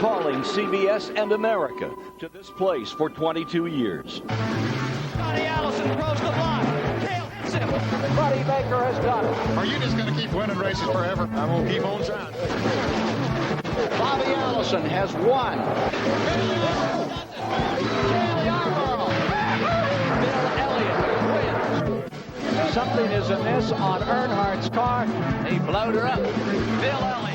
calling CBS and America to this place for 22 years. Buddy Allison throws the block. Dale hits him. Buddy Baker has done it. Are you just going to keep winning races forever? I'm going to keep on trying. Bobby Allison has won. Something is amiss on Earnhardt's car. He blowed her up. Bill Elliott.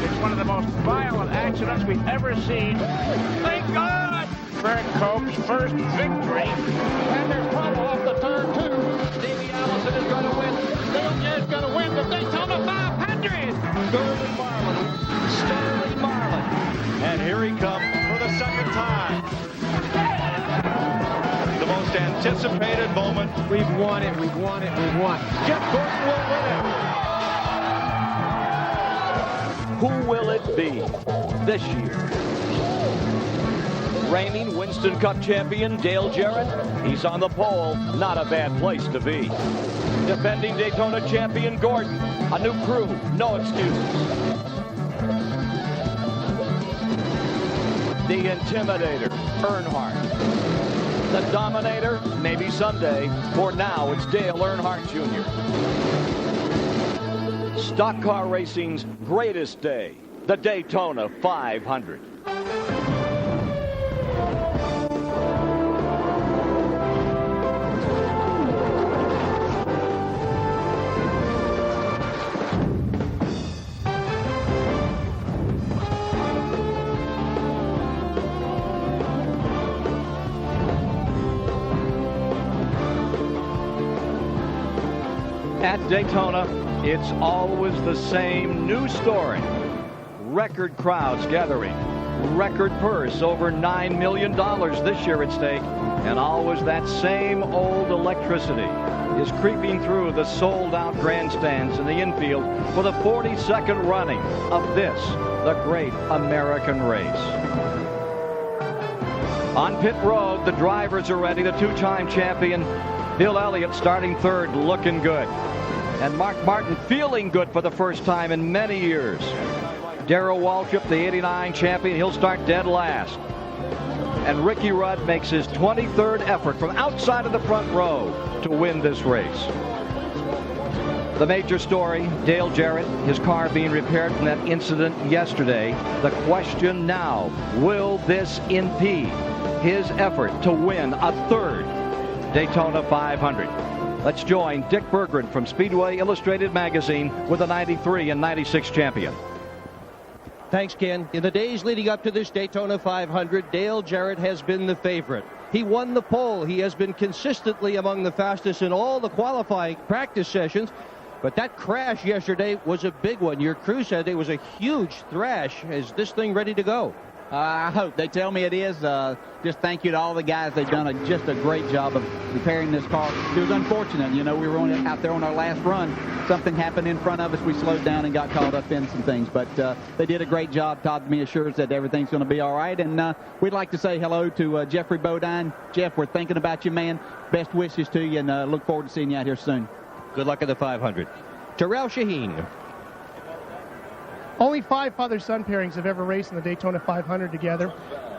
It's one of the most violent accidents we've ever seen. Thank God! Barrett Cope's first victory. And there's trouble off the turn, too. Stevie Allison is going to win. Dale is going to win the Daytona 500. Sterling Marlin. And here he comes for the second time. The most anticipated moment. We've won it, we've won it, we've won. Jeff Gordon will win it. Who will it be this year? Reigning Winston Cup champion Dale Jarrett. He's on the pole. Not a bad place to be. Defending Daytona champion Gordon. A new crew. No excuses. The Intimidator, Earnhardt. The Dominator, maybe someday. For now, it's Dale Earnhardt Jr. Stock car racing's greatest day, the Daytona 500. At Daytona, it's always the same new story. Record crowds gathering. Record purse, over $9 million this year at stake. And always that same old electricity is creeping through the sold-out grandstands in the infield for the 42nd running of this, the great American race. On pit road, the drivers are ready. The two-time champion, Bill Elliott, starting third, looking good. And Mark Martin feeling good for the first time in many years. Darrell Waltrip, the '89 champion, he'll start dead last. And Ricky Rudd makes his 23rd effort from outside of the front row to win this race. The major story, Dale Jarrett, his car being repaired from that incident yesterday. The question now, will this impede his effort to win a third Daytona 500? Let's join Dick Berggren from Speedway Illustrated Magazine with the 93 and 96 champion. Thanks, Ken. In the days leading up to this Daytona 500, Dale Jarrett has been the favorite. He won the pole. He has been consistently among the fastest in all the qualifying practice sessions. But that crash yesterday was a big one. Your crew said it was a huge thrash. Is this thing ready to go? I hope. They tell me it is. Just thank you to all the guys. They've done just a great job of repairing this car. It was unfortunate. You know, we were out there on our last run. Something happened in front of us. We slowed down and got caught up in some things. But they did a great job. Todd me assures that everything's going to be all right. And we'd like to say hello to Jeffrey Bodine. Jeff, we're thinking about you, man. Best wishes to you, and look forward to seeing you out here soon. Good luck at the 500. Terrell Shaheen. Only 5 father-son pairings have ever raced in the Daytona 500 together.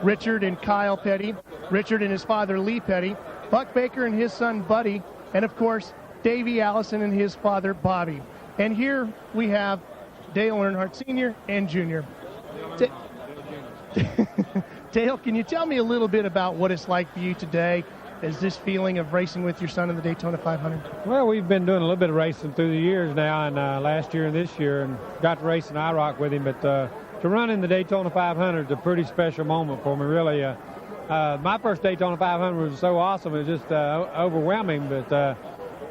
Richard and Kyle Petty, Richard and his father Lee Petty, Buck Baker and his son Buddy, and of course Davey Allison and his father Bobby. And here we have Dale Earnhardt Sr. and Jr. Dale, can you tell me a little bit about what it's like for you today? Is this feeling of racing with your son in the Daytona 500? Well, we've been doing a little bit of racing through the years now, and last year and this year, and got to race in IROC with him. But to run in the Daytona 500 is a pretty special moment for me, really. My first Daytona 500 was so awesome, it was just overwhelming. But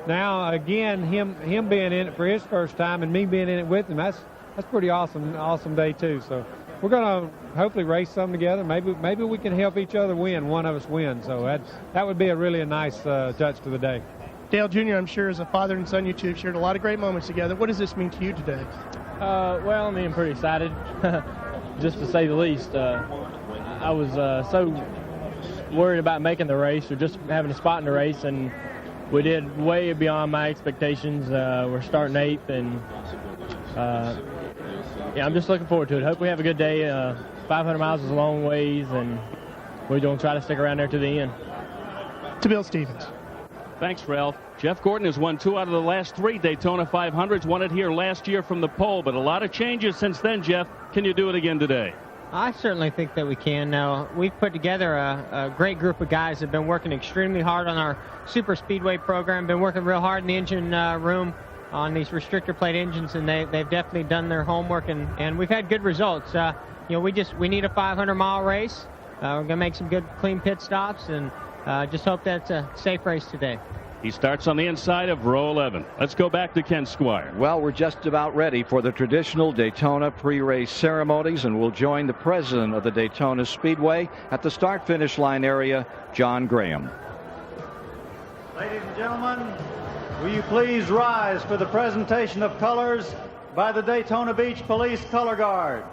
now, again, him being in it for his first time and me being in it with him, that's pretty awesome day too. So we're going to hopefully race some together. Maybe we can help each other win. One of us win. So that would be a really nice touch to the day. Dale Jr., I'm sure as a father and son, you two have shared a lot of great moments together. What does this mean to you today? Well, I mean, I'm pretty excited, just to say the least. I was so worried about making the race or just having a spot in the race, and we did way beyond my expectations. We're starting 8th, and Yeah, I'm just looking forward to it. Hope we have a good day. 500 miles is a long ways, and we're going to try to stick around there to the end. To Bill Stevens. Thanks, Ralph. Jeff Gordon has won 2 out of the last 3 Daytona 500s. Won it here last year from the pole, but a lot of changes since then, Jeff. Can you do it again today? I certainly think that we can. Now, we've put together a great group of guys that have been working extremely hard on our super speedway program, been working real hard in the engine room on these restrictor plate engines, and they've definitely done their homework, and we've had good results. You know, we need a 500-mile race. We're going to make some good, clean pit stops, and just hope that's a safe race today. He starts on the inside of row 11. Let's go back to Ken Squire. Well, we're just about ready for the traditional Daytona pre-race ceremonies, and we'll join the president of the Daytona Speedway at the start-finish line area, John Graham. Ladies and gentlemen, will you please rise for the presentation of colors by the Daytona Beach Police Color Guard.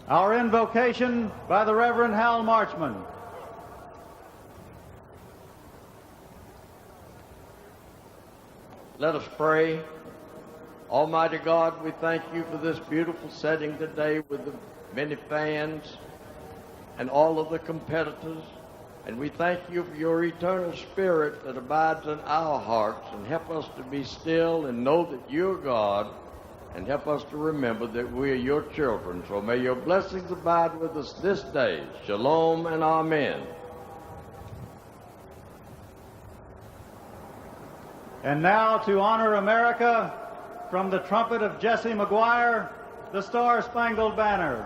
Our invocation by the Reverend Hal Marchman. Let us pray. Almighty God, we thank you for this beautiful setting today with the many fans and all of the competitors. And we thank you for your eternal spirit that abides in our hearts, and help us to be still and know that you're God, and help us to remember that we are your children. So may your blessings abide with us this day. Shalom and amen. And now, to honor America, from the trumpet of Jesse McGuire, the Star-Spangled Banner.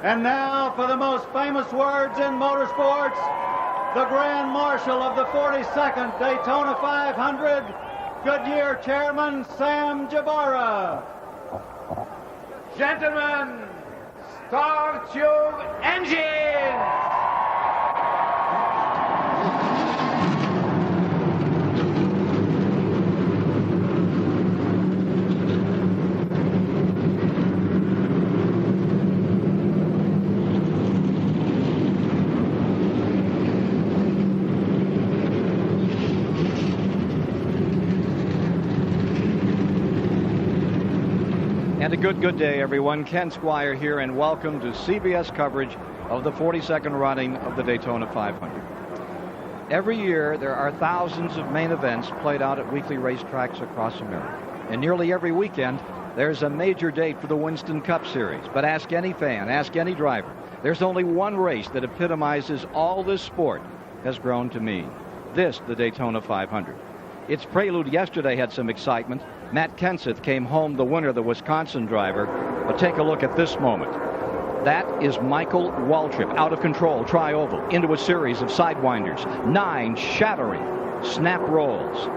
And now, for the most famous words in motorsports, the Grand Marshal of the 42nd Daytona 500, Goodyear Chairman Sam Jabara. Gentlemen, start your engine! And a good day, everyone. Ken Squire here, and welcome to CBS coverage of the 42nd running of the Daytona 500. Every year, there are thousands of main events played out at weekly racetracks across America. And nearly every weekend, there's a major date for the Winston Cup Series. But ask any fan, ask any driver, there's only one race that epitomizes all this sport has grown to mean. This, the Daytona 500. Its prelude yesterday had some excitement. Matt Kenseth came home the winner, the Wisconsin driver. But take a look at this moment. That is Michael Waltrip, out of control, tri-oval, into a series of sidewinders. 9 shattering snap rolls.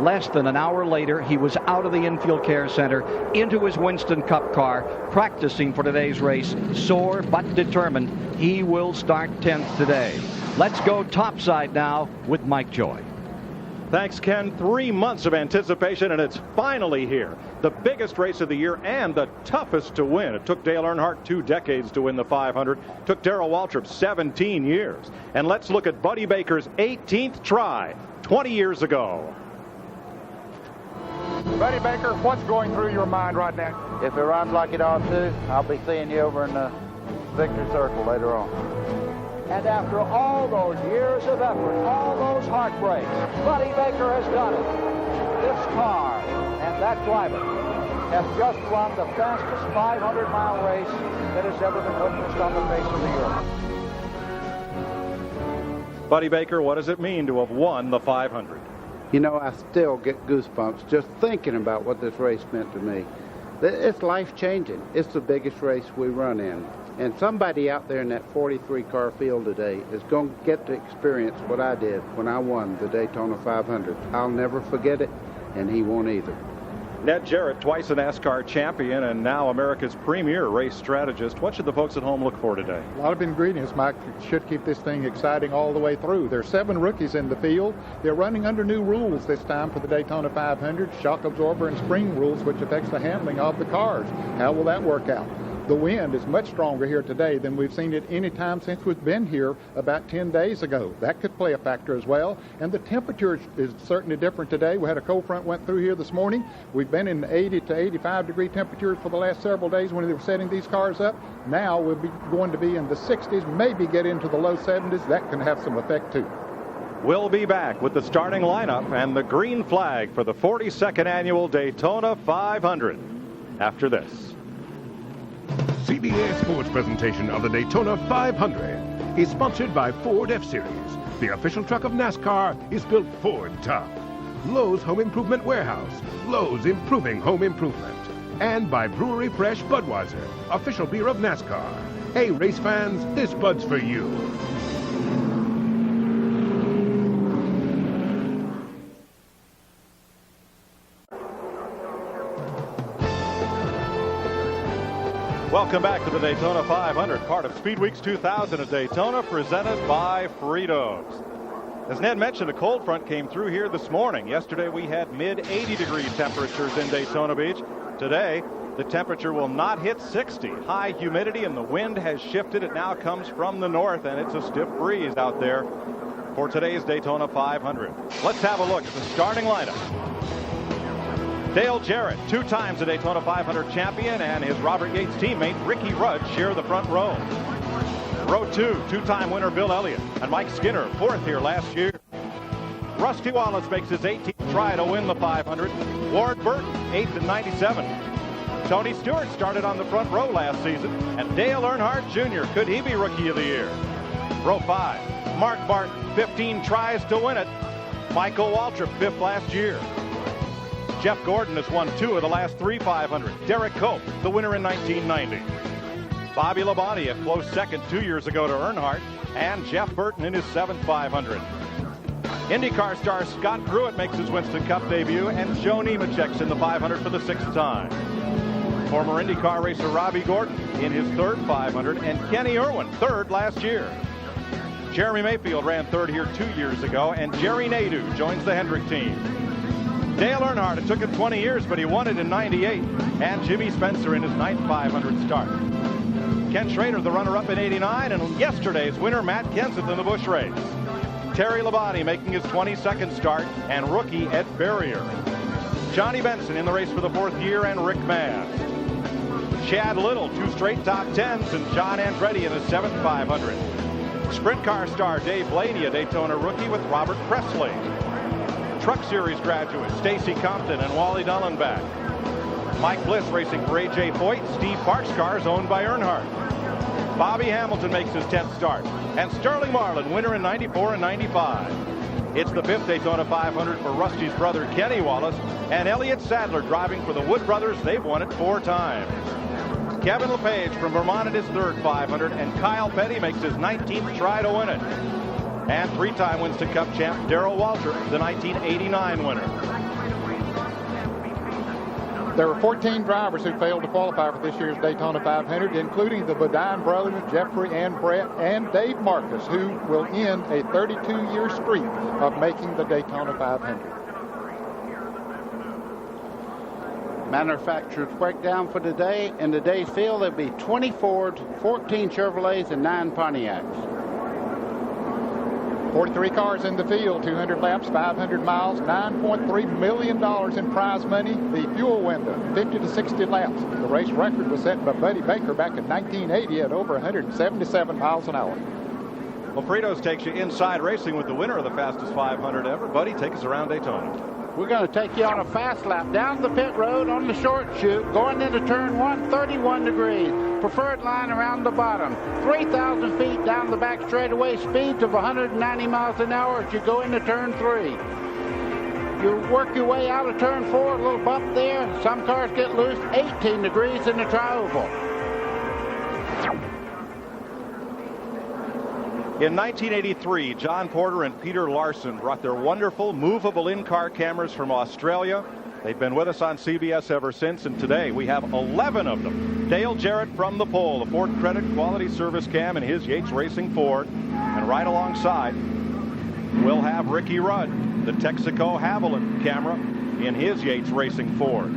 Less than an hour later, he was out of the infield care center, into his Winston Cup car, practicing for today's race. Sore but determined, he will start 10th today. Let's go topside now with Mike Joy. Thanks, Ken. 3 months of anticipation, and it's finally here. The biggest race of the year and the toughest to win. It took Dale Earnhardt 2 decades to win the 500. Took Darrell Waltrip 17 years. And let's look at Buddy Baker's 18th try 20 years ago. Buddy Baker, what's going through your mind right now? If it runs like it ought to, I'll be seeing you over in the victory circle later on. And after all those years of effort, all those heartbreaks, Buddy Baker has done it. This car and that driver has just run the fastest 500-mile race that has ever been witnessed on the face of the earth. Buddy Baker, what does it mean to have won the 500? You know, I still get goosebumps just thinking about what this race meant to me. It's life-changing. It's the biggest race we run in. And somebody out there in that 43-car field today is going to get to experience what I did when I won the Daytona 500. I'll never forget it, and he won't either. Ned Jarrett, twice a NASCAR champion and now America's premier race strategist. What should the folks at home look for today? A lot of ingredients, Mike. Should keep this thing exciting all the way through. There's 7 rookies in the field. They're running under new rules this time for the Daytona 500, shock absorber and spring rules, which affects the handling of the cars. How will that work out? The wind is much stronger here today than we've seen it any time since we've been here about 10 days ago. That could play a factor as well. And the temperature is certainly different today. We had a cold front went through here this morning. We've been in 80 to 85 degree temperatures for the last several days when they were setting these cars up. Now we'll be going to be in the 60s, maybe get into the low 70s. That can have some effect too. We'll be back with the starting lineup and the green flag for the 42nd annual Daytona 500 after this. CBS Sports presentation of the Daytona 500 is sponsored by Ford F-Series. The official truck of NASCAR is built Ford tough. Lowe's Home Improvement Warehouse. Lowe's improving home improvement. And by Brewery Fresh Budweiser, official beer of NASCAR. Hey, race fans, this Bud's for you. Welcome back to the Daytona 500, part of Speed Weeks 2000 at Daytona, presented by Fritos. As Ned mentioned, a cold front came through here this morning. Yesterday we had mid-80-degree temperatures in Daytona Beach. Today, the temperature will not hit 60. High humidity and the wind has shifted. It now comes from the north, and it's a stiff breeze out there for today's Daytona 500. Let's have a look at the starting lineup. Dale Jarrett, 2 times a Daytona 500 champion, and his Robert Yates teammate Ricky Rudd share the front row. Row 2, 2-time winner Bill Elliott, and Mike Skinner, 4th here last year. Rusty Wallace makes his 18th try to win the 500. Ward Burton, 8th in 97. Tony Stewart started on the front row last season, and Dale Earnhardt Jr., could he be Rookie of the Year? Row 5, Mark Martin, 15 tries to win it. Michael Waltrip, 5th last year. Jeff Gordon has won 2 of the last 3 500. Derek Cope, the winner in 1990. Bobby Labonte, a close second 2 years ago to Earnhardt, and Jeff Burton in his 7th 500. IndyCar star Scott Pruitt makes his Winston Cup debut, and Joe Nemechek's in the 500 for the 6th time. Former IndyCar racer Robbie Gordon in his 3rd 500, and Kenny Irwin, 3rd last year. Jeremy Mayfield ran 3rd here 2 years ago, and Jerry Nadeau joins the Hendrick team. Dale Earnhardt, it took him 20 years, but he won it in 98. And Jimmy Spencer in his 9th 500 start. Ken Schrader, the runner-up in 89, and yesterday's winner, Matt Kenseth, in the Busch race. Terry Labonte making his 22nd start, and rookie Ed Berrier. Johnny Benson in the race for the 4th year, and Rick Mast. Chad Little, 2 straight top 10s, and John Andretti in his 7th 500. Sprint car star Dave Blaney, a Daytona rookie with Robert Presley. Truck Series graduates Stacy Compton and Wally Dullenbach. Mike Bliss racing for A.J. Foyt. Steve Parks cars owned by Earnhardt. Bobby Hamilton makes his 10th start. And Sterling Marlin, winner in 94 and 95. It's the 5th Daytona 500 for Rusty's brother Kenny Wallace. And Elliott Sadler driving for the Wood brothers. They've won it 4 times. Kevin LePage from Vermont in his 3rd 500. And Kyle Petty makes his 19th try to win it. And 3-time Winston Cup champ Darrell Walter, the 1989 winner. There were 14 drivers who failed to qualify for this year's Daytona 500, including the Bodine brothers, Jeffrey and Brett, and Dave Marcus, who will end a 32-year streak of making the Daytona 500. Manufacturers breakdown for today. In today's field, there'll be 20 Fords, 14 Chevrolets, and 9 Pontiacs. 43 cars in the field, 200 laps, 500 miles, $9.3 million in prize money. The fuel window, 50 to 60 laps. The race record was set by Buddy Baker back in 1980 at over 177 miles an hour. Well, Fritos takes you inside racing with the winner of the fastest 500 ever. Buddy, take us around Daytona. We're going to take you on a fast lap down the pit road on the short chute, going into turn 1, 31 degrees. Preferred line around the bottom. 3,000 feet down the back straightaway, speeds of 190 miles an hour as you go into turn 3. You work your way out of turn 4, a little bump there. Some cars get loose, 18 degrees in the tri-oval. In 1983, John Porter and Peter Larson brought their wonderful movable in-car cameras from Australia. They've been with us on CBS ever since, and today we have 11 of them. Dale Jarrett from the pole, the Ford Credit Quality Service Cam in his Yates Racing Ford. And right alongside, we'll have Ricky Rudd, the Texaco Haviland camera in his Yates Racing Ford.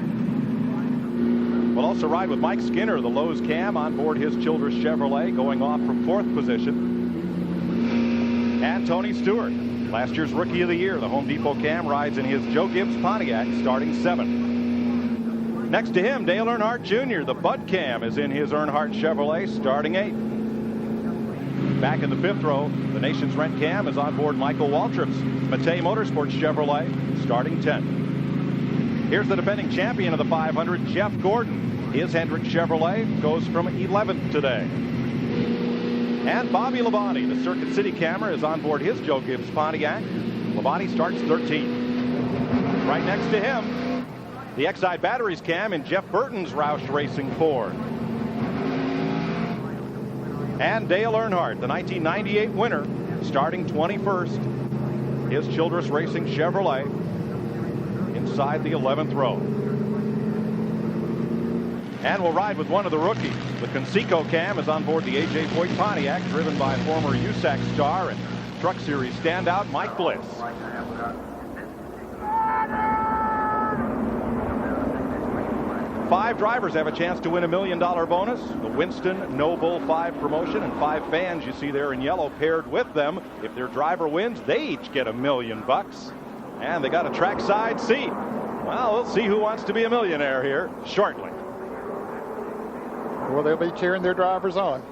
We'll also ride with Mike Skinner, the Lowe's cam, on board his Childress Chevrolet, going off from 4th position. And Tony Stewart, last year's Rookie of the Year, the Home Depot cam, rides in his Joe Gibbs Pontiac, starting 7th. Next to him, Dale Earnhardt Jr., the Bud cam, is in his Earnhardt Chevrolet, starting 8th. Back in the 5th row, the Nation's Rent cam is on board Michael Waltrip's Matei Motorsports Chevrolet, starting 10th. Here's the defending champion of the 500, Jeff Gordon. His Hendrick Chevrolet goes from 11th today. And Bobby Labonte, the Circuit City camera, is on board his Joe Gibbs Pontiac. Labonte starts 13th. Right next to him, the Exide Batteries cam in Jeff Burton's Roush Racing Ford. And Dale Earnhardt, the 1998 winner, starting 21st. His Childress Racing Chevrolet inside the 11th row. And we'll ride with one of the rookies. The Conseco cam is on board the A.J. Foyt Pontiac, driven by former USAC star and Truck Series standout Mike Bliss. 5 drivers have a chance to win $1 million bonus. The Winston No Bull 5 promotion, and 5 fans you see there in yellow paired with them. If their driver wins, they each get $1 million. And they got a trackside seat. Well, we'll see who wants to be a millionaire here shortly. Well, they'll be cheering their drivers on.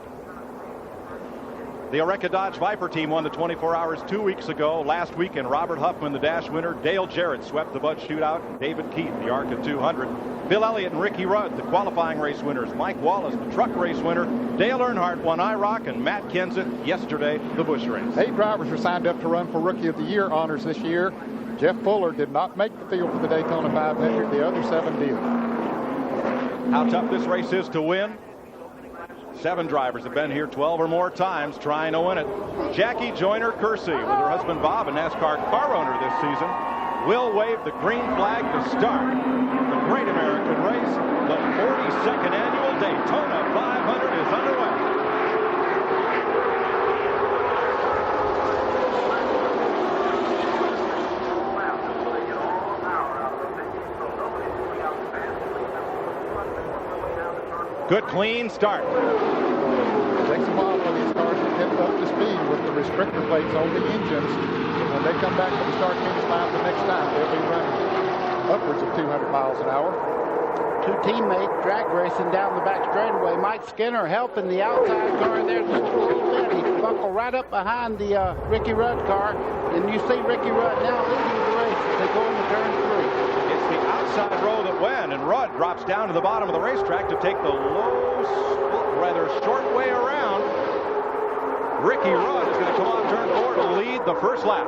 The Oreca Dodge Viper team won the 24 Hours 2 weeks ago. Last weekend, Robert Huffman, the Dash winner. Dale Jarrett swept the Bud Shootout. And David Keith, the ARCA 200. Bill Elliott and Ricky Rudd, the qualifying race winners. Mike Wallace, the truck race winner. Dale Earnhardt won IROC, and Matt Kenseth yesterday, the Busch race. 8 drivers were signed up to run for Rookie of the Year honors this year. Jeff Fuller did not make the field for the Daytona 500. The other 7 did. How tough this race is to win. 7 drivers have been here 12 or more times trying to win it. Jackie Joyner Kersey with her husband Bob, a NASCAR car owner this season, will wave the green flag to start the Great American Race. The 42nd annual Daytona 500 is underway. Good clean start. It takes a while for these cars to get up to speed with the restrictor plates on the engines. And when they come back to the start finish line the next time, they'll be running upwards of 200 miles an hour. two teammates drag racing down the back straightaway. Mike Skinner helping the outside car there just a little bit. He buckled right up behind the Ricky Rudd car, and you see Ricky Rudd now leading the race as they go into turn 3. It's the outside row that went, and Rudd drops down to the bottom of the racetrack to take the rather short way around. Ricky Rudd is going to come on turn 4 to lead the first lap.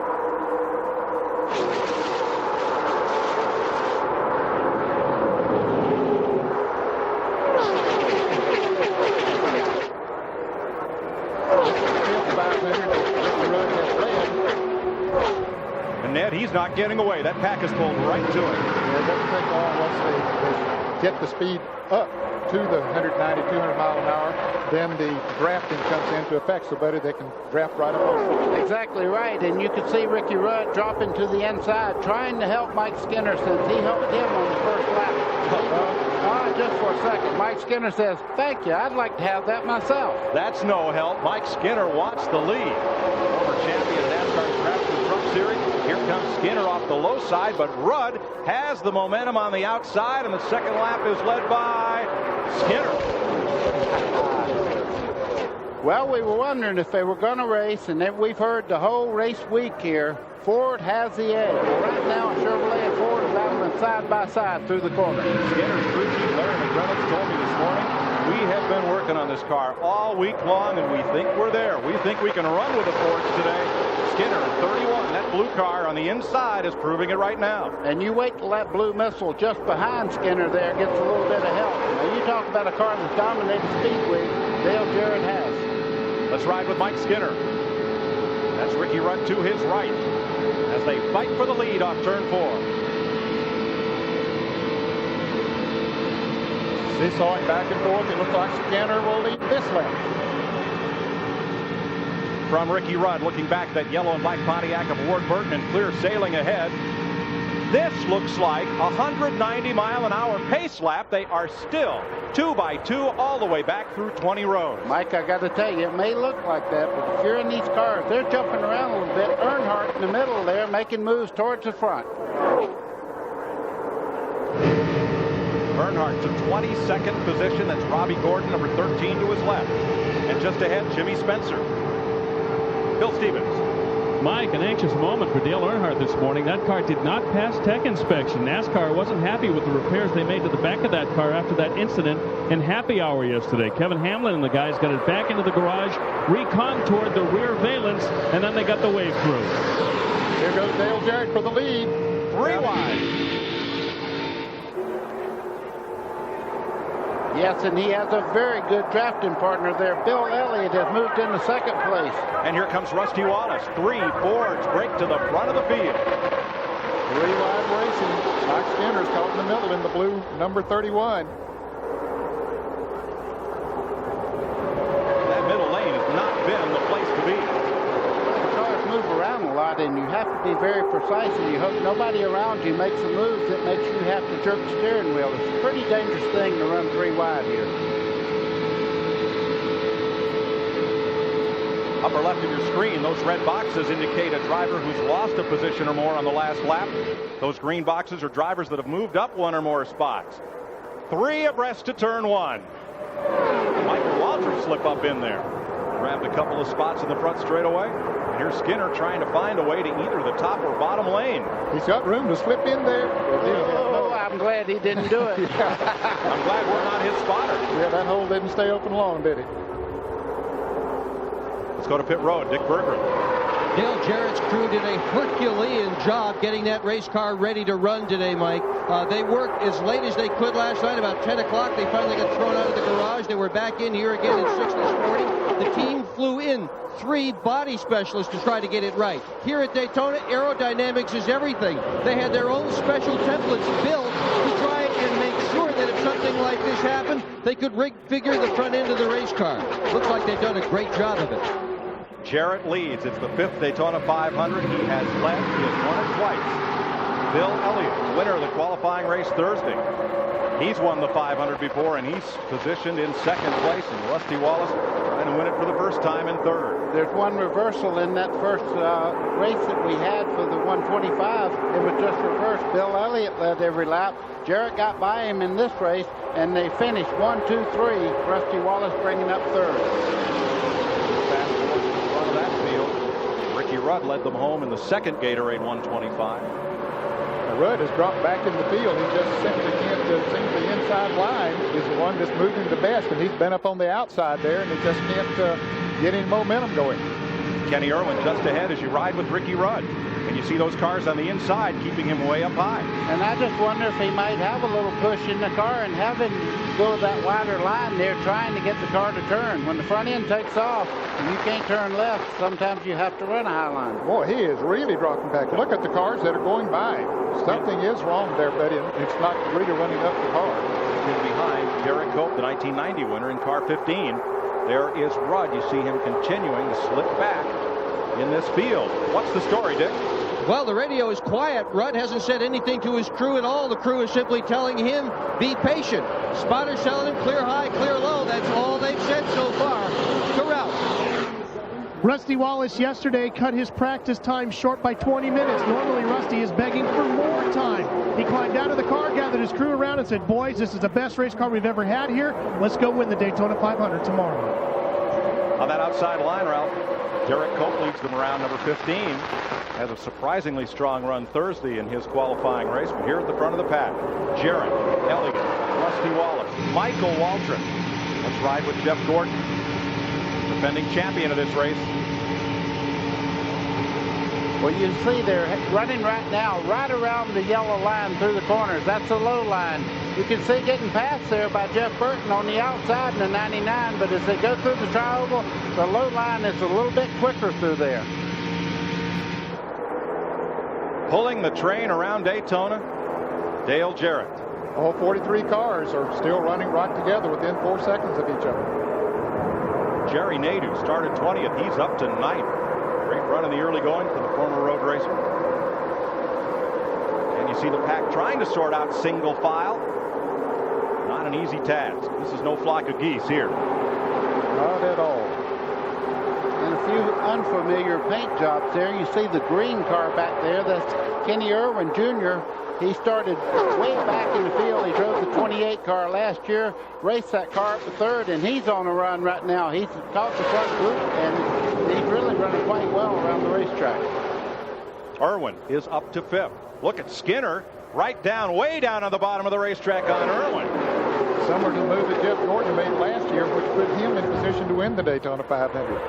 And Ned, he's not getting away. That pack is pulled right to him. Yeah, it doesn't take long once they get the speed up to the 190, 200 mile an hour, then the drafting comes into effect, so buddy, they can draft right up. Exactly right, and you can see Ricky Rudd dropping to the inside, trying to help Mike Skinner since he helped him on the first lap. Just for a second, Mike Skinner says, "Thank you, I'd like to have that myself." That's no help. Mike Skinner wants the lead. Former champion NASCAR's Craftsman Truck Series. Here comes Skinner off the low side, but Rudd has the momentum on the outside, and the second lap is led by Skinner. Well, we were wondering if they were going to race, and then we've heard the whole race week here. Ford has the edge. Well, right now, Chevrolet and Ford are battling side by side through the corner. Skinner's crew chief Larry McReynolds told me this morning, we have been working on this car all week long, and we think we're there. We think we can run with the Fords today. Skinner, 31, that blue car on the inside is proving it right now. And you wait till that blue missile just behind Skinner there gets a little bit of help. Now, you talk about a car that's dominated Speedway, Dale Jarrett has. Let's ride with Mike Skinner. That's Ricky Rudd to his right as they fight for the lead off turn 4. Seesawing back and forth. It looks like Skinner will lead this lap. From Ricky Rudd, looking back, that yellow and black Pontiac of Ward Burton and clear sailing ahead. This looks like a 190-mile-an-hour pace lap. They are still 2 by 2 all the way back through 20 rows. Mike, I got to tell you, it may look like that, but if you're in these cars, they're jumping around a little bit. Earnhardt in the middle there, making moves towards the front. Earnhardt to 22nd position. That's Robbie Gordon, number 13, to his left. And just ahead, Jimmy Spencer. Bill Stevens. Mike, an anxious moment for Dale Earnhardt this morning. That car did not pass tech inspection. NASCAR wasn't happy with the repairs they made to the back of that car after that incident in happy hour yesterday. Kevin Hamlin and the guys got it back into the garage, recontoured the rear valence, and then they got the wave through. Here goes Dale Jarrett for the lead. 3 wide. Yes, and he has a very good drafting partner there. Bill Elliott has moved into second place. And here comes Rusty Wallace. 3 Fords break to the front of the field. 3 wide racing. Mike Skinner's caught in the middle in the blue, number 31. That middle lane has not been the place to be. The cars move around a lot, and you have to be very precise, and you hope nobody around you makes a move that makes you have to jerk the steering wheel. It's a pretty dangerous thing to run 3 wide here. Upper left of your screen, those red boxes indicate a driver who's lost a position or more on the last lap. Those green boxes are drivers that have moved up 1 or more spots. 3 abreast to turn 1. Michael Waltrip slip up in there. Grabbed a couple of spots in the front straightaway. And here's Skinner trying to find a way to either the top or bottom lane. He's got room to slip in there. Oh, I'm glad he didn't do it. I'm glad we're not his spotter. Yeah, that hole didn't stay open long, did it? Let's go to pit road. Dick Berggren. Dale Jarrett's crew did a Herculean job getting that race car ready to run today, Mike. They worked as late as they could last night. About 10 o'clock, they finally got thrown out of the garage. They were back in here again at 6 this morning. The team flew in 3 body specialists to try to get it right. Here at Daytona, aerodynamics is everything. They had their own special templates built to try and make sure that if something like this happened, they could figure the front end of the race car. Looks like they've done a great job of it. Jarrett leads. It's the 5th Daytona 500. He has led. He has won it twice. Bill Elliott, winner of the qualifying race Thursday. He's won the 500 before, and he's positioned in second place. And Rusty Wallace trying to win it for the first time in third. There's one reversal in that first race that we had for the 100 125, it was just reversed. Bill Elliott led every lap. Jarrett got by him in this race, and they finished 1, 2, 3. Rusty Wallace bringing up third. Fast forward to the front of that field. Ricky Rudd led them home in the second Gatorade 125. Rudd has dropped back in the field. He just simply can't seem the inside line is the one that's moving the best, and he's been up on the outside there, and he just can't get any momentum going. Kenny Irwin just ahead as you ride with Ricky Rudd. And you see those cars on the inside keeping him way up high. And I just wonder if he might have a little push in the car and have him go that wider line there trying to get the car to turn. When the front end takes off and you can't turn left, sometimes you have to run a high line. Boy, he is really dropping back. Look at the cars that are going by. Something is wrong there, buddy. It's not really running up the car. In behind Derek Cope, the 1990 winner in car 15. There is Rudd. You see him continuing to slip back in this field. What's the story, Dick? Well, the radio is quiet. Rudd hasn't said anything to his crew at all. The crew is simply telling him, be patient. Spotters telling him clear high, clear low. That's all they've said so far to Ralph. Rusty Wallace yesterday cut his practice time short by 20 minutes. Normally, Rusty is begging for more time. He climbed out of the car, gathered his crew around, and said, boys, this is the best race car we've ever had here. Let's go win the Daytona 500 tomorrow. On that outside line, Ralph, Derek Cope leads them around number 15. Has a surprisingly strong run Thursday in his qualifying race. But here at the front of the pack, Jarrett, Elliott, Rusty Wallace, Michael Waltrip. Let's ride with Jeff Gordon, defending champion of this race. Well, you see they're running right now right around the yellow line through the corners. That's the low line. You can see getting past there by Jeff Burton on the outside in the 99, but as they go through the tri-oval, the low line is a little bit quicker through there. Pulling the train around Daytona, Dale Jarrett. All 43 cars are still running right together within 4 seconds of each other. Jerry Nadeau started 20th. He's up to 9th. Great run in the early going for the former road racer. And you see the pack trying to sort out single file. Not an easy task. This is no flock of geese here. Not at all. And a few unfamiliar paint jobs there. You see the green car back there. That's Kenny Irwin Jr. He started way back in the field. He drove the 28 car last year, raced that car up to third, and he's on a run right now. He's caught the front group, and he's really running quite well around the racetrack. Irwin is up to 5th. Look at Skinner right down, way down on the bottom of the racetrack on Irwin. Similar to the move that Jeff Gordon made last year, which put him in position to win the Daytona 500.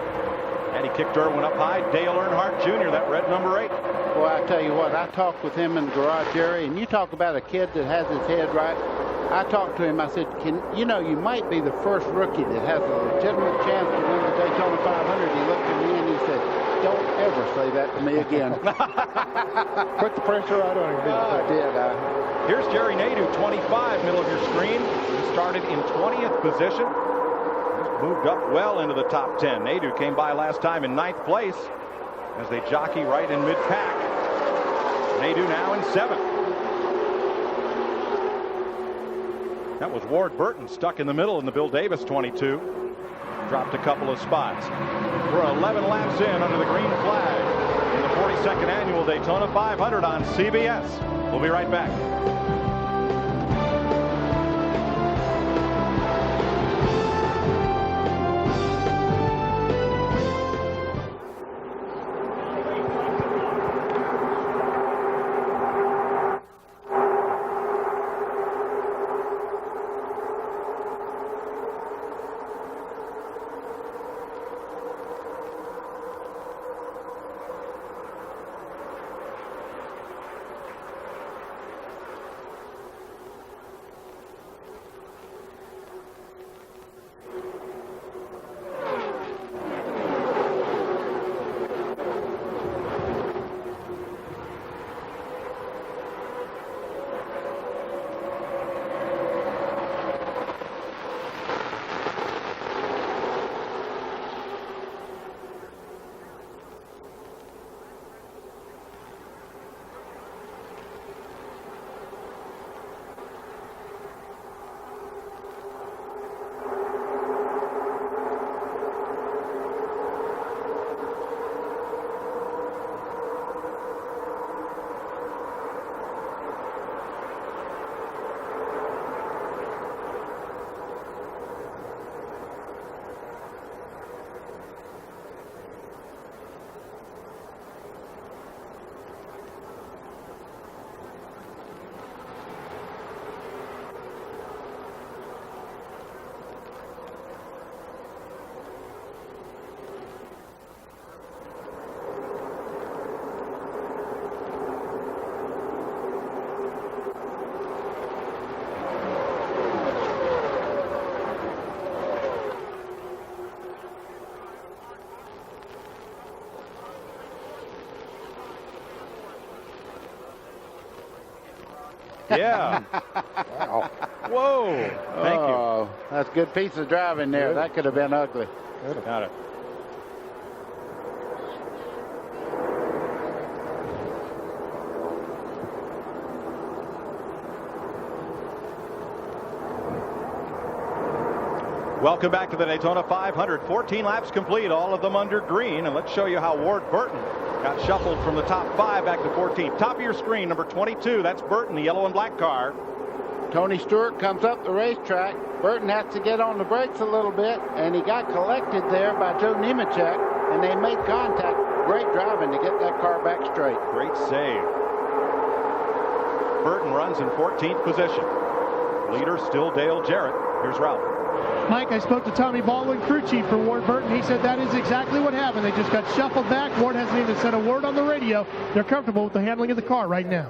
And he kicked Irwin up high. Dale Earnhardt Jr., that red number 8. Boy, I tell you what, I talked with him in the garage, Jerry, and you talk about a kid that has his head right. I talked to him, I said, you might be the first rookie that has a legitimate chance to win the Daytona 500. He looked at me and he said, don't ever say that to me again. Put the pressure right on him. I did. Here's Jerry Nadeau, 25, middle of your screen. He started in 20th position. He's moved up well into the top 10. Nadeau came by last time in 9th place as they jockey right in mid-pack. Nadeau now in 7th. That was Ward Burton stuck in the middle in the Bill Davis 22. Dropped a couple of spots. We're 11 laps in under the green flag in the 42nd annual Daytona 500 on CBS. We'll be right back. Yeah. Wow. Whoa. Thank you. That's a good piece of driving there. Good. That could have been ugly. Got it. Welcome back to the Daytona 500. 14 laps complete, all of them under green. And let's show you how Ward Burton got shuffled from the top 5 back to 14. Top of your screen, number 22. That's Burton, the yellow and black car. Tony Stewart comes up the racetrack. Burton has to get on the brakes a little bit, and he got collected there by Joe Nemechek, and they made contact. Great driving to get that car back straight. Great save. Burton runs in 14th position. Leader still Dale Jarrett. Here's Ralph. Mike, I spoke to Tommy Baldwin, crew chief for Ward Burton. He said that is exactly what happened. They just got shuffled back. Ward hasn't even said a word on the radio. They're comfortable with the handling of the car right now.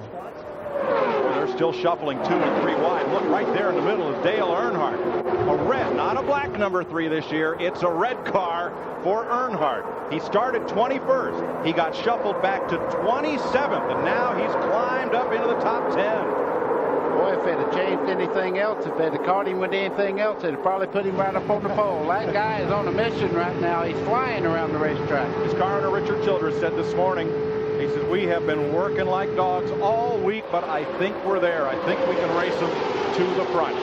They're still shuffling 2 and 3 wide. Look, right there in the middle is Dale Earnhardt. A red, not a black number 3 this year. It's a red car for Earnhardt. He started 21st. He got shuffled back to 27th, and now he's climbed up into the top 10. Boy, if they'd have changed anything else, if they'd have caught him with anything else, they'd have probably put him right up on the pole. That guy is on a mission right now. He's flying around the racetrack. His car owner, Richard Childress, said this morning, he says, we have been working like dogs all week, but I think we're there. I think we can race them to the front.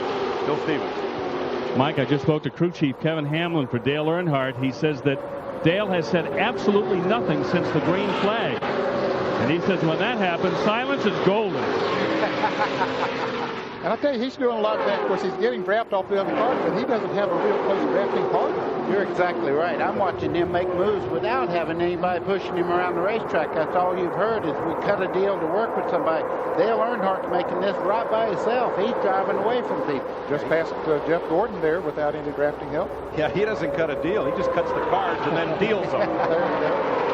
Bill Stevens. Mike, I just spoke to crew chief Kevin Hamlin for Dale Earnhardt. He says that Dale has said absolutely nothing since the green flag. And he says when that happens, silence is golden. And I'll tell you, he's doing a lot of that. Of course, he's getting draft off the other cars, but he doesn't have a real close drafting partner. You're exactly right. I'm watching him make moves without having anybody pushing him around the racetrack. That's all you've heard is we cut a deal to work with somebody. Dale Earnhardt's making this right by himself. He's driving away from people. Just past Jeff Gordon there without any drafting help. Yeah, he doesn't cut a deal. He just cuts the cards and then deals them. There you go.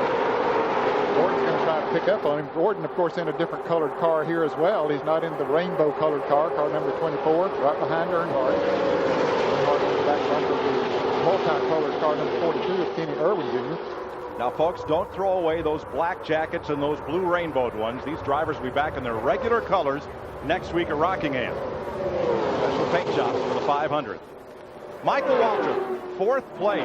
Gordon's going to try to pick up on him. Gordon, of course, in a different colored car here as well. He's not in the rainbow colored car number 24, right behind Earnhardt. Earnhardt in the back bumper of the multicolored car number 42 of Kenny Irwin Jr. Now, folks, don't throw away those black jackets and those blue rainbowed ones. These drivers will be back in their regular colors next week at Rockingham. Special paint jobs for the 500. Michael Waltrip, 4th place.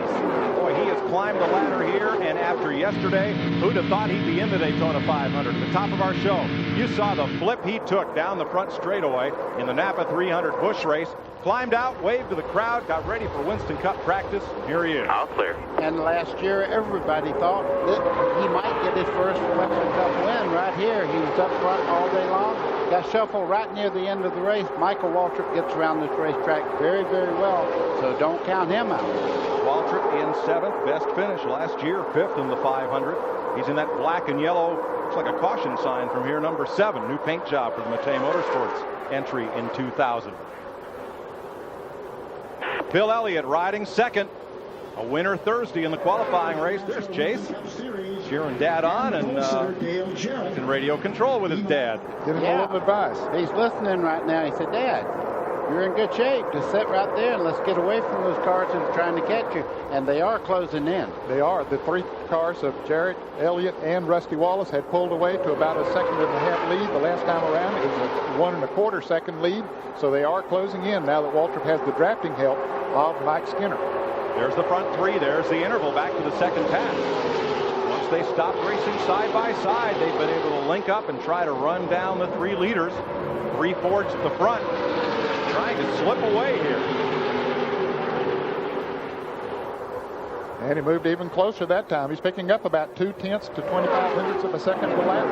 Boy, he has climbed the ladder here, and after yesterday, who'd have thought he'd be in the Daytona 500 at the top of our show? You saw the flip he took down the front straightaway in the Napa 300 Busch race. Climbed out, waved to the crowd, got ready for Winston Cup practice. Here he is. All clear. And last year, everybody thought that he might get his first Winston Cup win right here. He was up front all day long. Got shuffled right near the end of the race. Michael Waltrip gets around this racetrack very, very well, so don't count him out. Waltrip in 7th, best finish last year, 5th in the 500. He's in that black and yellow, looks like a caution sign from here, number 7. New paint job for the Matei Motorsports entry in 2000. Bill Elliott riding 2nd. A winner Thursday in the qualifying race. There's Chase. Cheering Dad on, and he's in radio control with his dad. Giving him a little advice. He's listening right now. He said, Dad, you're in good shape. Just sit right there and let's get away from those cars that are trying to catch you. And they are closing in. They are. The 3 cars of Jarrett, Elliott, and Rusty Wallace had pulled away to about a 2.5 lead. The last time around, it was a 1.25 second lead. So they are closing in now that Waltrip has the drafting help of Mike Skinner. There's the front 3. There's the interval back to the 2nd pass. Once they stopped racing side by side, they've been able to link up and try to run down the 3 leaders. 3 Fords at the front, trying to slip away here. And he moved even closer that time. He's picking up about 0.2 to 0.25 of a second per lap.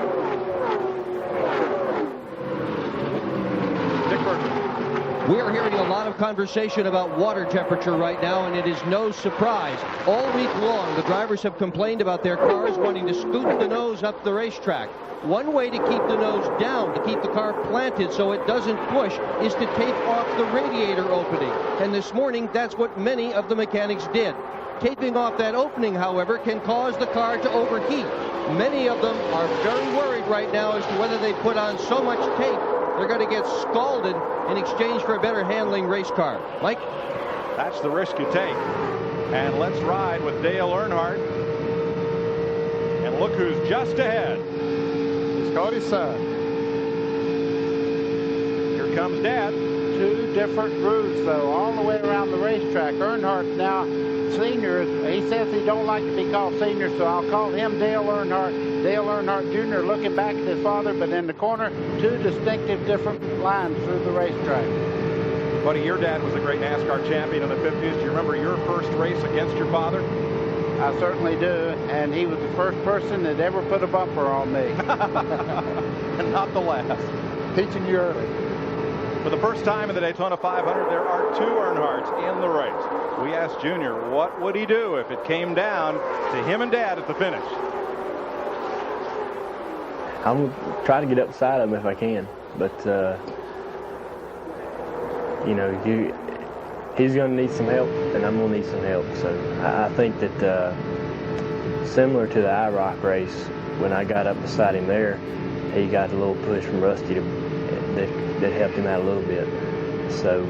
Dick Berger. We are hearing a lot of conversation about water temperature right now, and it is no surprise. All week long, the drivers have complained about their cars wanting to scoot the nose up the racetrack. One way to keep the nose down, to keep the car planted so it doesn't push, is to tape off the radiator opening. And this morning, that's what many of the mechanics did. Taping off that opening, however, can cause the car to overheat. Many of them are very worried right now as to whether they put on so much tape they're going to get scalded in exchange for a better handling race car. Mike? That's the risk you take. And let's ride with Dale Earnhardt. And look who's just ahead. He's caught his son. comes Dad. Two different grooves, though, all the way around the racetrack. Earnhart now senior. He says he don't like to be called senior, so I'll call him Dale Earnhardt. Dale Earnhardt Jr. looking back at his father, but in the corner, two distinctive different lines through the racetrack. Buddy, your dad was a great NASCAR champion in the 50s. Do you remember your first race against your father? I certainly do, and he was the first person that ever put a bumper on me. And not the last. Teaching you early. For the first time in the Daytona 500, there are two Earnhardts in the race. We asked Junior what would he do if it came down to him and Dad at the finish. I'm going to try to get up beside him if I can, but you know, he's going to need some help, and I'm going to need some help. So I think that similar to the IROC race, when I got up beside him there, he got a little push from Rusty that helped him out a little bit. So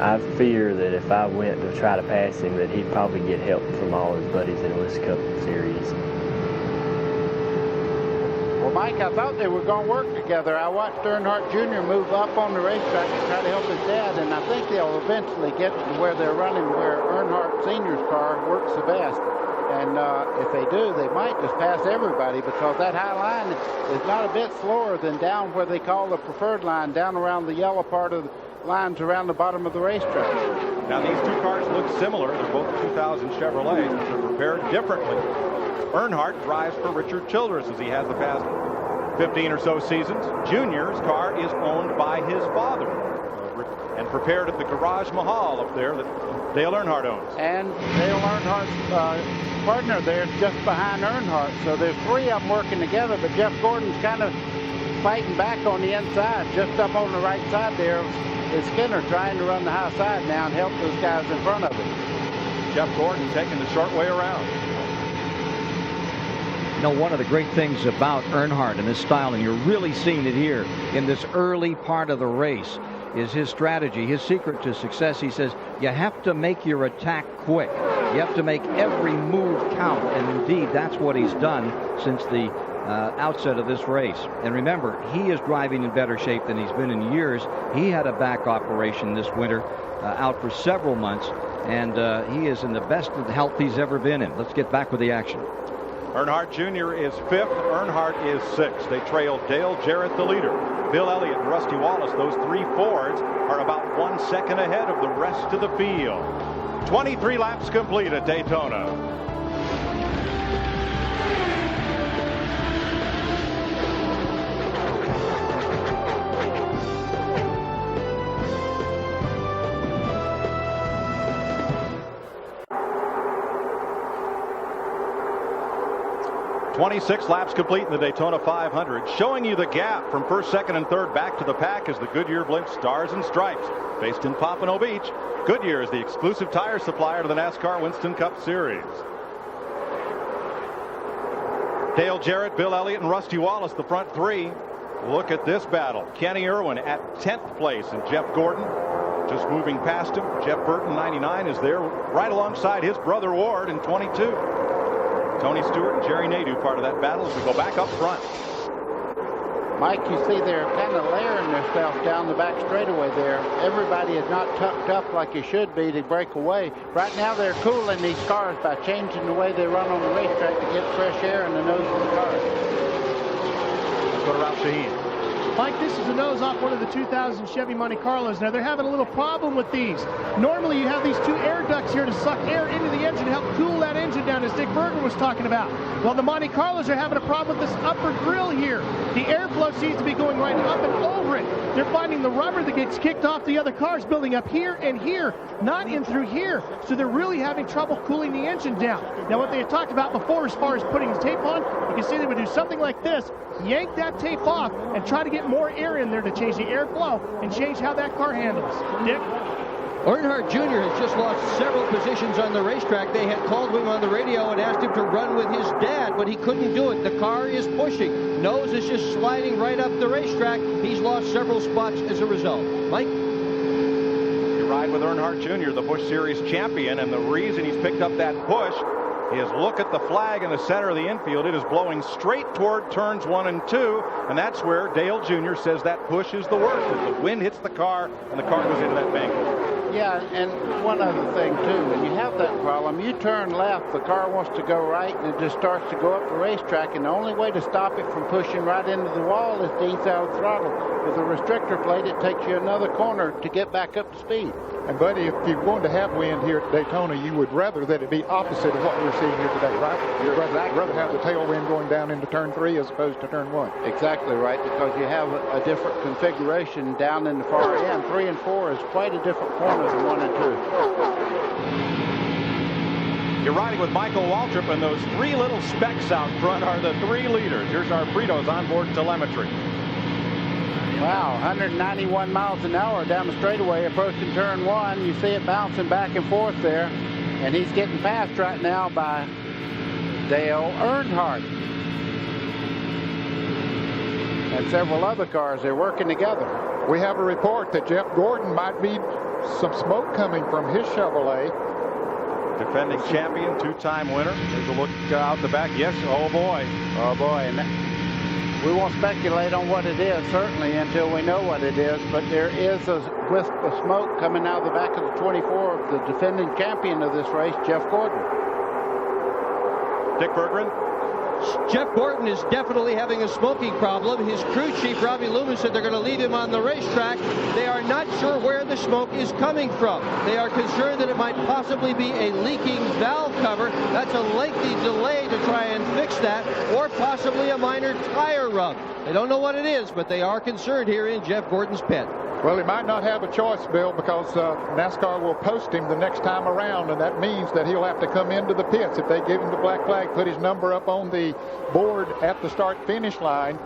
I fear that if I went to try to pass him, that he'd probably get help from all his buddies in the West Cup Series. Well, Mike, I thought they were going to work together. I watched Earnhardt Jr. move up on the racetrack to try to help his dad, and I think they'll eventually get to where they're running, where Earnhardt Sr.'s car works the best. And if they do, they might just pass everybody, because that high line is not a bit slower than down where they call the preferred line, down around the yellow part of the lines around the bottom of the racetrack. Now, these two cars look similar. They're both 2000 Chevrolets, but they're prepared differently. Earnhardt drives for Richard Childress, as he has the past 15 or so seasons. Junior's car is owned by his father and prepared at the Garage Mahal up there that Dale Earnhardt owns. And Dale Earnhardt's partner there is just behind Earnhardt. So there's three of them working together, but Jeff Gordon's kind of fighting back on the inside. Just up on the right side there is Skinner trying to run the high side now and help those guys in front of him. Jeff Gordon taking the short way around. You know, one of the great things about Earnhardt and his style, and you're really seeing it here in this early part of the race, is his strategy, his secret to success. He says you have to make your attack quick. You have to make every move count, and indeed that's what he's done since the outset of this race. And remember, he is driving in better shape than he's been in years. He had a back operation this winter, out for several months, and he is in the best of the health he's ever been in. Let's get back with the action. Earnhardt Jr. is 5th. Earnhardt is 6th. They trail Dale Jarrett, the leader. Bill Elliott and Rusty Wallace, those three Fords, are about 1 second ahead of the rest of the field. 23 laps complete at Daytona. .26 laps complete in the Daytona 500, showing you the gap from first, second, and third back to the pack as the Goodyear blimp Stars and Stripes. Based in Pompano Beach, Goodyear is the exclusive tire supplier to the NASCAR Winston Cup Series. Dale Jarrett, Bill Elliott, and Rusty Wallace, the front three. Look at this battle. Kenny Irwin at 10th place, and Jeff Gordon just moving past him. Jeff Burton, 99, is there right alongside his brother Ward in 22. Tony Stewart and Jerry Nadeau part of that battle as we go back up front. Mike, you see they're kind of layering themselves down the back straightaway there. Everybody is not tucked up like you should be to break away. Right now they're cooling these cars by changing the way they run on the racetrack to get fresh air in the nose of the cars. Let's go to Ralph Shaheen. Mike, this is a nose off one of the 2000 Chevy Monte Carlos. Now, they're having a little problem with these. Normally, you have these two air ducts here to suck air into the engine to help cool that engine down, as Dick Berger was talking about. Well, the Monte Carlos are having a problem with this upper grill here. The airflow seems to be going right up and over it. They're finding the rubber that gets kicked off the other cars building up here and here, not in through here. So they're really having trouble cooling the engine down. Now, what they had talked about before as far as putting the tape on, you can see they would do something like this, yank that tape off, and try to get more air in there to change the airflow and change how that car handles. Dick? Earnhardt Jr. has just lost several positions on the racetrack. They had called him on the radio and asked him to run with his dad, but he couldn't do it. The car is pushing. Nose is just sliding right up the racetrack. He's lost several spots as a result. Mike? You ride with Earnhardt Jr., the Busch Series champion, and the reason he's picked up that push is look at the flag in the center of the infield. It is blowing straight toward turns 1 and 2, and that's where Dale Jr. says that push is the worst, as the wind hits the car and the car goes into that bank. Yeah, and one other thing too, when you have that problem, you turn left, the car wants to go right, and it just starts to go up the racetrack, and the only way to stop it from pushing right into the wall is to ease out of the throttle. With a restrictor plate, it takes you another corner to get back up to speed. And buddy, if you're going to have wind here at Daytona, you would rather that it be opposite of what we're seeing here today, right? You'd rather have the tailwind going down into turn 3 as opposed to turn 1. Exactly right, because you have a different configuration down in the far end. 3 and 4 is quite a different corner than 1 and 2. You're riding with Michael Waltrip, and those 3 little specks out front are the 3 leaders. Here's our Fritos onboard telemetry. Wow, 191 miles an hour down the straightaway approaching turn 1. You see it bouncing back and forth there, and he's getting passed right now by Dale Earnhardt and several other cars. They're working together. We have a report that Jeff Gordon might be some smoke coming from his Chevrolet. Defending champion, 2-time winner. There's a look out the back. Yes, oh boy. Oh boy. And we won't speculate on what it is, certainly, until we know what it is, but there is a wisp of smoke coming out of the back of the 24 of the defending champion of this race, Jeff Gordon. Dick Berggren. Jeff Gordon is definitely having a smoking problem. His crew chief, Robbie Loomis, said they're going to leave him on the racetrack. They are not sure where the smoke is coming from. They are concerned that it might possibly be a leaking valve cover. That's a lengthy delay to try and fix that, or possibly a minor tire rub. They don't know what it is, but they are concerned here in Jeff Gordon's pit. Well, he might not have a choice, Bill, because NASCAR will post him the next time around, and that means that he'll have to come into the pits. If they give him the black flag, put his number up on the board at the start-finish line,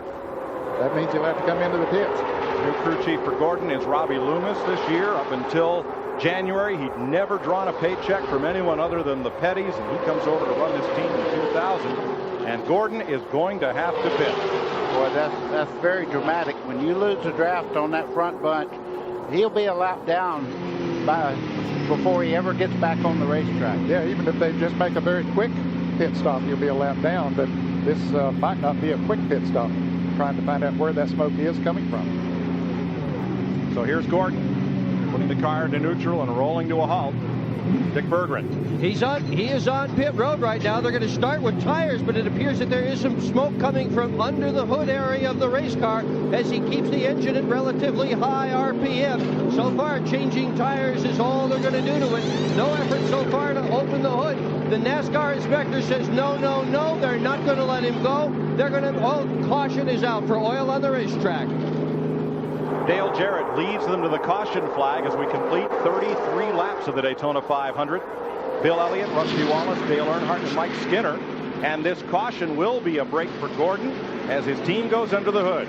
that means he'll have to come into the pits. New crew chief for Gordon is Robbie Loomis this year. Up until January, he'd never drawn a paycheck from anyone other than the Petties, and he comes over to run this team in 2000, and Gordon is going to have to pit. Boy, that's very dramatic. When you lose a draft on that front bunch, he'll be a lap down before he ever gets back on the racetrack. Yeah, even if they just make a very quick pit stop, he'll be a lap down, but this might not be a quick pit stop, trying to find out where that smoke is coming from. So here's Gordon, putting the car into neutral and rolling to a halt. Dick Berggren. He is on pit road right now. They're going to start with tires, but it appears that there is some smoke coming from under the hood area of the race car as he keeps the engine at relatively high RPM. So far, changing tires is all they're going to do to it. No effort so far to open the hood. The NASCAR inspector says no, no, no. They're not going to let him go. They're going to, caution is out for oil on the racetrack. Dale Jarrett leads them to the caution flag as we complete 33 laps of the Daytona 500. Bill Elliott, Rusty Wallace, Dale Earnhardt, and Mike Skinner. And this caution will be a break for Gordon as his team goes under the hood.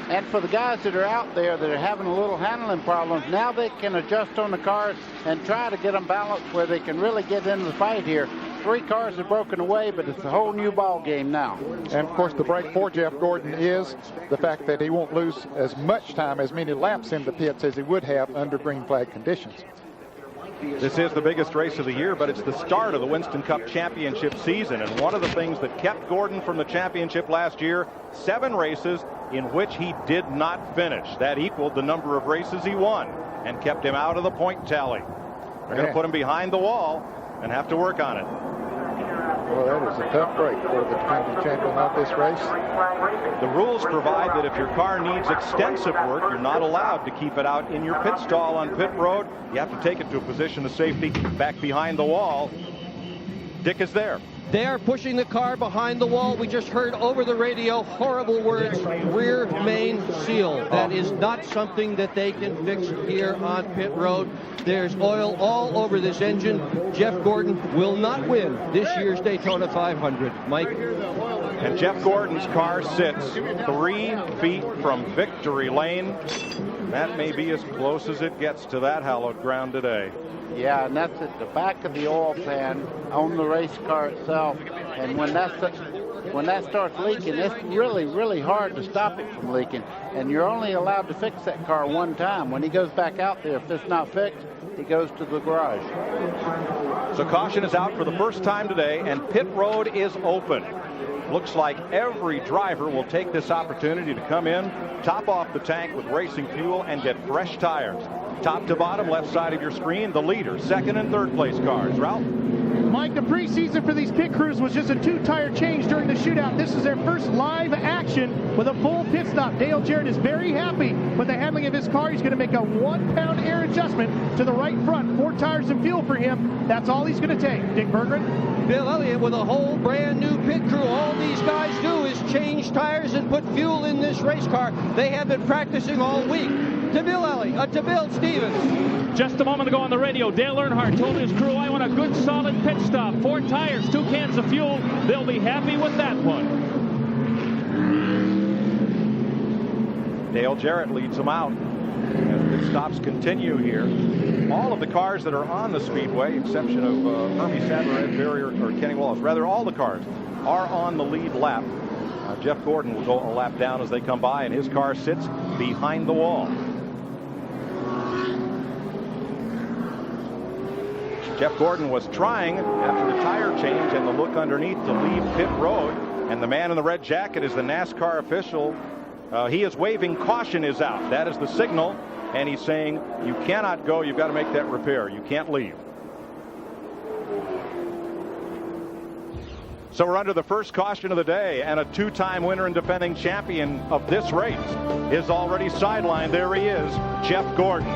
And for the guys that are out there that are having a little handling problems, now they can adjust on the cars and try to get them balanced where they can really get into the fight here. 3 cars have broken away, but it's a whole new ball game now. And of course, the break for Jeff Gordon is the fact that he won't lose as much time, as many laps in the pits as he would have under green flag conditions. This is the biggest race of the year, but it's the start of the Winston Cup Championship season. And one of the things that kept Gordon from the championship last year, 7 races in which he did not finish. That equaled the number of races he won and kept him out of the point tally. They're going to put him behind the wall and have to work on it. Well, that is a tough break for the defending champion of this race. The rules provide that if your car needs extensive work, you're not allowed to keep it out in your pit stall on pit road. You have to take it to a position of safety back behind the wall. Dick is there. They are pushing the car behind the wall. We just heard over the radio horrible words, rear main seal. That is not something that they can fix here on pit road. There's oil all over this engine. Jeff Gordon will not win this year's Daytona 500. Mike? And Jeff Gordon's car sits 3 feet from victory lane. That may be as close as it gets to that hallowed ground today. Yeah, and that's at the back of the oil pan on the race car itself. And when that starts leaking, it's really, really hard to stop it from leaking. And you're only allowed to fix that car one time. When he goes back out there, if it's not fixed, he goes to the garage. So caution is out for the first time today, and pit road is open. Looks like every driver will take this opportunity to come in, top off the tank with racing fuel, and get fresh tires. Top to bottom, left side of your screen, the leader, second and third place cars. Ralph? Mike, the preseason for these pit crews was just a 2-tire change during the shootout. This is their first live action with a full pit stop. Dale Jarrett is very happy with the handling of his car. He's going to make a 1-pound air adjustment to the right front. 4 tires of fuel for him. That's all he's going to take. Dick Berggren? Bill Elliott with a whole brand new pit crew. All these guys do is change tires and put fuel in this race car. They have been practicing all week. To Bill Elliott, to Bill Stevens. Just a moment ago on the radio, Dale Earnhardt told his crew, I want a good solid pit stop. 4 tires, 2 cans of fuel. They'll be happy with that one. Dale Jarrett leads them out. As pit stops continue here. All of the cars that are on the speedway, exception of Hermie Sadler, Ed Berry, or Kenny Wallace, rather all the cars are on the lead lap. Jeff Gordon will go a lap down as they come by, and his car sits behind the wall. Jeff Gordon was trying, after the tire change and the look underneath, to leave pit road, and the man in the red jacket is the NASCAR official. He is waving caution is out. That is the signal, and he's saying you cannot go, you've got to make that repair, you can't leave. So we're under the first caution of the day, and a 2-time winner and defending champion of this race is already sidelined. There he is, Jeff Gordon.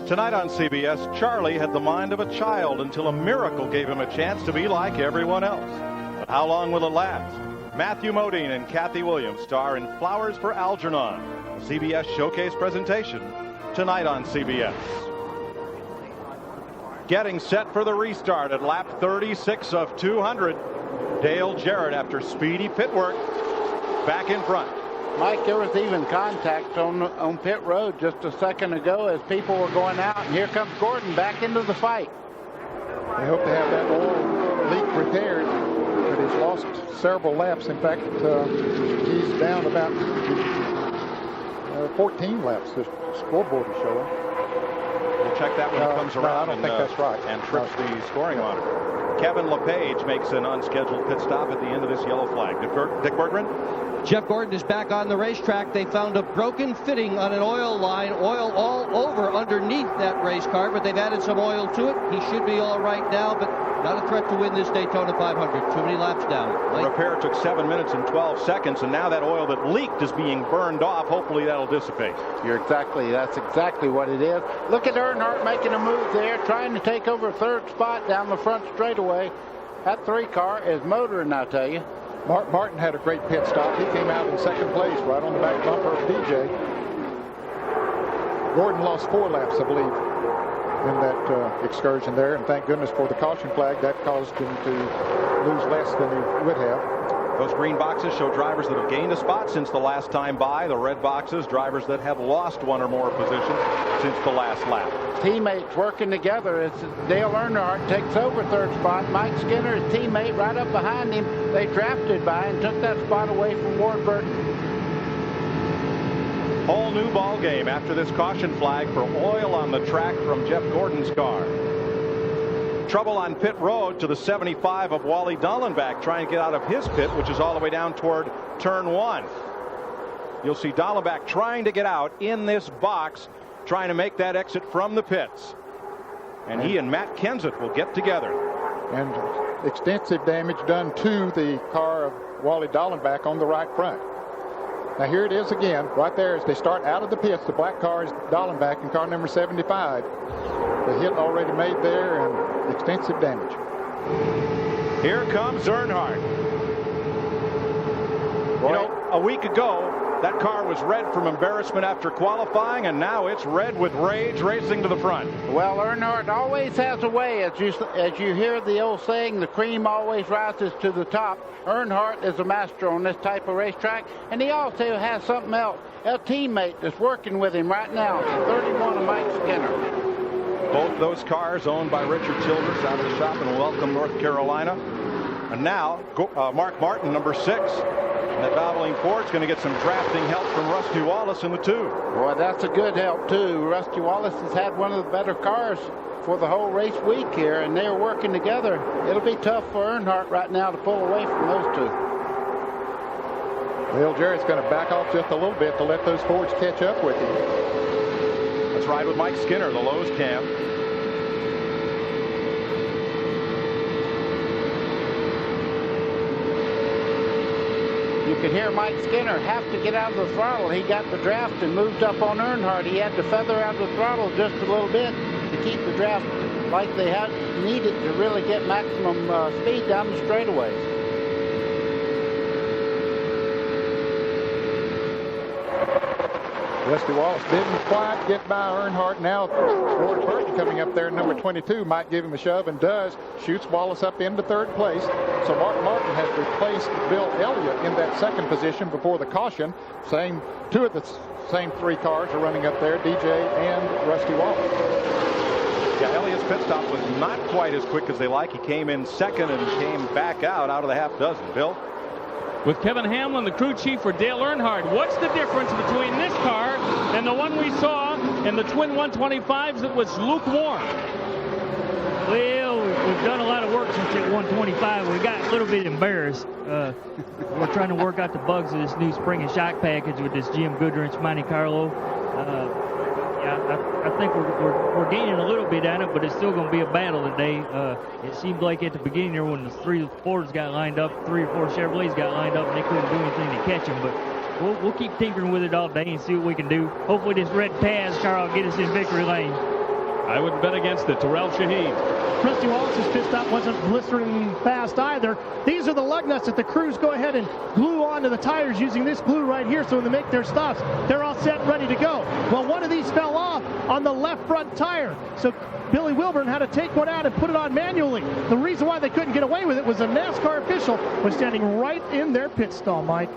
Tonight on CBS, Charlie had the mind of a child until a miracle gave him a chance to be like everyone else. But how long will it last? Matthew Modine and Kathy Williams star in Flowers for Algernon, a CBS Showcase presentation tonight on CBS. Getting set for the restart at lap 36 of 200. Dale Jarrett, after speedy pit work, back in front. Mike, there was even contact on pit road just a second ago as people were going out, and here comes Gordon back into the fight. They hope to have that oil leak repaired, but he's lost several laps. In fact, he's down about 14 laps, the scoreboard is showing. We'll check that when it comes around. I don't think that's right. And trips the scoring monitor. Kevin LePage makes an unscheduled pit stop at the end of this yellow flag. Dick Berggren? Jeff Gordon is back on the racetrack. They found a broken fitting on an oil line, oil all over underneath that race car, but they've added some oil to it. He should be all right now, but not a threat to win this Daytona 500. Too many laps down. The repair took 7 minutes and 12 seconds, and now that oil that leaked is being burned off. Hopefully that'll dissipate. That's exactly what it is. Look at Earnhardt making a move there, trying to take over third spot down the front straightaway. That 3 car is motoring, I tell you. Martin had a great pit stop. He came out in second place right on the back bumper of DJ. Gordon lost 4 laps, I believe, in that excursion there, and thank goodness for the caution flag. That caused him to lose less than he would have. Those green boxes show drivers that have gained a spot since the last time by. The red boxes, drivers that have lost 1 or more positions since the last lap. Teammates working together as Dale Earnhardt takes over third spot. Mike Skinner, his teammate, right up behind him. They drafted by and took that spot away from Ward Burton. Whole new ball game after this caution flag for oil on the track from Jeff Gordon's car. Trouble on pit road to the 75 of Wally Dallenbach trying to get out of his pit, which is all the way down toward turn 1. You'll see Dallenbach trying to get out in this box, trying to make that exit from the pits. And he and Matt Kenseth will get together. And extensive damage done to the car of Wally Dallenbach on the right front. Now here it is again, right there as they start out of the pits. The black car is Dallenbach in car number 75. The hit already made there and extensive damage. Here comes Earnhardt. You know, a week ago, that car was red from embarrassment after qualifying, and now it's red with rage racing to the front. Well, Earnhardt always has a way. As you hear the old saying, the cream always rises to the top. Earnhardt is a master on this type of racetrack, and he also has something else. A teammate that's working with him right now, 31 of Mike Skinner. Both those cars owned by Richard Childress out of the shop in Welcome, North Carolina. And now Mark Martin, number 6. And that Valvoline Ford's going to get some drafting help from Rusty Wallace in the 2. Boy, that's a good help, too. Rusty Wallace has had one of the better cars for the whole race week here, and they're working together. It'll be tough for Earnhardt right now to pull away from those two. Dale Jarrett's going to back off just a little bit to let those Fords catch up with him. Let's ride with Mike Skinner, the Lowe's cam. You could hear Mike Skinner have to get out of the throttle. He got the draft and moved up on Earnhardt. He had to feather out the throttle just a little bit to keep the draft like they had needed to really get maximum speed down the straightaways. Rusty Wallace didn't quite get by Earnhardt. Now George Burton coming up there, number 22, might give him a shove, and does. Shoots Wallace up into 3rd place. So Mark Martin has replaced Bill Elliott in that 2nd position before the caution. Two of the same 3 cars are running up there, DJ and Rusty Wallace. Yeah, Elliott's pit stop was not quite as quick as they like. He came in 2nd and came back out of the half dozen. Bill? With Kevin Hamlin, the crew chief for Dale Earnhardt. What's the difference between this car and the one we saw in the twin 125s that was lukewarm? Well, we've done a lot of work since that 125. We got a little bit embarrassed. We're trying to work out the bugs of this new spring and shock package with this Jim Goodwrench Monte Carlo. I think we're gaining a little bit on it, but it's still going to be a battle today. It seemed like at the beginning there when the 3 Fords got lined up, 3 or 4 Chevrolets got lined up, and they couldn't do anything to catch them. But we'll keep tinkering with it all day and see what we can do. Hopefully this red Paz car will get us in victory lane. I wouldn't bet against it. Terrell Shaheen. Rusty Wallace's pit stop wasn't blistering fast either. These are the lug nuts that the crews go ahead and glue onto the tires using this glue right here, so when they make their stops, they're all set and ready to go. Well, one of these fell off on the left front tire, so Billy Wilburn had to take one out and put it on manually. The reason why they couldn't get away with it was a NASCAR official was standing right in their pit stall, Mike.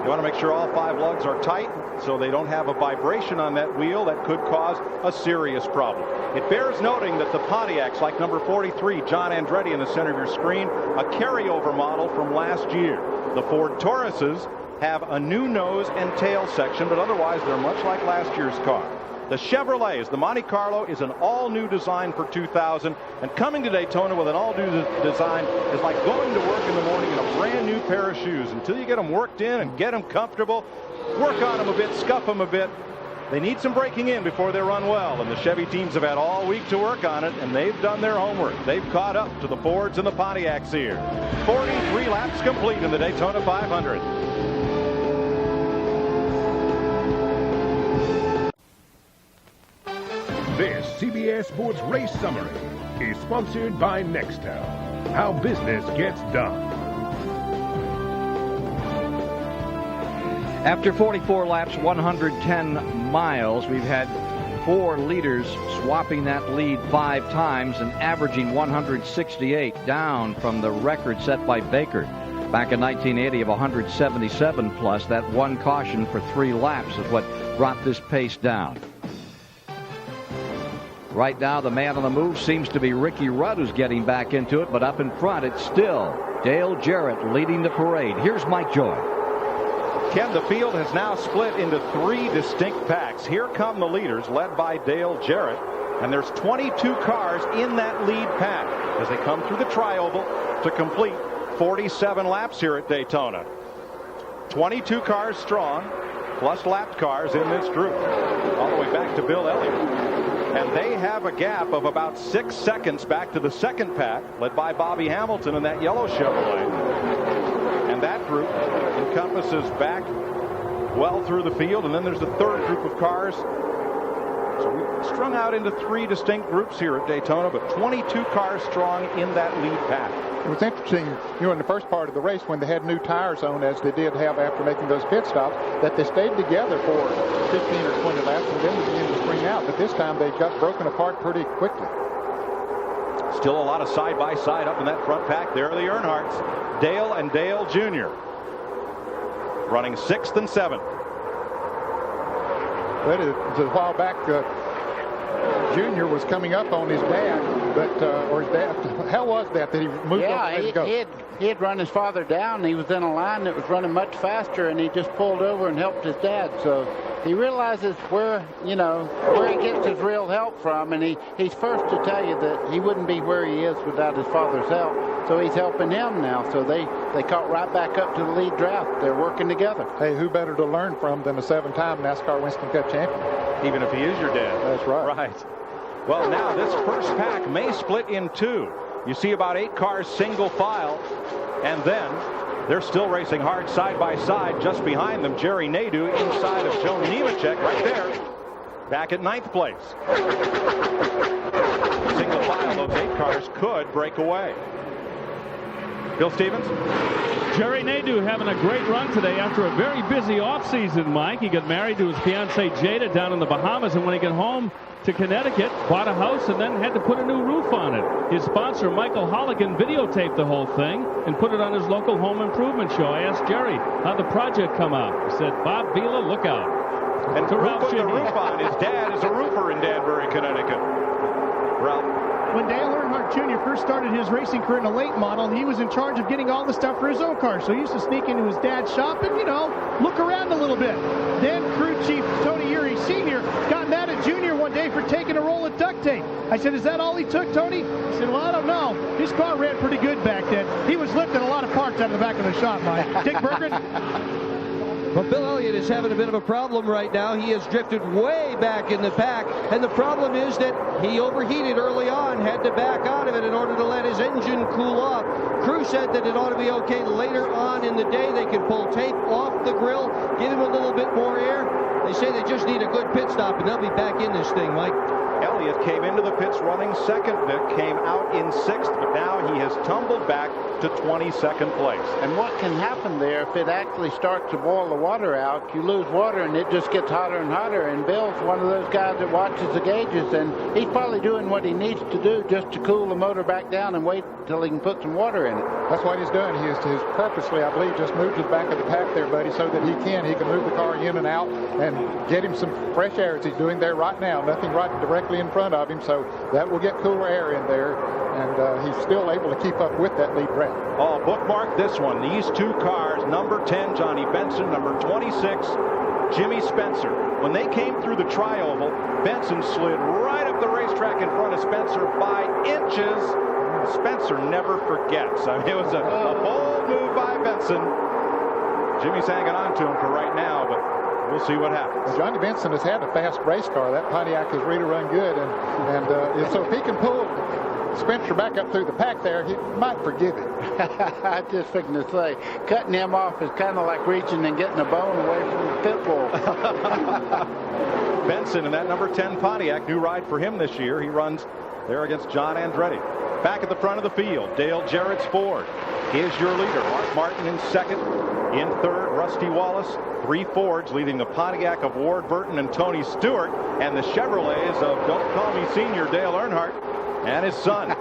You want to make sure all 5 lugs are tight so they don't have a vibration on that wheel that could cause a serious problem. It bears noting that the Pontiacs, like number 43, John Andretti in the center of your screen, a carryover model from last year. The Ford Tauruses have a new nose and tail section, but otherwise they're much like last year's car. The Chevrolets, the Monte Carlo, is an all-new design for 2000, and coming to Daytona with an all-new design is like going to work in the morning in a brand-new pair of shoes. Until you get them worked in and get them comfortable, work on them a bit, scuff them a bit, they need some breaking in before they run well, and the Chevy teams have had all week to work on it, and they've done their homework. They've caught up to the Fords and the Pontiacs here. 43 laps complete in the Daytona 500. This CBS Sports Race Summary is sponsored by Nextel. How business gets done. After 44 laps, 110 miles, we've had 4 leaders swapping that lead 5 times and averaging 168, down from the record set by Baker back in 1980 of 177 plus. That one caution for 3 laps is what brought this pace down. Right now, the man on the move seems to be Ricky Rudd, who's getting back into it, but up in front, it's still Dale Jarrett leading the parade. Here's Mike Joy. Ken, the field has now split into 3 distinct packs. Here come the leaders, led by Dale Jarrett, and there's 22 cars in that lead pack as they come through the trioval to complete 47 laps here at Daytona. 22 cars strong, plus lapped cars in this group, all the way back to Bill Elliott. And they have a gap of about 6 seconds back to the second pack, led by Bobby Hamilton in that yellow Chevrolet. And that group encompasses back well through the field. And then there's the third group of cars. So we've strung out into 3 distinct groups here at Daytona, but 22 cars strong in that lead pack. It was interesting, in the first part of the race when they had new tires on, as they did have after making those pit stops, that they stayed together for 15 or 20 laps and then began to spring out. But this time they got broken apart pretty quickly. Still a lot of side-by-side up in that front pack. There are the Earnhardts, Dale and Dale Jr. running 6th and 7th. But it was a while back, Junior was coming up on his dad, but or his dad. How was that he moved up and let it go? he had run his father down. He was in a line that was running much faster, and he just pulled over and helped his dad. So he realizes where he gets his real help from, and he's first to tell you that he wouldn't be where he is without his father's help. So he's helping him now. So they caught right back up to the lead draft. They're working together. Hey, who better to learn from than a 7-time NASCAR Winston Cup champion? Even if he is your dad. That's right. Right. Well, now this first pack may split in two. You see about 8 cars single file, and then they're still racing hard side by side. Just behind them, Jerry Nadeau inside of Joe Nemechek right there, back at 9th place. Single file, those 8 cars could break away. Bill Stevens? Jerry Nadeau having a great run today after a very busy offseason, Mike. He got married to his fiancée Jada down in the Bahamas, and when he got home to Connecticut, bought a house and then had to put a new roof on it. His sponsor, Michael Holligan, videotaped the whole thing and put it on his local home improvement show. I asked Jerry, how'd the project come out? He said, Bob Vila, look out. And who put the roof on? His dad is a roofer in Danbury, Connecticut. Ralph? When Dale Earnhardt Jr. first started his racing career in a late model, he was in charge of getting all the stuff for his own car. So he used to sneak into his dad's shop and, look around a little bit. Then crew chief Tony Urey Sr. got mad at Jr. one day for taking a roll of duct tape. I said, is that all he took, Tony? He said, well, I don't know. His car ran pretty good back then. He was lifting a lot of parts out of the back of the shop, Mike. Dick Berggren? But Bill Elliott is having a bit of a problem right now. He has drifted way back in the pack, and the problem is that he overheated early on, had to back out of it in order to let his engine cool off. Crew said that it ought to be okay later on in the day. They can pull tape off the grill, give him a little bit more air. They say they just need a good pit stop, and they'll be back in this thing, Mike. Elliott came into the pits running second, came out in 6th, but now he has tumbled back to 22nd place. And what can happen there, if it actually starts to boil the water out, you lose water and it just gets hotter and hotter. And Bill's one of those guys that watches the gauges, and he's probably doing what he needs to do just to cool the motor back down and wait till he can put some water in it. That's what he's doing. He has purposely, I believe, just moved to the back of the pack there, buddy, so that he can move the car in and out and get him some fresh air as he's doing there right now. Nothing right directly in front of him, so that will get cooler air in there, and he's still able to keep up with that lead draft. Oh, bookmark this one. These 2 cars, number 10, Johnny Benson, number 26, Jimmy Spencer. When they came through the tri-oval, Benson slid right up the racetrack in front of Spencer by inches. Spencer never forgets. I mean, it was a bold move by Benson. Jimmy's hanging on to him for right now, but we'll see what happens. Well, Johnny Benson has had a fast race car. That Pontiac has really run good, and so if he can pull Spencer back up through the pack there, he might forgive him. I just figured to say, cutting him off is kind of like reaching and getting a bone away from the pit bull. Benson in that number 10 Pontiac, new ride for him this year. He runs there against John Andretti. Back at the front of the field, Dale Jarrett's Ford is your leader. Mark Martin in second. In third, Rusty Wallace. 3 Fords leading the Pontiac of Ward Burton and Tony Stewart, and the Chevrolets of Don't Call Me Senior Dale Earnhardt and his son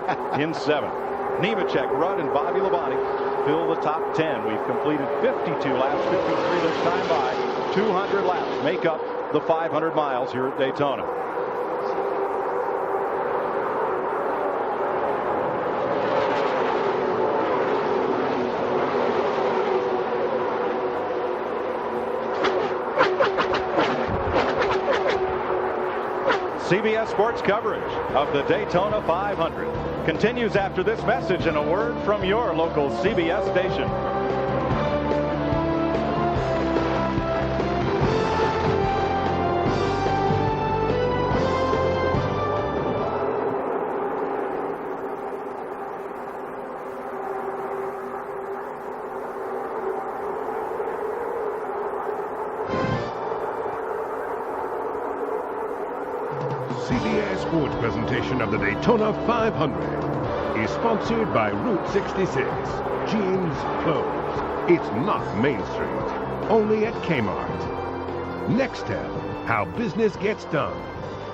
in 7th. Nemechek, Rudd, and Bobby Labonte fill the top 10. We've completed 52 laps, 53 this time by 200 laps. Make up the 500 miles here at Daytona. CBS Sports coverage of the Daytona 500 continues after this message and a word from your local CBS station. CBS Sports presentation of the Daytona 500 is sponsored by Route 66. Jeans, clothes. It's not Main Street. Only at Kmart. Nextel, how business gets done.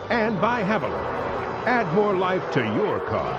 And by Haviland. Add more life to your car.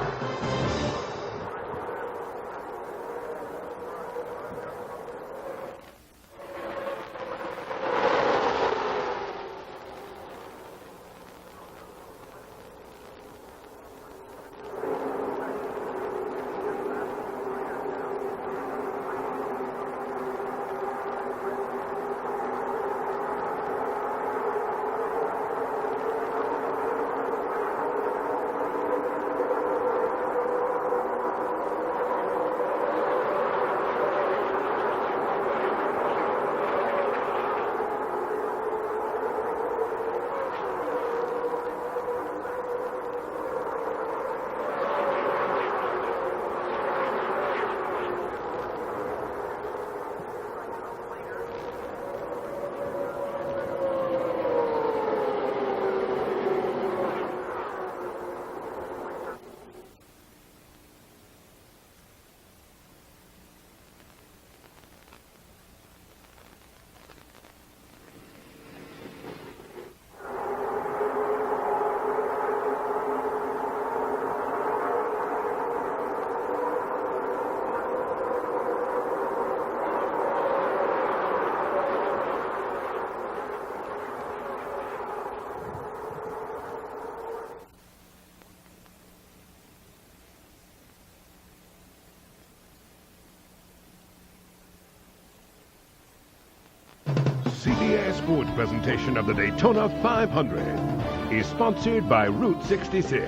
sports presentation of the Daytona 500 is sponsored by Route 66.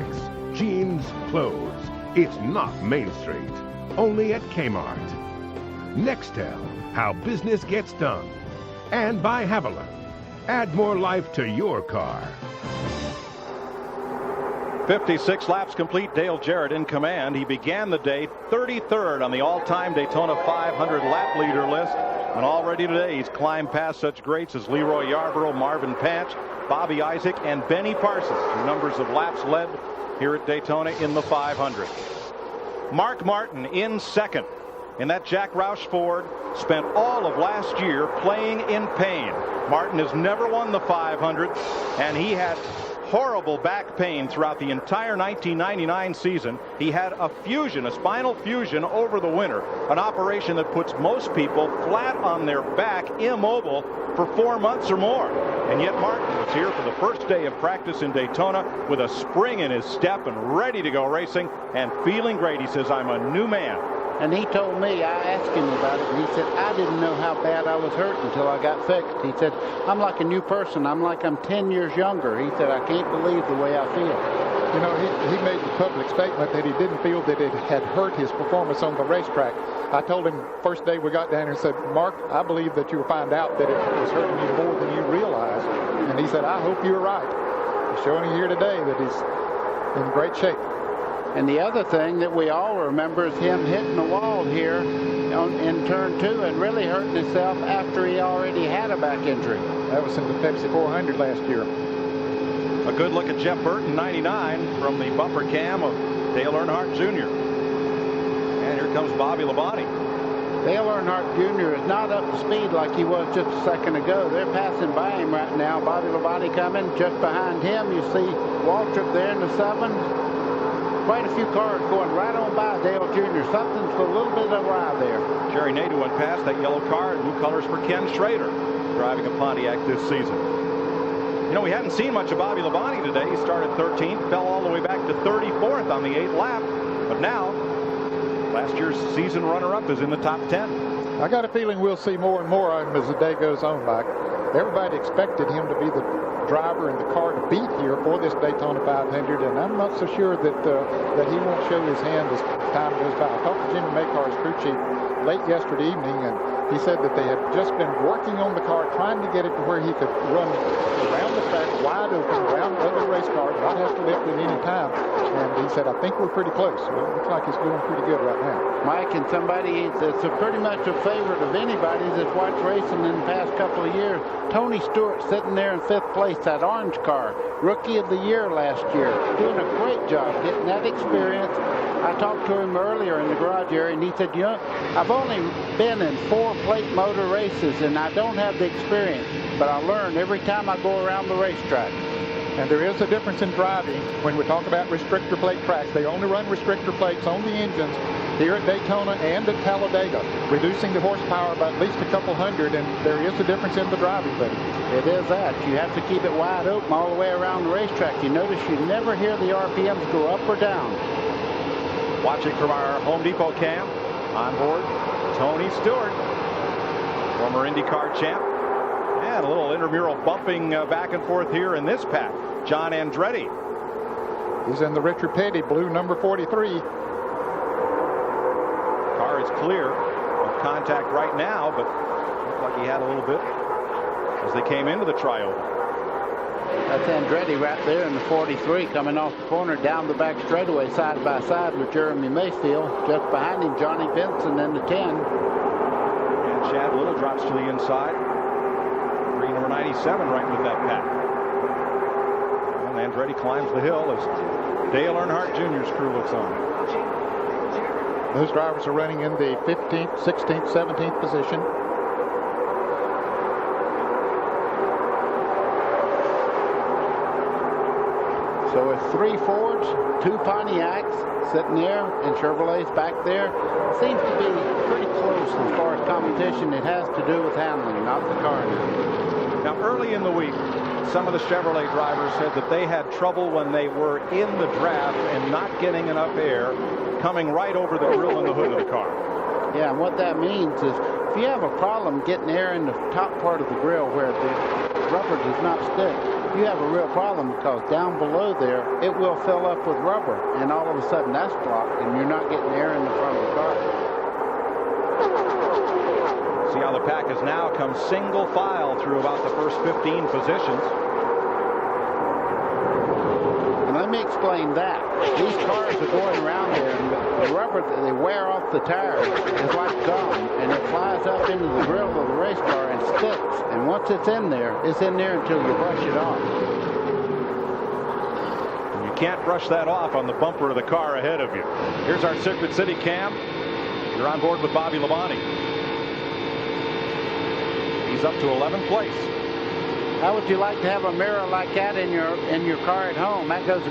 Jeans, clothes. It's not Main Street. Only at Kmart. Nextel, how business gets done. And by Haviland. Add more life to your car. 56 laps complete. Dale Jarrett in command. He began the day 33rd on the all-time Daytona 500 lap leader list. And already today he's climbed past such greats as Leroy Yarborough, Marvin Patch, Bobby Isaac, and Benny Parsons. Numbers of laps led here at Daytona in the 500. Mark Martin in second. In that Jack Roush Ford, spent all of last year playing in pain. Martin has never won the 500, and he had horrible back pain throughout the entire 1999 season. He had a fusion, a spinal fusion over the winter, an operation that puts most people flat on their back, immobile, for 4 months or more. And yet Martin was here for the first day of practice in Daytona with a spring in his step and ready to go racing and feeling great. He says, "I'm a new man." And he told me, I asked him about it, and he said, I didn't know how bad I was hurt until I got fixed. He said, I'm like a new person. I'm like I'm 10 years younger. He said, I can't believe the way I feel. You know, he made the public statement that he didn't feel that it had hurt his performance on the racetrack. I told him first day we got down here and said, Mark, I believe that you'll find out that it was hurting you more than you realize. And he said, I hope you're right. He's showing you here today that he's in great shape. And the other thing that we all remember is him hitting the wall here in turn 2 and really hurting himself after he already had a back injury. That was in the Pepsi 400 last year. A good look at Jeff Burton, 99, from the bumper cam of Dale Earnhardt Jr. And here comes Bobby Labonte. Dale Earnhardt Jr. is not up to speed like he was just a second ago. They're passing by him right now. Bobby Labonte coming. Just behind him, you see Waltrip there in the 7. Quite a few cars going right on by Dale Jr. Something's a little bit awry there. Jerry Nadeau went past that yellow car. New colors for Ken Schrader, driving a Pontiac this season. You know, we hadn't seen much of Bobby Labonte today. He started 13th, fell all the way back to 34th on the 8th lap. But now, last year's season runner-up is in the top 10. I got a feeling we'll see more and more of him as the day goes on, Mike. Everybody expected him to be the driver in the car to beat here for this Daytona 500, and I'm not so sure that that he won't show his hand as time goes by. I talked to Jimmy Maycar's crew chief late yesterday evening, and he said that they had just been working on the car, trying to get it to where he could run around the track wide open, around other race cars, not have to lift at any time. And he said, I think we're pretty close. Well, it looks like he's doing pretty good right now. Mike, and somebody that's pretty much a favorite of anybody that's watched racing in the past couple of years, Tony Stewart sitting there in 5th place, that orange car, Rookie of the Year last year, doing a great job getting that experience. I talked to him earlier in the garage area, and he said, you know, I've only been in 4 plate motor races, and I don't have the experience, but I learn every time I go around the racetrack. And there is a difference in driving when we talk about restrictor plate tracks. They only run restrictor plates on the engines here at Daytona and at Talladega, reducing the horsepower by at least a couple hundred, and there is a difference in the driving, buddy. It is that. You have to keep it wide open all the way around the racetrack. You notice you never hear the RPMs go up or down. Watching from our Home Depot cam, on board, Tony Stewart, former IndyCar champ. And a little intramural bumping back and forth here in this pack. John Andretti. He's in the Richard Petty blue number 43. Car is clear of contact right now, but looked like he had a little bit as they came into the trioval. That's Andretti right there in the 43 coming off the corner down the back straightaway side by side with Jeremy Mayfield. Just behind him, Johnny Benson in the 10. And Chad Little drops to the inside. Green number 97 right with that pack. And Andretti climbs the hill as Dale Earnhardt Jr.'s crew looks on. Those drivers are running in the 15th, 16th, 17th position. So it's 3 Fords, 2 Pontiacs sitting there, and Chevrolet's back there. It seems to be pretty close as far as competition. It has to do with handling, not the car. Now, early in the week, some of the Chevrolet drivers said that they had trouble when they were in the draft and not getting enough air coming right over the grill and the hood of the car. Yeah, and what that means is if you have a problem getting air in the top part of the grill where the rubber does not stick, you have a real problem because down below there, it will fill up with rubber, and all of a sudden that's blocked, and you're not getting air in the front of the car. See how the pack has now come single file through about the first 15 positions. And let me explain that. These cars are going around there, and the rubber that they wear off the tires is like gum, and it flies up into the grill of the race car and sticks. And once it's in there until you brush it off. You can't brush that off on the bumper of the car ahead of you. Here's our Circuit City cam. You're on board with Bobby Labonte. He's up to 11th place. How would you like to have a mirror like that in your car at home? That goes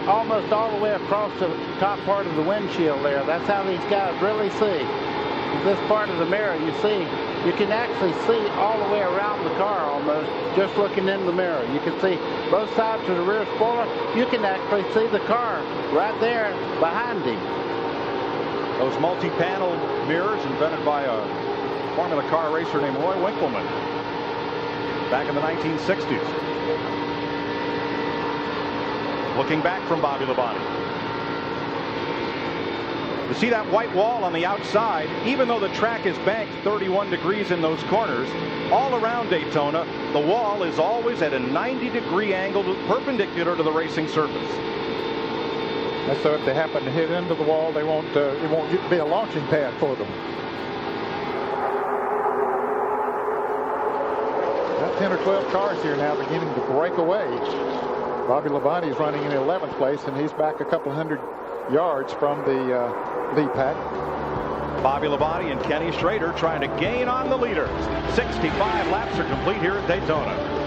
almost all the way across the top part of the windshield there. That's how these guys really see. This part of the mirror, you can actually see all the way around the car almost just looking in the mirror. You can see both sides of the rear spoiler. You can actually see the car right there behind him. Those multi-panel mirrors invented by a Formula car racer named Roy Winkleman back in the 1960s. Looking back from Bobby Labonte. You see that white wall on the outside, even though the track is banked 31 degrees in those corners, all around Daytona, the wall is always at a 90-degree angle perpendicular to the racing surface. And so if they happen to hit into the wall, it won't be a launching pad for them. About 10 or 12 cars here now beginning to break away. Bobby Labonte is running in 11th place, and he's back a couple hundred yards from the lead pack. Bobby Labonte and Kenny Schrader trying to gain on the leaders. 65 laps are complete here at Daytona.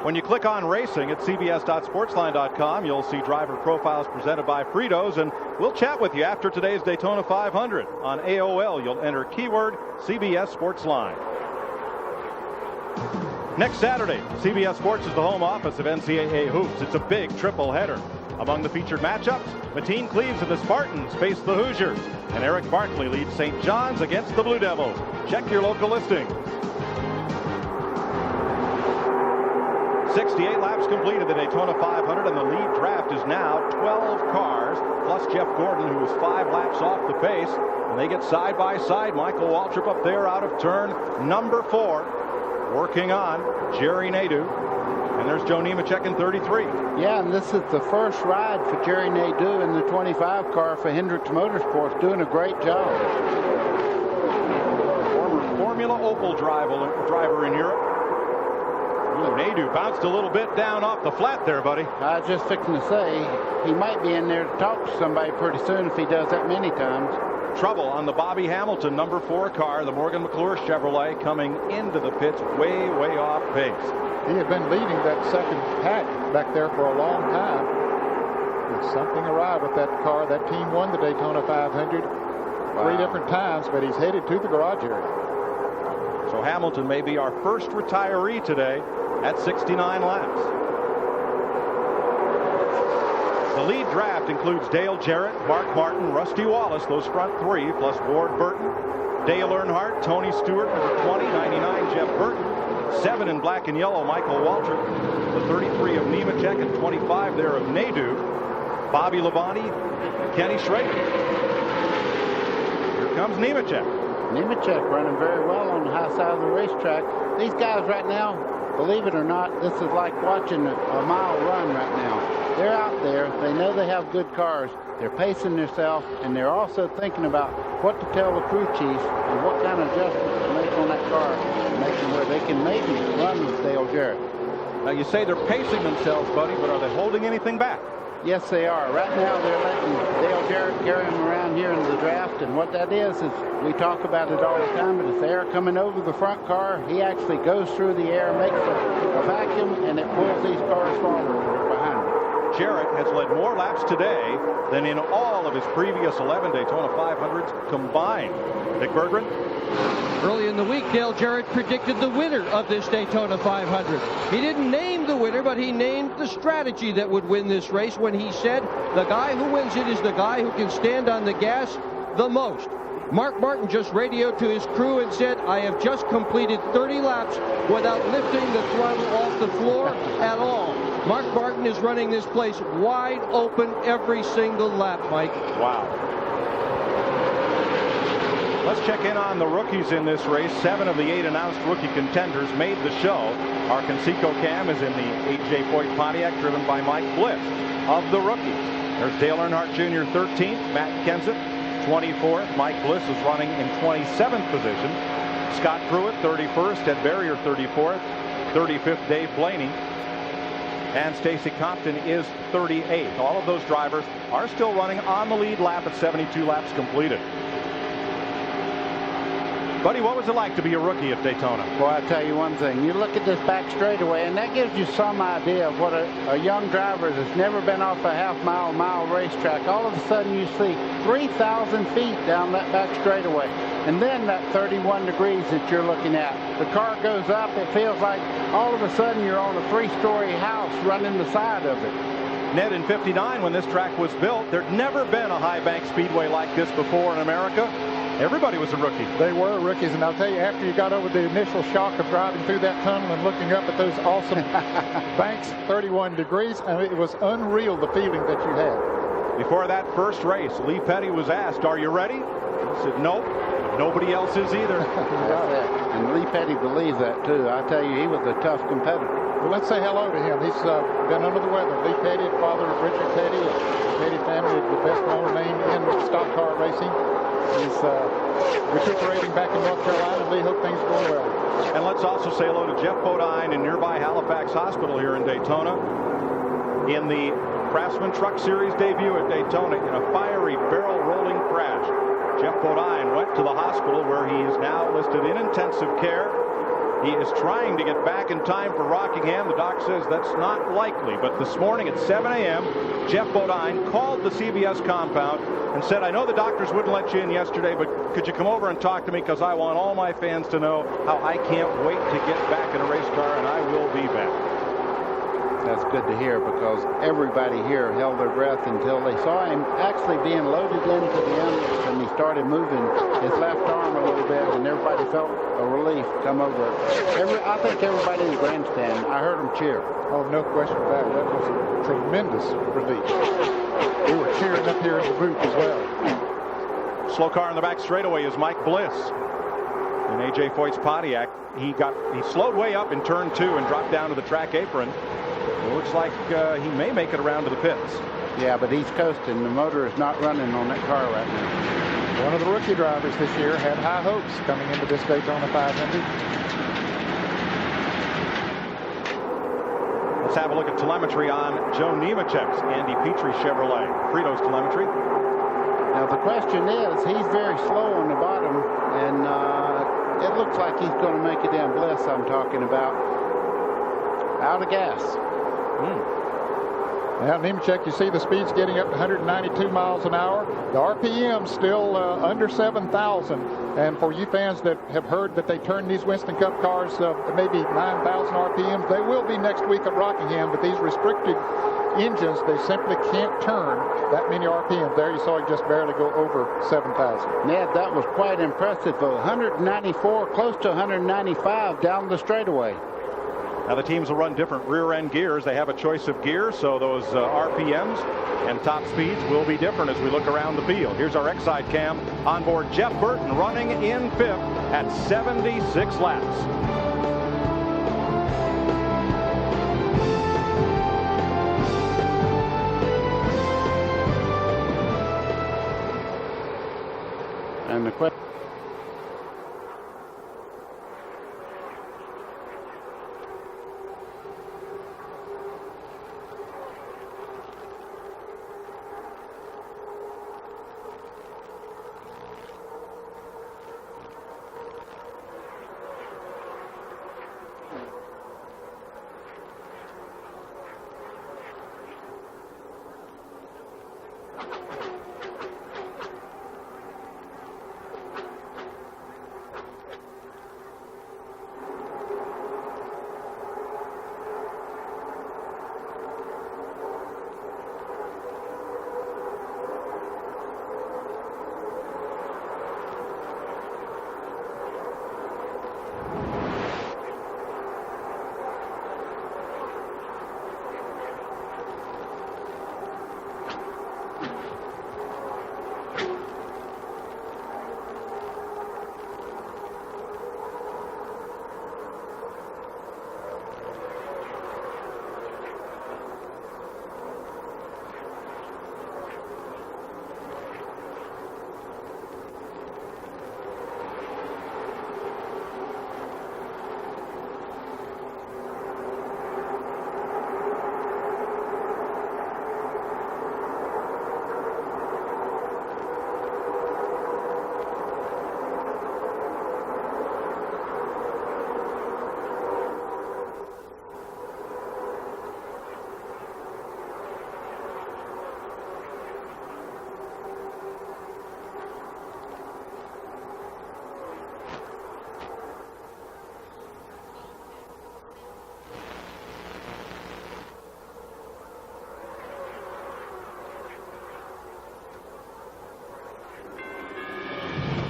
When you click on racing at cbs.sportsline.com, you'll see driver profiles presented by Fritos, and we'll chat with you after today's Daytona 500. On AOL, you'll enter keyword CBS Sportsline. Next Saturday, CBS Sports is the home office of NCAA Hoops. It's a big triple header. Among the featured matchups, Mateen Cleaves and the Spartans face the Hoosiers, and Eric Barkley leads St. John's against the Blue Devils. Check your local listing. 68 laps completed the Daytona 500, and the lead draft is now 12 cars, plus Jeff Gordon, who is 5 laps off the pace. And they get side by side. Michael Waltrip up there out of turn number 4, working on Jerry Nadeau. And there's Joe Nemechek in 33. Yeah, and this is the first ride for Jerry Nadeau in the 25 car for Hendricks Motorsports, doing a great job. Former Formula Opel driver in Europe. Ooh, Nadeau bounced a little bit down off the flat there, buddy. I was just fixing to say, he might be in there to talk to somebody pretty soon if he does that many times. Trouble on the Bobby Hamilton number 4 car, the Morgan McClure Chevrolet, coming into the pits way off pace. He had been leading that second pack back there for a long time. And something arrived with that car. That team won the Daytona 500 3 different times, but he's headed to the garage area. So Hamilton may be our first retiree today at 69 laps. The lead draft includes Dale Jarrett, Mark Martin, Rusty Wallace, those front 3, plus Ward Burton, Dale Earnhardt, Tony Stewart, number 20, 99, Jeff Burton, 7 in black and yellow, Michael Waltrip, the 33 of Nemechek, and 25 there of Nadeau, Bobby Labonte, Kenny Schrader. Here comes Nemechek. Nemechek running very well on the high side of the racetrack. These guys right now, believe it or not, this is like watching a mile run right now. They're out there. They know they have good cars. They're pacing themselves, and they're also thinking about what to tell the crew chief and what kind of adjustments to make on that car, making where they can maybe run with Dale Jarrett. Now you say they're pacing themselves, buddy, but are they holding anything back? Yes, they are. Right now, they're letting Dale Jarrett carry them around here in the draft, and what that is we talk about it all the time, but it's air coming over the front car. He actually goes through the air, makes a vacuum, and it pulls these cars forward behind him. Jarrett has led more laps today than in all of his previous 11 Daytona 500s combined. Dick Berggren? Early in the week, Dale Jarrett predicted the winner of this Daytona 500. He didn't name the winner, but he named the strategy that would win this race when he said the guy who wins it is the guy who can stand on the gas the most. Mark Martin just radioed to his crew and said, I have just completed 30 laps without lifting the throttle off the floor at all. Mark Martin is running this place wide open every single lap, Mike. Wow. Let's check in on the rookies in this race. 7 of the 8 announced rookie contenders made the show. Our Conseco Cam is in the A.J. Foyt Pontiac, driven by Mike Bliss. Of the rookies, there's Dale Earnhardt Jr. 13th, Matt Kenseth 24th. Mike Bliss is running in 27th position. Scott Pruitt 31st, Ed Barrier 34th, 35th Dave Blaney, and Stacy Compton is 38th. All of those drivers are still running on the lead lap at 72 laps completed. Buddy, what was it like to be a rookie at Daytona? Well, I tell you one thing. You look at this back straightaway, and that gives you some idea of what a young driver that's never been off a half-mile racetrack. All of a sudden, you see 3,000 feet down that back straightaway. And then that 31 degrees that you're looking at. The car goes up. It feels like all of a sudden you're on a 3-story house running the side of it. Ned, in '59, when this track was built, there'd never been a high bank speedway like this before in America. Everybody was a rookie. They were rookies, and I'll tell you, after you got over the initial shock of driving through that tunnel and looking up at those awesome banks, 31 degrees, I mean, it was unreal, the feeling that you had. Before that first race, Lee Petty was asked, are you ready? He said, nope. Nobody else is either. That's it. And Lee Petty believes that, too. I tell you, he was a tough competitor. Well, let's say hello to him. He's been under the weather. Lee Petty, father of Richard Petty. The Petty family is the best known name in stock car racing. He's recuperating back in North Carolina, and we hope things are going well. And let's also say hello to Jeff Bodine in nearby Halifax Hospital here in Daytona. In the Craftsman Truck Series debut at Daytona in a fiery barrel rolling crash. Jeff Bodine went to the hospital where he is now listed in intensive care. He is trying to get back in time for Rockingham. The doc says that's not likely. But this morning at 7 a.m., Jeff Bodine called the CBS compound and said, I know the doctors wouldn't let you in yesterday, but could you come over and talk to me, because I want all my fans to know how I can't wait to get back in a race car, and I will be back. That's good to hear, because everybody here held their breath until they saw him actually being loaded into the ambulance, and he started moving his left arm a little bit, and everybody felt a relief come over it. I think everybody in the grandstand, I heard them cheer. Oh, no question about it. That was a tremendous relief. We were cheering up here in the booth as well. Slow car in the back straightaway is Mike Bliss. In A.J. Foyt's Pontiac, he slowed way up in turn 2 and dropped down to the track apron. It looks like he may make it around to the pits. Yeah, but he's coasting. The motor is not running on that car right now. One of the rookie drivers this year had high hopes coming into this Daytona 500. Let's have a look at telemetry on Joe Nemechek's Andy Petrie Chevrolet. Frito's telemetry. Now the question is, he's very slow on the bottom, and it looks like he's going to make it in. Bliss, I'm talking about. Out of gas. Now, Nemechek, you see the speeds getting up to 192 miles an hour. The RPM still under 7,000. And for you fans that have heard that they turn these Winston Cup cars maybe 9,000 RPMs, they will be next week at Rockingham. But these restricted engines, they simply can't turn that many RPMs. There you saw it just barely go over 7,000. Ned, that was quite impressive. 194, close to 195 down the straightaway. Now the teams will run different rear end gears. They have a choice of gears, so those RPMs and top speeds will be different as we look around the field. Here's our X-Side cam on board Jeff Burton, running in 5th at 76 laps. And the question.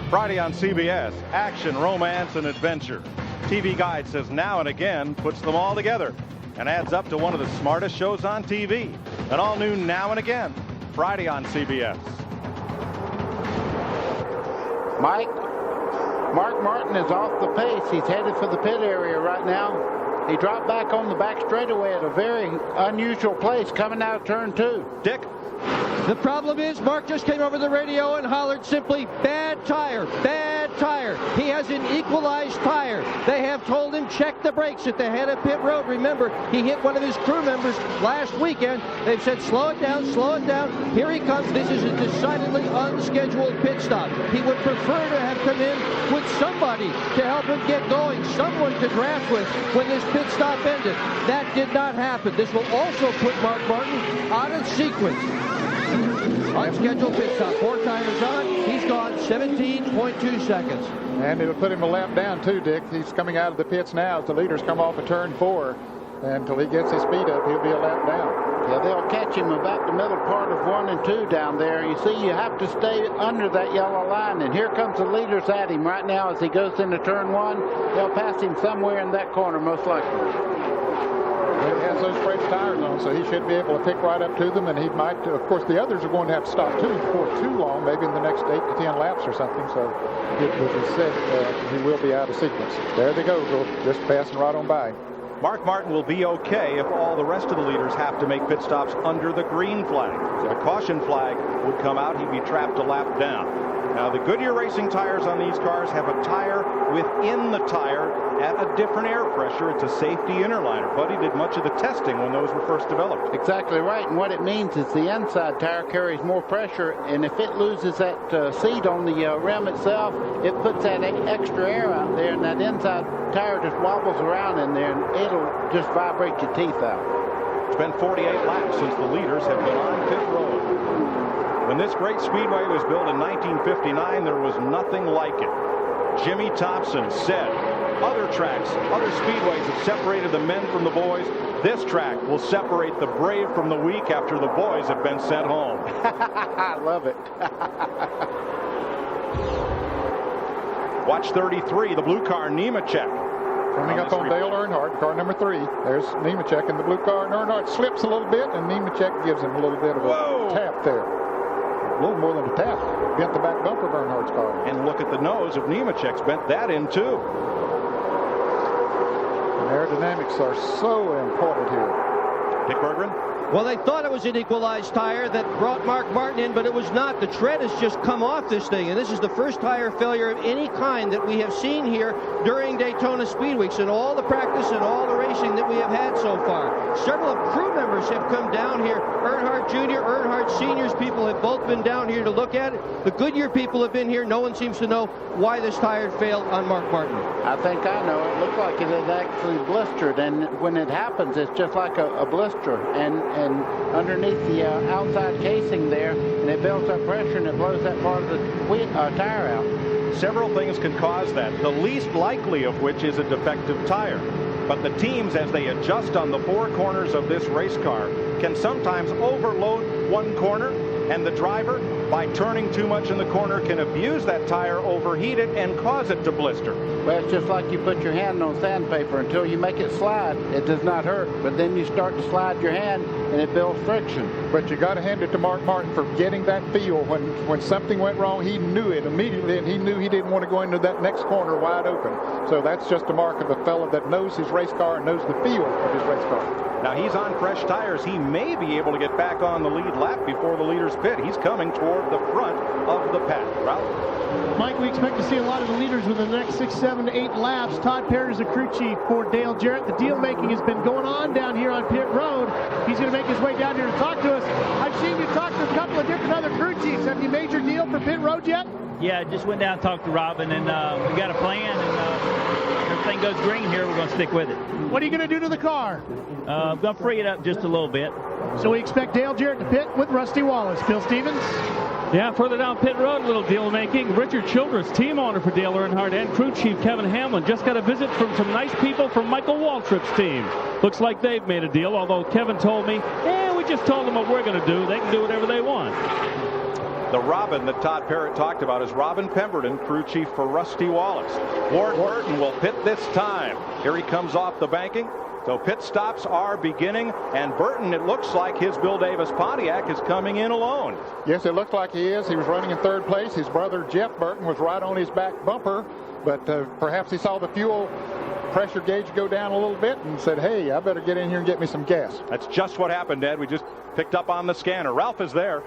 Friday on CBS, action, romance, and adventure. TV Guide says now and again puts them all together and adds up to one of the smartest shows on TV. An all-new Now and Again, Friday on CBS. Mark Martin is off the pace. He's headed for the pit area right now. He dropped back on the back straightaway at a very unusual place coming out of turn 2. Dick? The problem is Mark just came over the radio and hollered simply, bad tire, bad tire. He has an equalized tire. They have told him check the brakes at the head of pit road. Remember, he hit one of his crew members last weekend. They've said slow it down, slow it down. Here he comes. This is a decidedly unscheduled pit stop. He would prefer to have come in with somebody to help him get going, someone to draft with when this pit stop ended. That did not happen. This will also put Mark Martin out of sequence. Unscheduled pit stop. 4 tires on. He's gone 17.2 seconds. And it'll put him a lap down too, Dick. He's coming out of the pits now as the leaders come off of turn 4. Until he gets his speed up, he'll be a lap down. Yeah, they'll catch him about the middle part of 1 and 2 down there. You see, you have to stay under that yellow line, and here comes the leaders at him right now as he goes into turn 1. They'll pass him somewhere in that corner, most likely. He has those fresh tires on, so he should be able to pick right up to them, and he might, of course, the others are going to have to stop too before too long, maybe in the next 8 to 10 laps or something, so it was said he will be out of sequence. There they go, just passing right on by. Mark Martin will be okay if all the rest of the leaders have to make pit stops under the green flag. So the caution flag would come out, he'd be trapped a lap down. Now, the Goodyear racing tires on these cars have a tire within the tire at a different air pressure. It's a safety interliner. Buddy did much of the testing when those were first developed. Exactly right, and what it means is the inside tire carries more pressure, and if it loses that seat on the rim itself, it puts that extra air out there, and that inside tire just wobbles around in there, and it'll just vibrate your teeth out. It's been 48 laps since the leaders have been on pit road. When this great speedway was built in 1959, there was nothing like it. Jimmy Thompson said, other tracks, other speedways have separated the men from the boys. This track will separate the brave from the weak after the boys have been sent home. I love it. Watch 33, the blue car, Nemechek. Coming up on Dale Earnhardt, car number 3. There's Nemechek in the blue car, and Earnhardt slips a little bit, and Nemechek gives him a little bit of a tap there. A little more than a tap. Bent the back bumper of Earnhardt's car. And look at the nose of Nemechek's, bent that in too. And aerodynamics are so important here. Dick Berggren? Well, they thought it was an equalized tire that brought Mark Martin in, but it was not. The tread has just come off this thing, and this is the first tire failure of any kind that we have seen here during Daytona Speed Weeks and all the practice and all the racing that we have had so far. Several crew members have come down here. Earnhardt Jr., Earnhardt Sr.'s people have both been down here to look at it. The Goodyear people have been here. No one seems to know why this tire failed on Mark Martin. I think I know. It looked like it had actually blistered, and when it happens, it's just like a blister, and underneath the outside casing there, and it builds up pressure, and it blows that part of the tire out. Several things can cause that, the least likely of which is a defective tire. But the teams, as they adjust on the 4 corners of this race car, can sometimes overload one corner, and the driver, by turning too much in the corner, can abuse that tire, overheat it, and cause it to blister. Well, it's just like you put your hand on sandpaper. Until you make it slide, it does not hurt. But then you start to slide your hand, and it builds friction. But you got to hand it to Mark Martin for getting that feel. When something went wrong, he knew it immediately, and he knew he didn't want to go into that next corner wide open. So that's just a mark of a fella that knows his race car and knows the feel of his race car. Now, he's on fresh tires. He may be able to get back on the lead lap before the leaders pit. He's coming toward the front of the pack. Ralph? Mike, we expect to see a lot of the leaders within the next 6, 7, 8 laps. Todd Perry is the crew chief for Dale Jarrett. The deal making has been going on down here on pit road. He's going to make his way down here to talk to us. I've seen you talk to a couple of different other crew chiefs. Have you made your deal for pit road yet? Yeah, just went down and talked to Robin, and we got a plan, and everything goes green here. We're going to stick with it. What are you going to do to the car? I'm going to free it up just a little bit. So we expect Dale Jarrett to pit with Rusty Wallace. Bill Stevens? Yeah, further down pit road, a little deal making. Richard Childress, team owner for Dale Earnhardt, and crew chief Kevin Hamlin just got a visit from some nice people from Michael Waltrip's team. Looks like they've made a deal, although Kevin told me, we just told them what we're going to do. They can do whatever they want. The Robin that Todd Parrott talked about is Robin Pemberton, crew chief for Rusty Wallace. Ward Burton will pit this time. Here he comes off the banking. So pit stops are beginning, and Burton, it looks like his Bill Davis Pontiac is coming in alone. Yes, it looks like he is. He was running in 3rd place. His brother Jeff Burton was right on his back bumper, but perhaps he saw the fuel pressure gauge go down a little bit and said, hey, I better get in here and get me some gas. That's just what happened, Ed. We just picked up on the scanner. Ralph is there.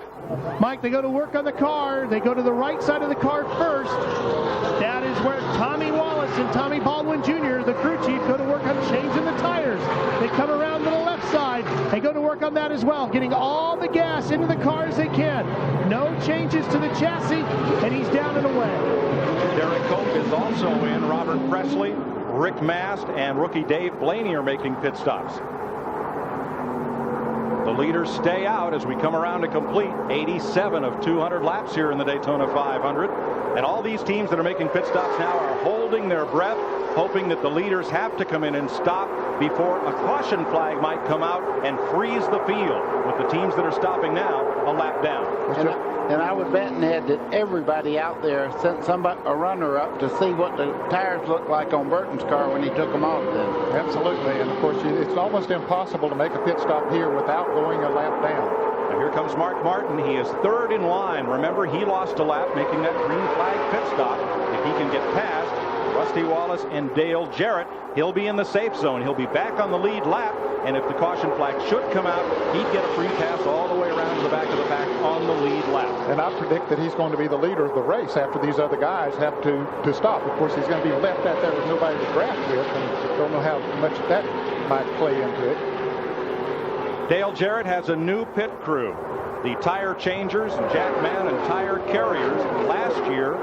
Mike, they go to work on the car. They go to the right side of the car first. That is where Tommy Wallace and Tommy Baldwin Jr., the crew chief, go to work on changing the tires. They come around to the left side. They go to work on that as well, getting all the gas into the car as they can. No changes to the chassis, and he's down and away. Derek Cope is also in. Robert Presley, Rick Mast, and rookie Dave Blaney are making pit stops. The leaders stay out as we come around to complete 87 of 200 laps here in the Daytona 500. And all these teams that are making pit stops now are holding their breath, hoping that the leaders have to come in and stop before a caution flag might come out and freeze the field, with the teams that are stopping now a lap down. And I was betting, Ed, that everybody out there sent a runner up to see what the tires looked like on Burton's car when he took them off then. Absolutely, and of course it's almost impossible to make a pit stop here without going a lap down. Now here comes Mark Martin. He is third in line. Remember, he lost a lap making that green flag pit stop. If he can get past Rusty Wallace and Dale Jarrett, he'll be in the safe zone. He'll be back on the lead lap, and if the caution flag should come out, he'd get a free pass all the way around to the back of the pack on the lead lap. And I predict that he's going to be the leader of the race after these other guys have to stop. Of course, he's going to be left out there with nobody to draft with, and don't know how much that might play into it. Dale Jarrett has a new pit crew. The tire changers, Jack Mann, and tire carriers last year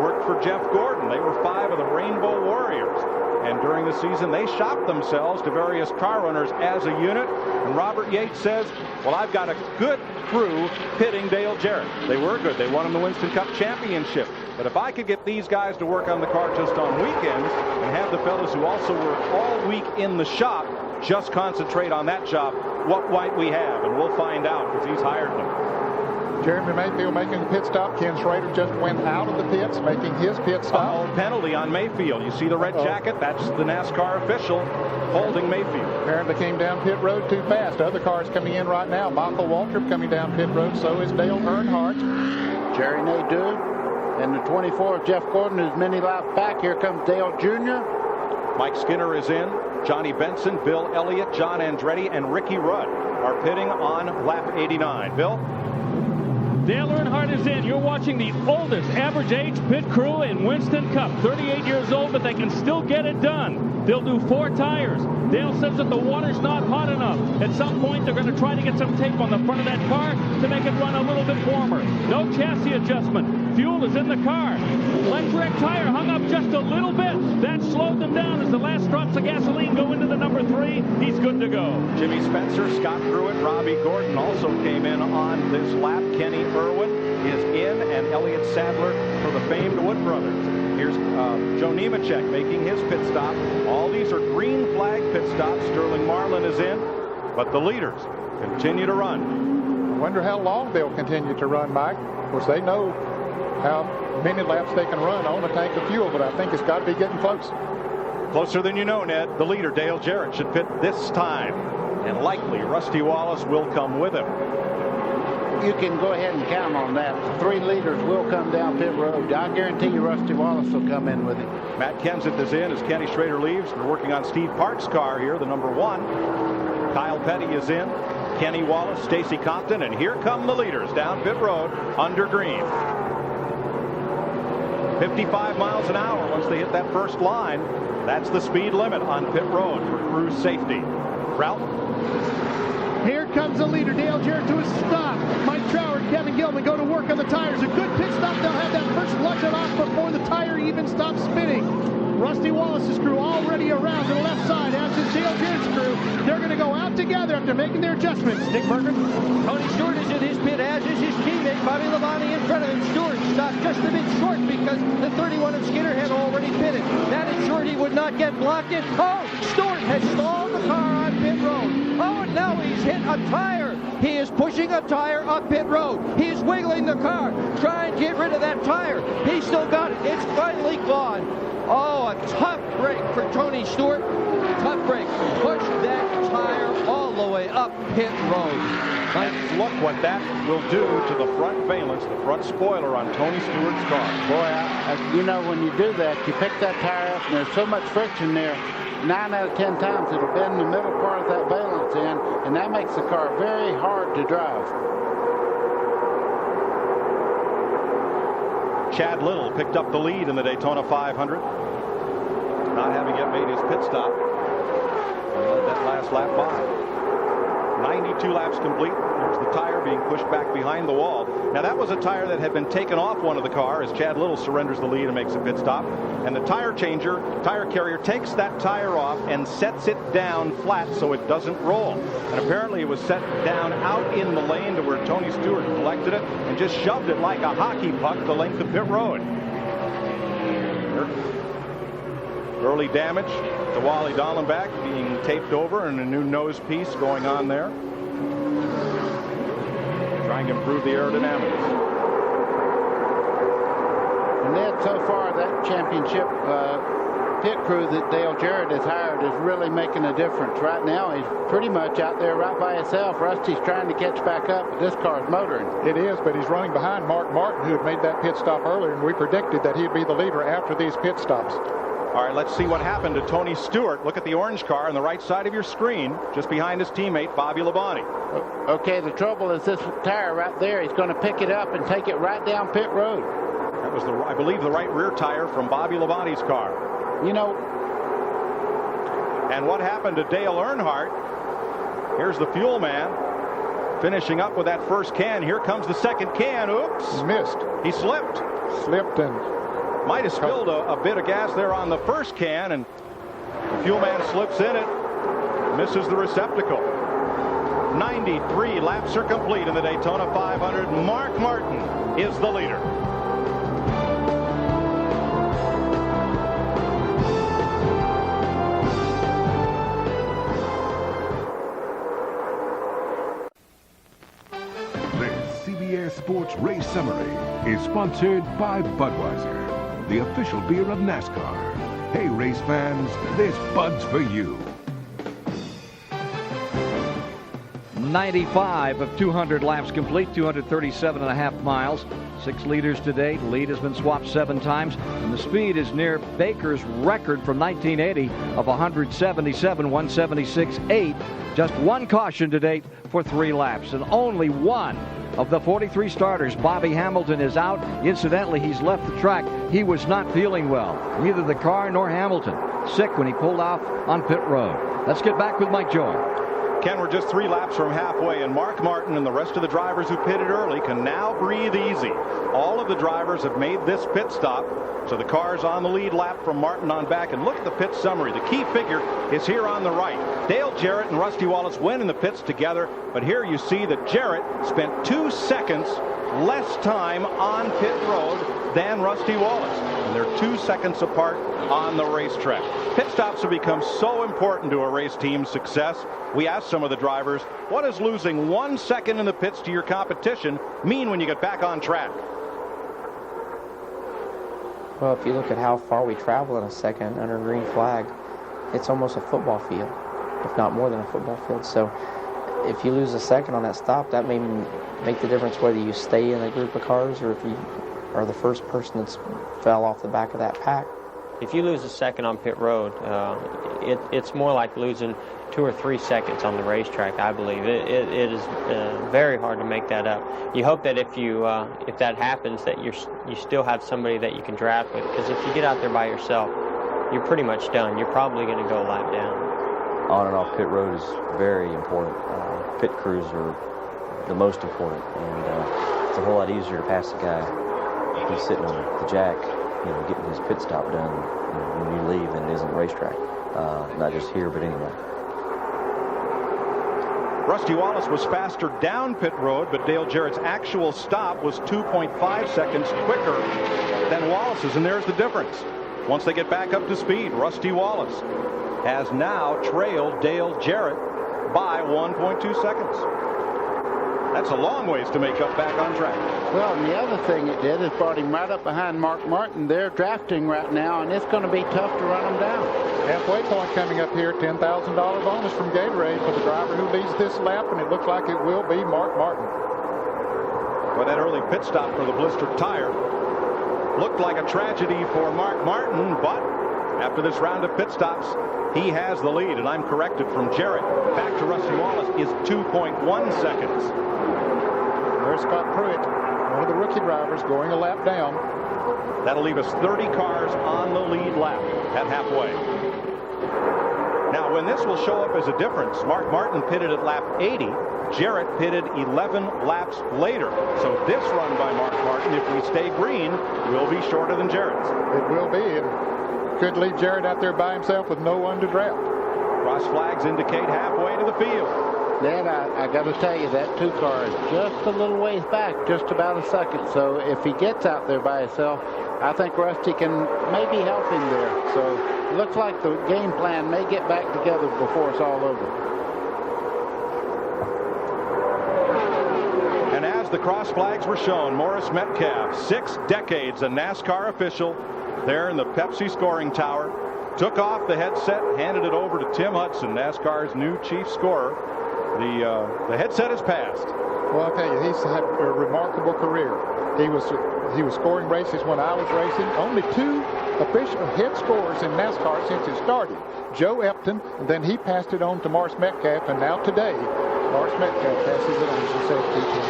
worked for Jeff Gordon. They were 5 of the Rainbow Warriors. And during the season, they shopped themselves to various car runners as a unit. And Robert Yates says, well, I've got a good crew pitting Dale Jarrett. They were good. They won him the Winston Cup Championship. But if I could get these guys to work on the car just on weekends and have the fellas who also work all week in the shop just concentrate on that job, what might we have? And we'll find out because he's hired them. Jeremy Mayfield making the pit stop. Ken Schrader just went out of the pits making his pit stop. A penalty on Mayfield. You see the red jacket? That's the NASCAR official holding Mayfield. Apparently came down pit road too fast. Other cars coming in right now. Michael Waltrip coming down pit road. So is Dale Earnhardt. Jerry Nadeau. And the 24 of Jeff Gordon, who's many laps back. Here comes Dale Jr. Mike Skinner is in. Johnny Benson, Bill Elliott, John Andretti, and Ricky Rudd are pitting on lap 89. Bill? Dale Earnhardt is in. You're watching the oldest average age pit crew in Winston Cup. 38 years old, but they can still get it done. They'll do 4 tires. Dale says that the water's not hot enough. At some point, they're going to try to get some tape on the front of that car to make it run a little bit warmer. No chassis adjustment. Fuel is in the car. Electric tire hung up just a little bit. That slowed them down as the last drops of gasoline go into the number 3. He's good to go. Jimmy Spencer, Scott Pruitt, Robbie Gordon also came in on this lap. Kenny Irwin is in, and Elliott Sadler for the famed Wood brothers. Here's Joe Nemechek making his pit stop. All these are green flag pit stops. Sterling Marlin is in, but the leaders continue to run. I wonder how long they'll continue to run, Mike. Of course, they know how many laps they can run on a tank of fuel, but I think it's got to be getting close. Closer than you know, Ned. The leader, Dale Jarrett, should pit this time, and likely Rusty Wallace will come with him. You can go ahead and count on that. 3 leaders will come down pit road. I guarantee you Rusty Wallace will come in with him. Matt Kenseth is in as Kenny Schrader leaves. They're working on Steve Park's car here, the number 1. Kyle Petty is in. Kenny Wallace, Stacy Compton, and here come the leaders down pit road under green. 55 miles an hour once they hit that first line. That's the speed limit on pit road for crew safety. Ralph? Here comes the leader, Dale Jarrett, to a stop. Mike Trower and Kevin Gilman go to work on the tires. A good pit stop. They'll have that first flush off before the tire even stops spinning. Rusty Wallace's crew already around to the left side, as is Dale Jarrett's crew. They're going to go out together after making their adjustments. Nick Berger. Tony Stewart is in his pit, as is his teammate, Bobby Labonte, in front of him. Stewart stopped just a bit short because the 31 of Skinner had already pitted. That ensured he would not get blocked in. Oh, Stewart has stalled the car on pit road. Oh, and now he's hit a tire. He is pushing a tire up pit road. He's wiggling the car, trying to get rid of that tire. He's still got it. It's finally gone. Oh, a tough break for Tony Stewart. Tough break. Push that tire all the way up pit road. And look what that will do to the front valence, the front spoiler on Tony Stewart's car. Boy, you know, when you do that, you pick that tire up and there's so much friction there. 9 out of 10 times it'll bend the middle part of that valence in, and that makes the car very hard to drive. Chad Little picked up the lead in the Daytona 500. Not having yet made his pit stop. Let that last lap by. 92 laps complete. There's the tire being pushed back behind the wall. Now that was a tire that had been taken off one of the car as Chad Little surrenders the lead and makes a pit stop. And the tire carrier takes that tire off and sets it down flat so it doesn't roll. And apparently it was set down out in the lane to where Tony Stewart collected it and just shoved it like a hockey puck the length of pit road. Early damage to Wally Dallenbach, being taped over, and a new nose piece going on there. Trying to improve the aerodynamics. And Ned, so far that championship pit crew that Dale Jarrett has hired is really making a difference. Right now he's pretty much out there right by himself. Rusty's trying to catch back up, but this car's motoring. It is, but he's running behind Mark Martin, who had made that pit stop earlier, and we predicted that he'd be the leader after these pit stops. All right, let's see what happened to Tony Stewart. Look at the orange car on the right side of your screen, just behind his teammate, Bobby Labonte. Okay, the trouble is this tire right there. He's going to pick it up and take it right down pit road. That was, I believe, the right rear tire from Bobby Labonte's car. You know. And what happened to Dale Earnhardt? Here's the fuel man finishing up with that first can. Here comes the second can. Oops. Missed. He slipped. Slipped and might have spilled a bit of gas there on the first can, and the fuel man slips in it, misses the receptacle. 93 laps are complete in the Daytona 500. Mark Martin is the leader. This CBS Sports Race Summary is sponsored by Budweiser, the official beer of NASCAR. Hey, race fans, this Bud's for you. 95 of 200 laps complete, 237.5 miles. 6 leaders to date. The lead has been swapped 7 times, and the speed is near Baker's record from 1980 of 177, 176.8. Just 1 caution to date for 3 laps, and only 1 of the 43 starters. Bobby Hamilton is out. Incidentally, he's left the track. He was not feeling well. Neither the car nor Hamilton. Sick when he pulled off on pit road. Let's get back with Mike Joy. Ken, we're just 3 laps from halfway, and Mark Martin and the rest of the drivers who pitted early can now breathe easy. All of the drivers have made this pit stop, so the car's on the lead lap from Martin on back. And look at the pit summary. The key figure is here on the right. Dale Jarrett and Rusty Wallace went in the pits together, but here you see that Jarrett spent 2 seconds less time on pit road than Rusty Wallace. And they're 2 seconds apart on the racetrack. Pit stops have become so important to a race team's success. We asked some of the drivers, what does losing 1 second in the pits to your competition mean when you get back on track? Well, if you look at how far we travel in a second under a green flag, it's almost a football field, if not more than a football field. So if you lose a second on that stop, that may make the difference whether you stay in a group of cars or if you are the first person that's fell off the back of that pack. If you lose a second on pit road, it's more like losing 2 or 3 seconds on the racetrack, I believe. It is very hard to make that up. You hope that if that happens, that you still have somebody that you can draft with, because if you get out there by yourself, you're pretty much done. You're probably going to go a lap down. On and off pit road is very important. Pit crews are the most important, and it's a whole lot easier to pass the guy if he's sitting on the jack, getting his pit stop done when you leave, than it is on the racetrack. Not just here, but anywhere. Rusty Wallace was faster down pit road, but Dale Jarrett's actual stop was 2.5 seconds quicker than Wallace's, and there's the difference. Once they get back up to speed, Rusty Wallace has now trailed Dale Jarrett by 1.2 seconds. That's a long ways to make up back on track. Well, and the other thing it did is brought him right up behind Mark Martin. They're drafting right now, and it's going to be tough to run them down. Halfway point coming up here, $10,000 bonus from Gatorade for the driver who leads this lap, and it looks like it will be Mark Martin. Well, that early pit stop for the blistered tire looked like a tragedy for Mark Martin, but after this round of pit stops, he has the lead, and I'm corrected from Jarrett back to Rusty Wallace is 2.1 seconds. There's Scott Pruitt, one of the rookie drivers, going a lap down. That'll leave us 30 cars on the lead lap at halfway. Now when this will show up as a difference, Mark Martin pitted at lap 80. Jarrett pitted 11 laps later. So this run by Mark Martin, if we stay green, will be shorter than Jarrett's. It will be. It could leave Jarrett out there by himself with no one to draft. Cross flags indicate halfway to the field. Dad, I got to tell you, that 2 car is just a little ways back, just about a second. So if he gets out there by himself, I think Rusty can maybe help him there. So it looks like the game plan may get back together before it's all over. And as the cross flags were shown, Morris Metcalf, 6 decades a NASCAR official, there in the Pepsi scoring tower, took off the headset, handed it over to Tim Hudson, NASCAR's new chief scorer. The headset has passed. Well, I'll tell you, he's had a remarkable career. He was scoring races when I was racing. Only 2 official head scorers in NASCAR since it started. Joe Epton, and then he passed it on to Morris Metcalf, and now today, Morris Metcalf passes it on to Tim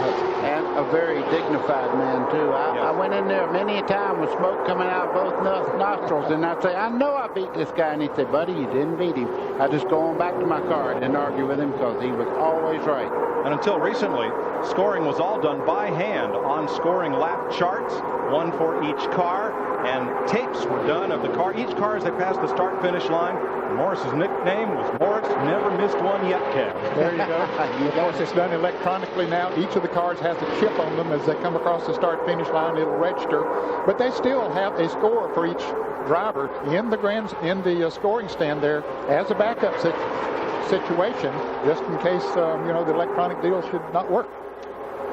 Hudson. And a very dignified man, too. I went in there many a time with smoke coming out of both nostrils, and I'd say, I know I beat this guy. And he'd say, buddy, you didn't beat him. I just go on back to my car and didn't argue with him because he was always right. And until recently, scoring was all done by hand on scoring lap charts, one for each car, and tapes were done of the car. Each car as they passed the start-finish line. Morris's nickname was Morris Never Missed One Yet Cat. There you go. Of course, it's done electronically now. Each of the cars has a chip on them as they come across the start-finish line. It'll register, but they still have a score for each driver in the scoring stand there as a backup situation, just in case the electronic deal should not work.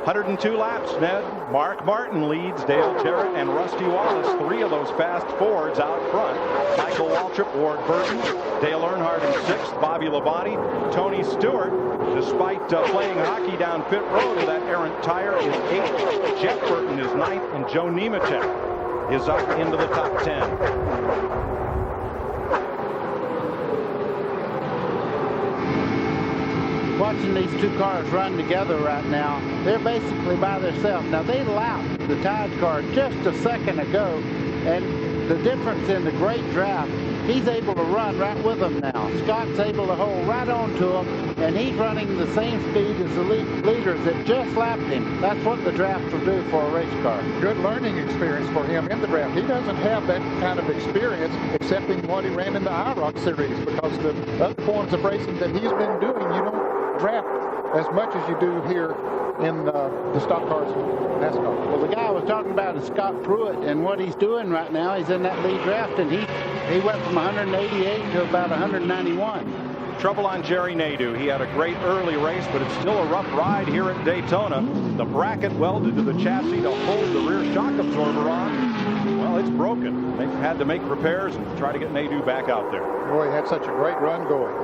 102 laps, Ned. Mark Martin leads Dale Jarrett and Rusty Wallace, 3 of those fast Fords out front. Michael Waltrip, Ward Burton, Dale Earnhardt in 6th, Bobby Labonte, Tony Stewart, despite playing hockey down pit road with that errant tire, is 8th. Jeff Burton is 9th, and Joe Nemechek is up into the top 10. Watching these 2 cars run together right now, they're basically by themselves. Now, they lapped the Tide car just a second ago, and the difference in the great draft, he's able to run right with them now. Scott's able to hold right on to him, and he's running the same speed as the leaders that just lapped him. That's what the draft will do for a race car. Good learning experience for him in the draft. He doesn't have that kind of experience except in what he ran in the IROC series, because the other forms of racing that he's been doing, you don't draft as much as you do here in the stock cars NASCAR. Well, the guy I was talking about is Scott Pruitt, and what he's doing right now, he's in that lead draft, and he went from 188 to about 191. Trouble on Jerry Nadeau. He had a great early race, but it's still a rough ride here at Daytona. The bracket welded to the chassis to hold the rear shock absorber on. Well, it's broken. They've had to make repairs and try to get Nadeau back out there. Boy, he had such a great run going.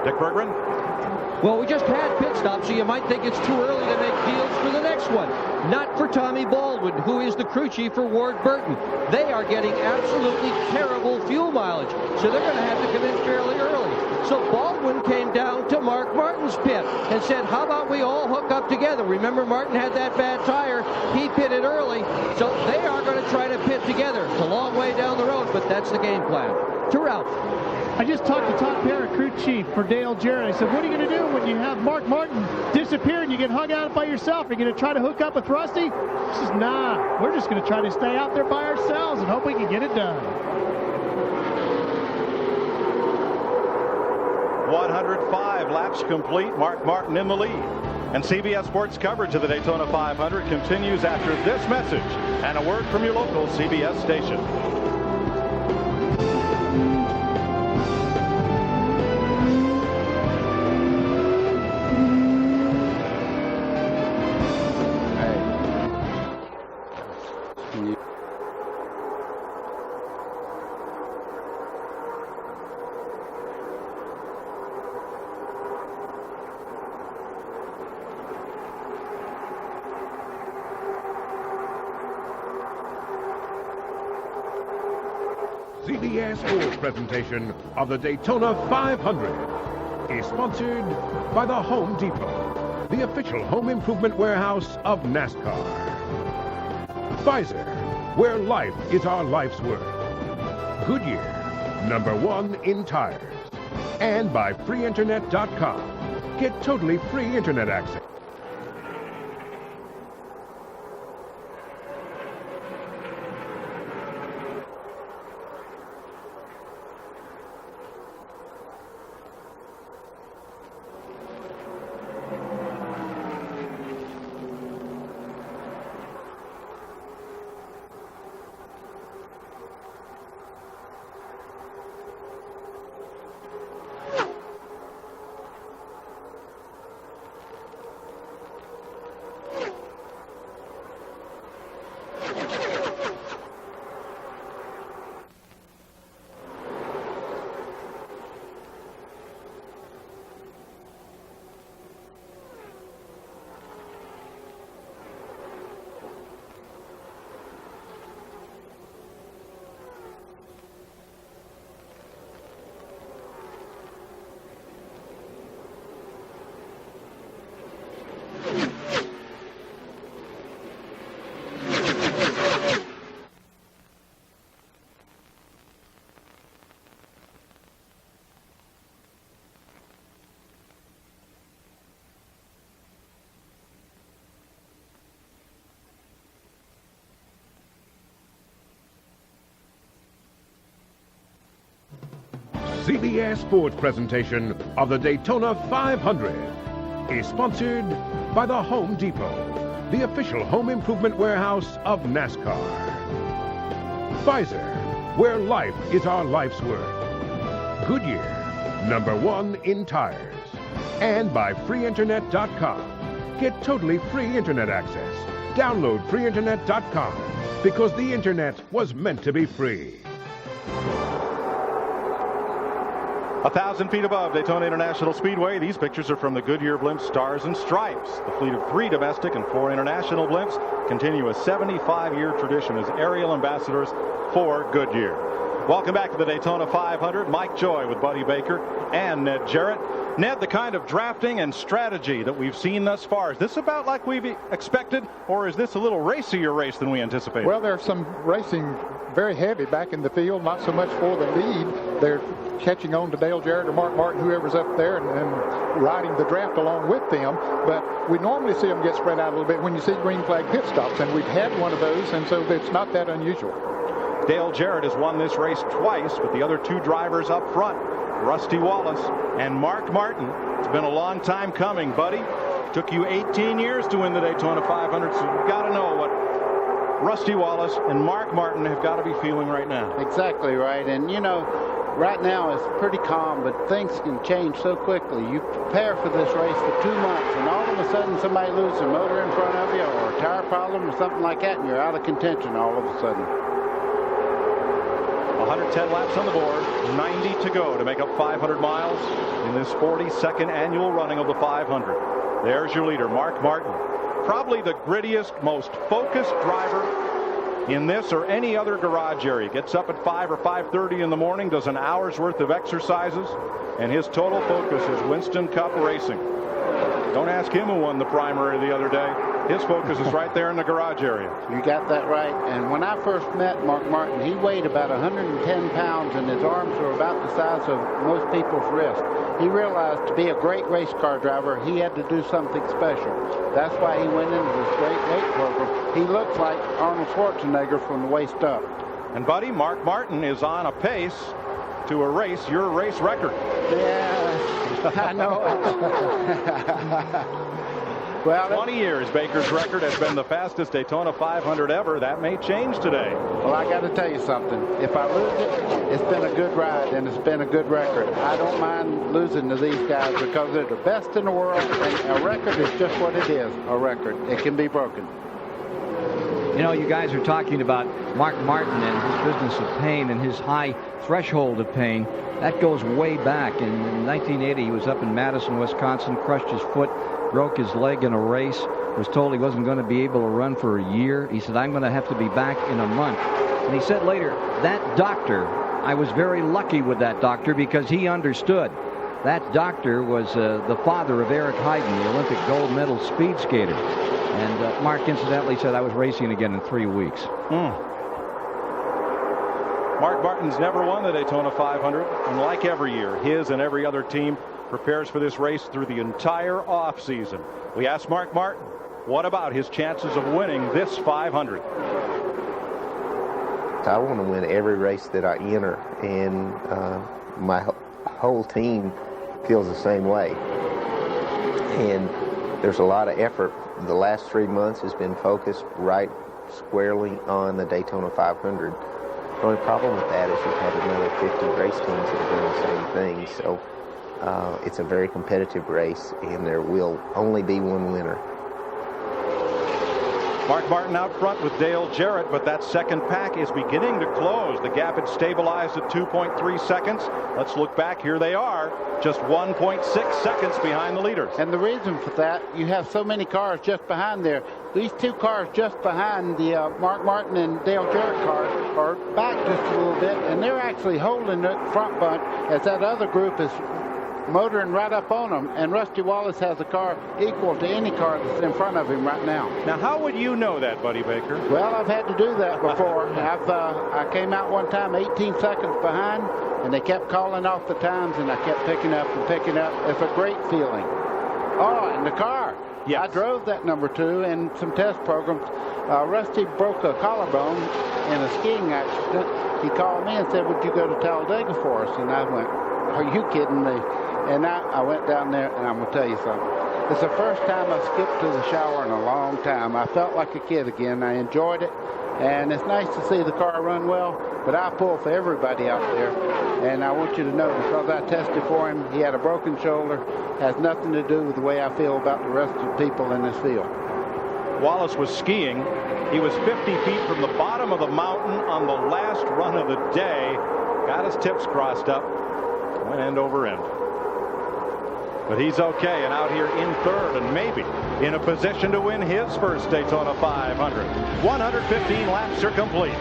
Dick Berggren? Well, we just had pit stop, so you might think it's too early to make deals for the next one. Not for Tommy Baldwin, who is the crew chief for Ward Burton. They are getting absolutely terrible fuel mileage, so they're going to have to come in fairly early. So Baldwin came down to Mark Martin's pit and said, how about we all hook up together? Remember, Martin had that bad tire. He pitted early, so they are going to try to pit together. It's a long way down the road, but that's the game plan. To Ralph. I just talked to Todd Parrott, crew chief for Dale Jarrett. I said, what are you going to do when you have Mark Martin disappear and you get hung out by yourself? Are you going to try to hook up with Rusty? He says, nah, we're just going to try to stay out there by ourselves and hope we can get it done. 105 laps complete. Mark Martin in the lead. And CBS Sports coverage of the Daytona 500 continues after this message and a word from your local CBS station. CBS Sports presentation of the Daytona 500 is sponsored by the Home Depot, the official home improvement warehouse of NASCAR. Pfizer, where life is our life's work. Goodyear, #1 in tires. And by freeinternet.com. Get totally free internet access. CBS Sports presentation of the Daytona 500 is sponsored by the Home Depot, the official home improvement warehouse of NASCAR. Pfizer, where life is our life's work. Goodyear, #1 in tires. And by freeinternet.com. Get totally free internet access. Download freeinternet.com because the internet was meant to be free. 1,000 feet above Daytona International Speedway, these pictures are from the Goodyear Blimp Stars and Stripes. The fleet of 3 domestic and 4 international blimps continue a 75-year tradition as aerial ambassadors for Goodyear. Welcome back to the Daytona 500. Mike Joy with Buddy Baker and Ned Jarrett. Ned, the kind of drafting and strategy that we've seen thus far, is this about like we've expected, or is this a little racier race than we anticipated? Well, there's some racing very heavy back in the field, not so much for the lead. They're catching on to Dale Jarrett or Mark Martin, whoever's up there, and riding the draft along with them. But we normally see them get spread out a little bit when you see green flag pit stops, and we've had one of those, and so it's not that unusual. Dale Jarrett has won this race twice, but the other 2 drivers up front, Rusty Wallace and Mark Martin. It's been a long time coming, buddy. Took you 18 years to win the Daytona 500, so you've got to know what Rusty Wallace and Mark Martin have got to be feeling right now. Exactly right. And, you know, right now it's pretty calm, but things can change so quickly. You prepare for this race for 2 months, and all of a sudden somebody loses a motor in front of you or a tire problem or something like that, and you're out of contention all of a sudden. 110 laps on the board, 90 to go to make up 500 miles in this 42nd annual running of the 500. There's your leader, Mark Martin. Probably the grittiest, most focused driver in this or any other garage area. Gets up at 5 or 5:30 in the morning, does an hour's worth of exercises, and his total focus is Winston Cup racing. Don't ask him who won the primary the other day. His focus is right there in the garage area. You got that right. And when I first met Mark Martin, he weighed about 110 pounds, and his arms were about the size of most people's wrists. He realized to be a great race car driver, he had to do something special. That's why he went into this great weight program. He looks like Arnold Schwarzenegger from the waist up. And, buddy, Mark Martin is on a pace to erase your race record. Yeah, I know. Well, 20 years, Baker's record has been the fastest Daytona 500 ever. That may change today. Well, I got to tell you something. If I lose it, it's been a good ride, and it's been a good record. I don't mind losing to these guys because they're the best in the world, and a record is just what it is, a record. It can be broken. You know, you guys are talking about Mark Martin and his business of pain and his high threshold of pain. That goes way back. In 1980, he was up in Madison, Wisconsin, crushed his foot, broke his leg in a race, was told he wasn't going to be able to run for a year. He said, I'm going to have to be back in a month. And he said later, that doctor, I was very lucky with that doctor because he understood. That doctor was the father of Eric Heiden, the Olympic gold medal speed skater. And Mark incidentally said, I was racing again in 3 weeks. Mark Martin's never won the Daytona 500, and like every year, his and every other team prepares for this race through the entire offseason. We asked Mark Martin, what about his chances of winning this 500? I want to win every race that I enter, and my whole team feels the same way. And there's a lot of effort. The last 3 months has been focused right squarely on the Daytona 500. The only problem with that is you've had another 50 race teams that are doing the same thing. So it's a very competitive race, and there will only be one winner. Mark Martin out front with Dale Jarrett, but that second pack is beginning to close. The gap had stabilized at 2.3 seconds. Let's look back. Here they are, just 1.6 seconds behind the leaders. And the reason for that, you have so many cars just behind there. These two cars just behind the Mark Martin and Dale Jarrett cars are back just a little bit, and they're actually holding the front bunch as that other group is motoring right up on them, and Rusty Wallace has a car equal to any car that's in front of him right now. Now, how would you know that, Buddy Baker? Well, I've had to do that before. I came out one time 18 seconds behind, and they kept calling off the times, and I kept picking up and picking up. It's a great feeling. Oh, and the car. Yes. I drove that number 2 in some test programs. Rusty broke a collarbone in a skiing accident. He called me and said, would you go to Talladega for us? And I went, are you kidding me? And I went down there, and I'm going to tell you something. It's the first time I skipped to the shower in a long time. I felt like a kid again. I enjoyed it, and it's nice to see the car run well, but I pull for everybody out there. And I want you to know, because I tested for him, he had a broken shoulder, has nothing to do with the way I feel about the rest of the people in this field. Wallace was skiing. He was 50 feet from the bottom of the mountain on the last run of the day. Got his tips crossed up, went end over end. But he's okay, and out here in third, and maybe in a position to win his first Daytona 500. 115 laps are complete.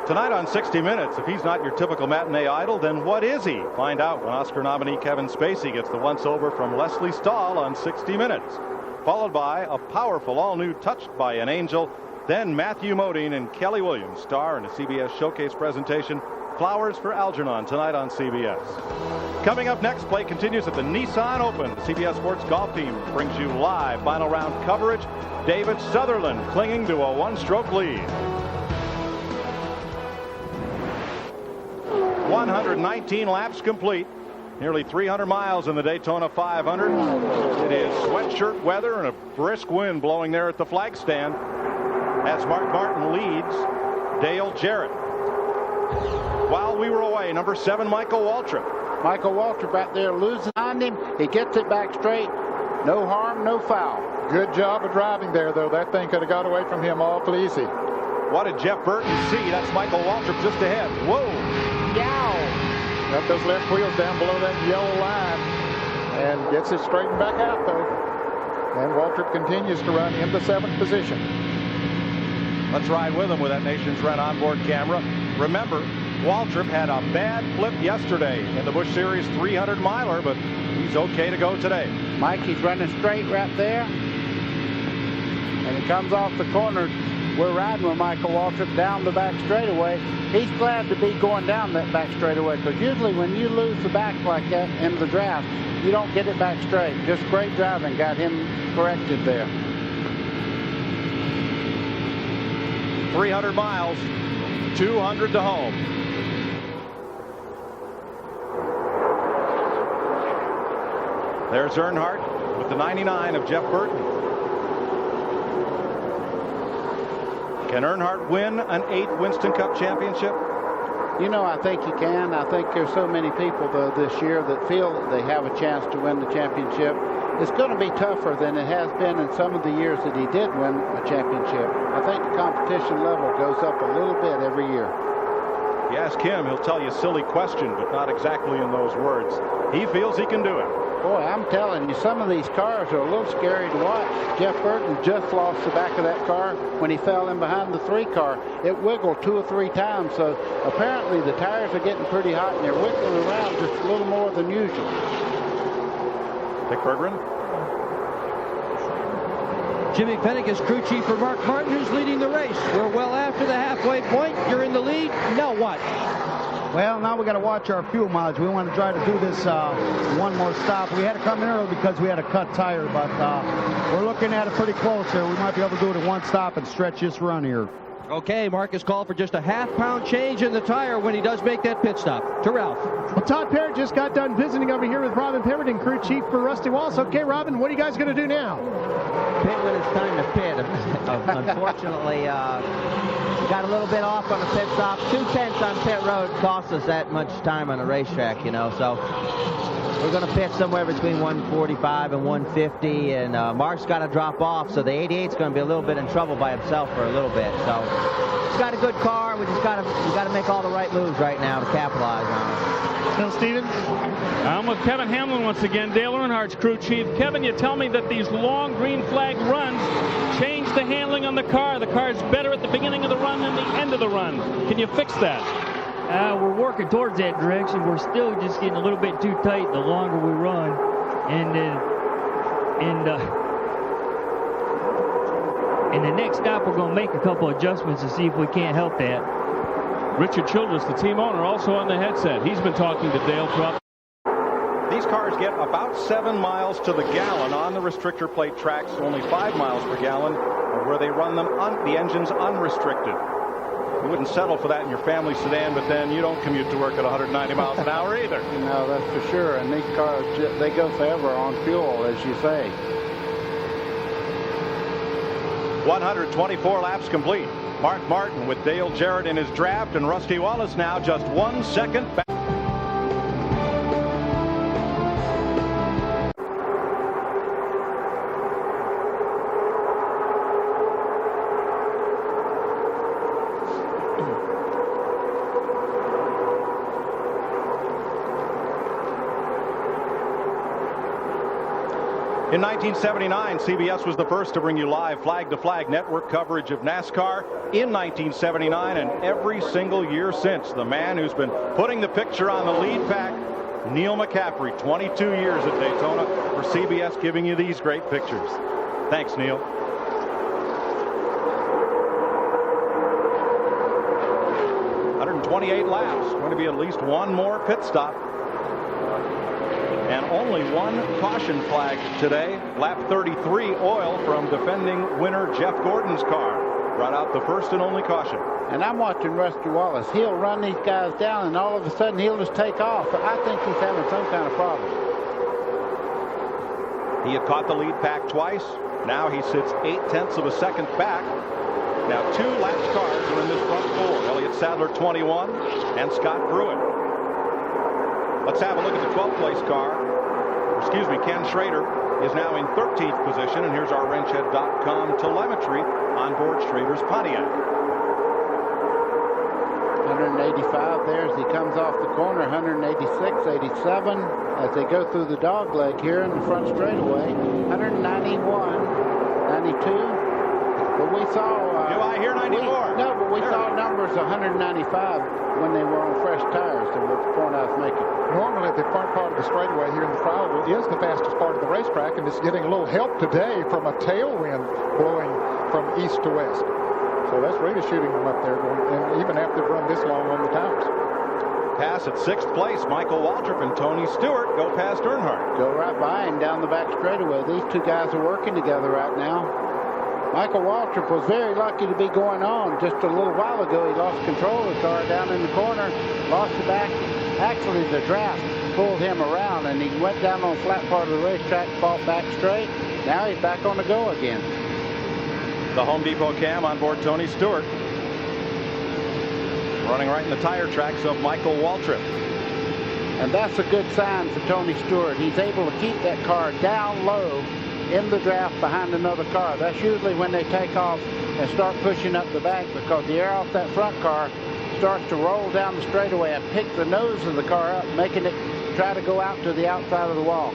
Tonight on 60 Minutes, if he's not your typical matinee idol, then what is he? Find out when Oscar nominee Kevin Spacey gets the once-over from Leslie Stahl on 60 Minutes. Followed by a powerful all-new Touched by an Angel. Then Matthew Modine and Kelly Williams star in a CBS Showcase presentation, Flowers for Algernon, tonight on CBS. Coming up next, play continues at the Nissan Open. The CBS Sports Golf Team brings you live final round coverage. David Sutherland clinging to a one-stroke lead. 119 laps complete. Nearly 300 miles in the Daytona 500. It is sweatshirt weather and a brisk wind blowing there at the flag stand as Mark Martin leads Dale Jarrett. While we were away, number 7, Michael Waltrip. Michael Waltrip out there losing on him. He gets it back straight. No harm, no foul. Good job of driving there, though. That thing could have got away from him awful easy. What did Jeff Burton see? That's Michael Waltrip just ahead. Whoa! Yow! Got those left wheels down below that yellow line and gets it straightened back out, though. And Waltrip continues to run in the 7th position. Let's ride with him with that Nations Rent onboard camera. Remember, Waltrip had a bad flip yesterday in the Busch Series 300 miler, but he's okay to go today. Mikey's running straight right there. And he comes off the corner. We're riding with Michael Waltrip down the back straightaway. He's glad to be going down that back straightaway, because usually when you lose the back like that in the draft, you don't get it back straight. Just great driving got him corrected there. 300 miles, 200 to home. There's Earnhardt with the 99 of Jeff Burton. Can Earnhardt win an 8th Winston Cup championship? You know, I think he can. I think there's so many people, though, this year that feel that they have a chance to win the championship. It's going to be tougher than it has been in some of the years that he did win a championship. I think the competition level goes up a little bit every year. You ask him, he'll tell you a silly question, but not exactly in those words. He feels he can do it. Boy, I'm telling you, some of these cars are a little scary to watch. Jeff Burton just lost the back of that car when he fell in behind the 3 car. It wiggled 2 or 3 times, so apparently the tires are getting pretty hot and they're wiggling around just a little more than usual. Dick Berggren. Jimmy Penick is crew chief for Mark Martin, who's leading the race. We're well after the halfway point. You're in the lead. Now what? Well, now we got to watch our fuel mileage. We want to try to do this one more stop. We had to come in early because we had a cut tire, but we're looking at it pretty close here. We might be able to do it at one stop and stretch this run here. Okay, Marcus called for just a half-pound change in the tire when he does make that pit stop. To Ralph. Well, Todd Parrott just got done visiting over here with Robin Pemberton, crew chief for Rusty Wallace. Okay, Robin, what are you guys going to do now? Pit when it's time to pit. Unfortunately, we got a little bit off on the pit stop. 2/10 on pit road cost us that much time on the racetrack, you know, so we're going to pitch somewhere between 145 and 150, and Mark's got to drop off, so the 88's going to be a little bit in trouble by himself for a little bit. So he's got a good car. We got to make all the right moves right now to capitalize on it. Bill Stevens. I'm with Kevin Hamlin once again, Dale Earnhardt's crew chief. Kevin, you tell me that these long green flag runs change the handling on the car. The car's better at the beginning of the run than the end of the run. Can you fix that? We're working towards that direction. We're still just getting a little bit too tight the longer we run. And in the next stop, we're going to make a couple adjustments to see if we can't help that. Richard Childress, the team owner, also on the headset. He's been talking to Dale throughout. These cars get about 7 miles to the gallon on the restrictor plate tracks, only 5 miles per gallon, where they run them on the engines unrestricted. You wouldn't settle for that in your family sedan, but then you don't commute to work at 190 miles an hour either. No, that's for sure. And these cars, they go forever on fuel, as you say. 124 laps complete. Mark Martin with Dale Jarrett in his draft, and Rusty Wallace now just 1 second back. In 1979, CBS was the first to bring you live flag-to-flag network coverage of NASCAR in 1979, and every single year since. The man who's been putting the picture on the lead pack, Neil McCaffrey, 22 years at Daytona for CBS, giving you these great pictures. Thanks, Neil. .128 laps. Going to be at least one more pit stop. And only one caution flag today. Lap 33, oil from defending winner Jeff Gordon's car. brought out the first and only caution. And I'm watching Rusty Wallace. He'll run these guys down, and all of a sudden he'll just take off. I think he's having some kind of problem. He had caught the lead pack twice. Now he sits 0.8 of a second back. Now 2 latch cars are in this front 4. Elliott Sadler 21 and Scott Pruitt. Let's have a look at the 12th place car. Excuse me, Ken Schrader is now in 13th position, and here's our wrenchhead.com telemetry on board Schrader's Pontiac. 185 there as he comes off the corner. 186, 87 as they go through the dog leg here in the front straightaway. 191, 92. But we saw. Do I hear 94? No, but we saw numbers 195 when they were on fresh tires. So that's the point I was making. Normally, the front part of the straightaway here in the trial is the fastest part of the racetrack, and it's getting a little help today from a tailwind blowing from east to west. So that's really shooting them up there, and even after they've run this long on the tires. Pass at 6th place. Michael Waltrip and Tony Stewart go past Earnhardt. Go right by him down the back straightaway. These two guys are working together right now. Michael Waltrip was very lucky to be going on. Just a little while ago, he lost control of the car down in the corner, lost the back. Actually, the draft pulled him around, and he went down on the flat part of the racetrack, fought back straight. Now he's back on the go again. The Home Depot cam on board Tony Stewart. Running right in the tire tracks of Michael Waltrip. And that's a good sign for Tony Stewart. He's able to keep that car down low in the draft behind another car. That's usually when they take off and start pushing up the bank, because the air off that front car starts to roll down the straightaway and pick the nose of the car up, making it try to go out to the outside of the wall.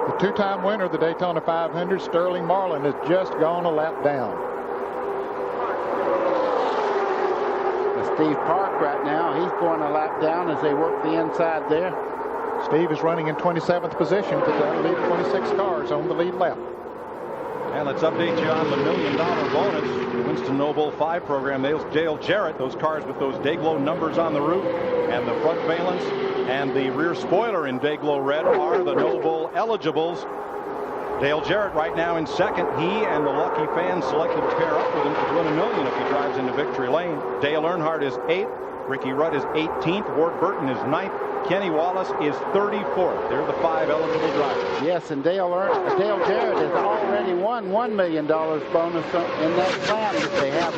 The two-time winner of the Daytona 500, Sterling Marlin, has just gone a lap down. Steve Park right now, he's going a lap down as they work the inside there. Steve is running in 27th position to lead 26 cars on the lead lap. And let's update you on the $1 million bonus. The Winston Noble 5 program. Dale Jarrett, those cars with those Dayglow numbers on the roof and the front valence and the rear spoiler in Dayglow red are the Noble eligibles. Dale Jarrett right now in second. He and the lucky fans selected to pair up with him to win $1 million if he drives into victory lane. Dale Earnhardt is 8th. Ricky Rudd is 18th. Ward Burton is 9th. Kenny Wallace is 34th. They're the 5 eligible drivers. Yes, and Dale Jarrett has already won $1 million bonus in that plan that they have.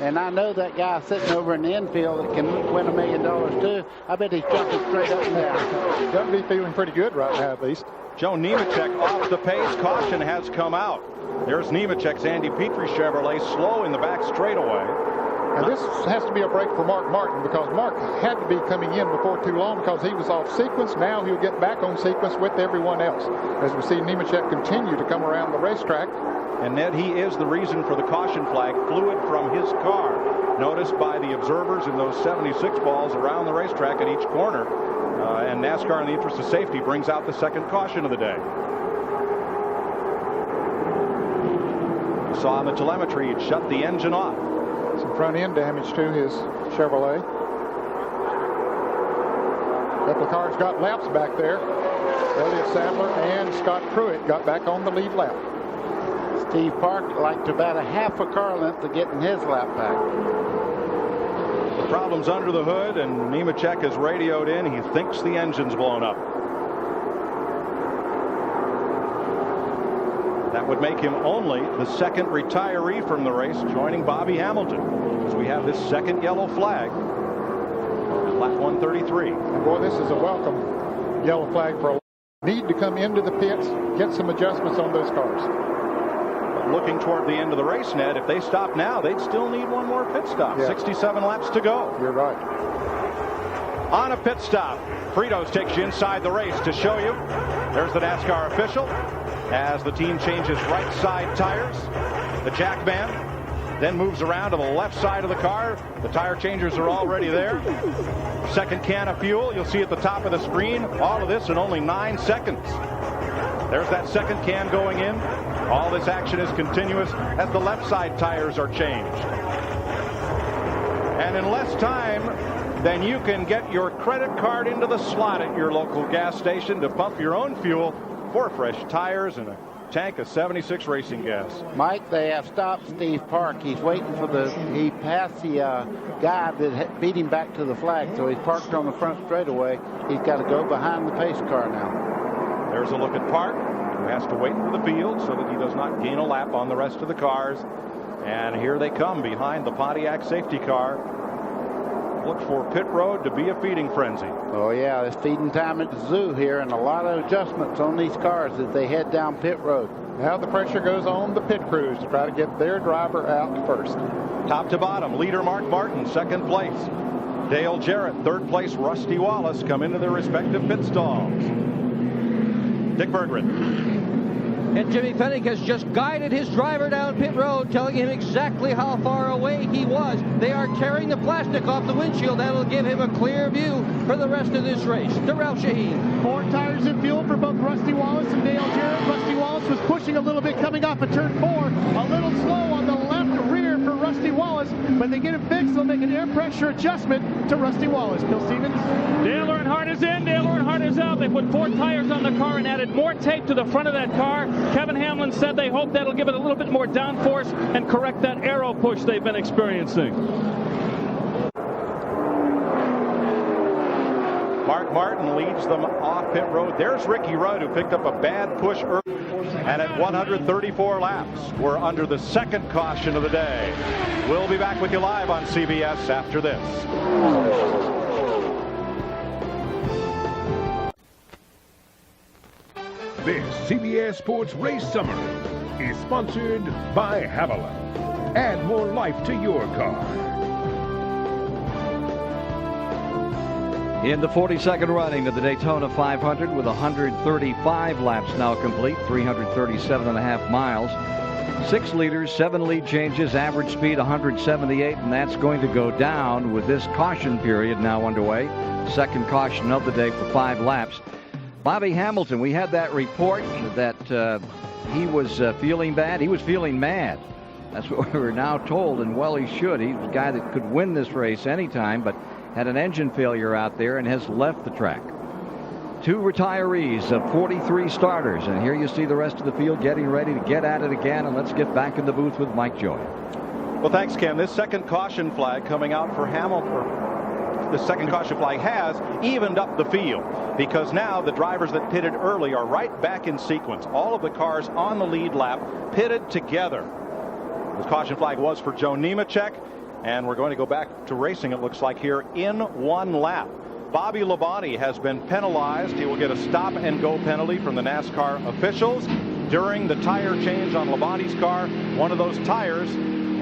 And I know that guy sitting over in the infield that can win $1 million too. I bet he's jumping straight up and down. Got to be feeling pretty good right now, at least. Joe Nemechek off the pace. Caution has come out. There's Nemechek's Andy Petrie Chevrolet slow in the back straightaway. And this has to be a break for Mark Martin, because Mark had to be coming in before too long because he was off sequence. Now he'll get back on sequence with everyone else as we see Nemechek continue to come around the racetrack. And Ned, he is the reason for the caution flag. Fluid from his car noticed by the observers in those 76 balls around the racetrack at each corner. And NASCAR, in the interest of safety, brings out the second caution of the day. You saw on the telemetry it shut the engine off. Some front end damage to his Chevrolet. A couple of cars got laps back there. Elliott Sadler and Scott Pruitt got back on the lead lap. Steve Park liked about a half a car length to get in his lap back. The problem's under the hood, and Nemechek has radioed in. He thinks the engine's blown up. That would make him only the second retiree from the race, joining Bobby Hamilton, as we have this second yellow flag. Lap 133. And boy, this is a welcome yellow flag for a need to come into the pits, get some adjustments on those cars. But looking toward the end of the race, Ned, if they stop now, they'd still need one more pit stop. Yeah. 67 laps to go. You're right. On a pit stop, Fritos takes you inside the race to show you. There's the NASCAR official as the team changes right side tires. The jack man then moves around to the left side of the car. The tire changers are already there. Second can of fuel, you'll see at the top of the screen. All of this in only 9 seconds. There's that second can going in. All this action is continuous as the left side tires are changed. And in less time than you can get your credit card into the slot at your local gas station to pump your own fuel for fresh tires and a tank of 76 racing gas. Mike, they have stopped Steve Park. He's waiting for he passed the guy that beat him back to the flag, so he's parked on the front straightaway. He's got to go behind the pace car now. There's a look at Park, who has to wait for the field so that he does not gain a lap on the rest of the cars. And here they come behind the Pontiac safety car. Look for pit road to be a feeding frenzy. Oh, yeah, it's feeding time at the zoo here, and a lot of adjustments on these cars as they head down pit road. Now the pressure goes on the pit crews to try to get their driver out first. Top to bottom, leader Mark Martin, second place. Dale Jarrett, third place. Rusty Wallace come into their respective pit stalls. Dick Berggren. And Jimmy Fennick has just guided his driver down pit road, telling him exactly how far away he was. They are tearing the plastic off the windshield. That'll give him a clear view for the rest of this race. To Ralph Shaheen. 4 tires in fuel for both Rusty Wallace and Dale Jarrett. Rusty Wallace was pushing a little bit coming off of turn 4. A little slow on the left rear for Rusty Wallace. When they get it fixed, they'll make an air pressure adjustment to Rusty Wallace. Bill Stevens. Dale Earnhardt is in. Dale Earnhardt is out. They put 4 tires on the car and added more tape to the front of that car. Kevin Hamlin said they hope that'll give it a little bit more downforce and correct that aero push they've been experiencing. Mark Martin leads them off pit road. There's Ricky Rudd, who picked up a bad push early. And at 134 laps, we're under the second caution of the day. We'll be back with you live on CBS after this. This CBS Sports Race Summary is sponsored by Haviland. Add more life to your car. In the 42nd running of the Daytona 500 with 135 laps now complete, 337.5 miles. 6 leaders, 7 lead changes, average speed 178, and that's going to go down with this caution period now underway. Second caution of the day for 5 laps. Bobby Hamilton, we had that report that he was feeling bad. He was feeling mad. That's what we were now told, and well, he should. He's the guy that could win this race anytime, but had an engine failure out there and has left the track. 2 retirees of 43 starters, and here you see the rest of the field getting ready to get at it again, and let's get back in the booth with Mike Joy. Well, thanks, Ken. This second caution flag coming out for Hamilton. The second caution flag has evened up the field because now the drivers that pitted early are right back in sequence. All of the cars on the lead lap pitted together. The caution flag was for Joe Nemechek, and we're going to go back to racing, it looks like, here in 1 lap. Bobby Labonte has been penalized. He will get a stop and go penalty from the NASCAR officials. During the tire change on Labonte's car, one of those tires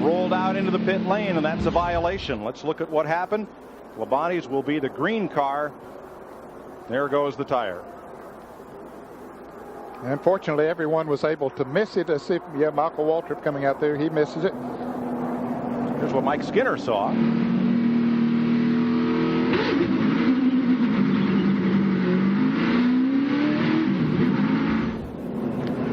rolled out into the pit lane, and that's a violation. Let's look at what happened. Labonte's will be the green car. There goes the tire. Unfortunately, everyone was able to miss it. As if, yeah, Michael Waltrip coming out there, he misses it. Here's what Mike Skinner saw.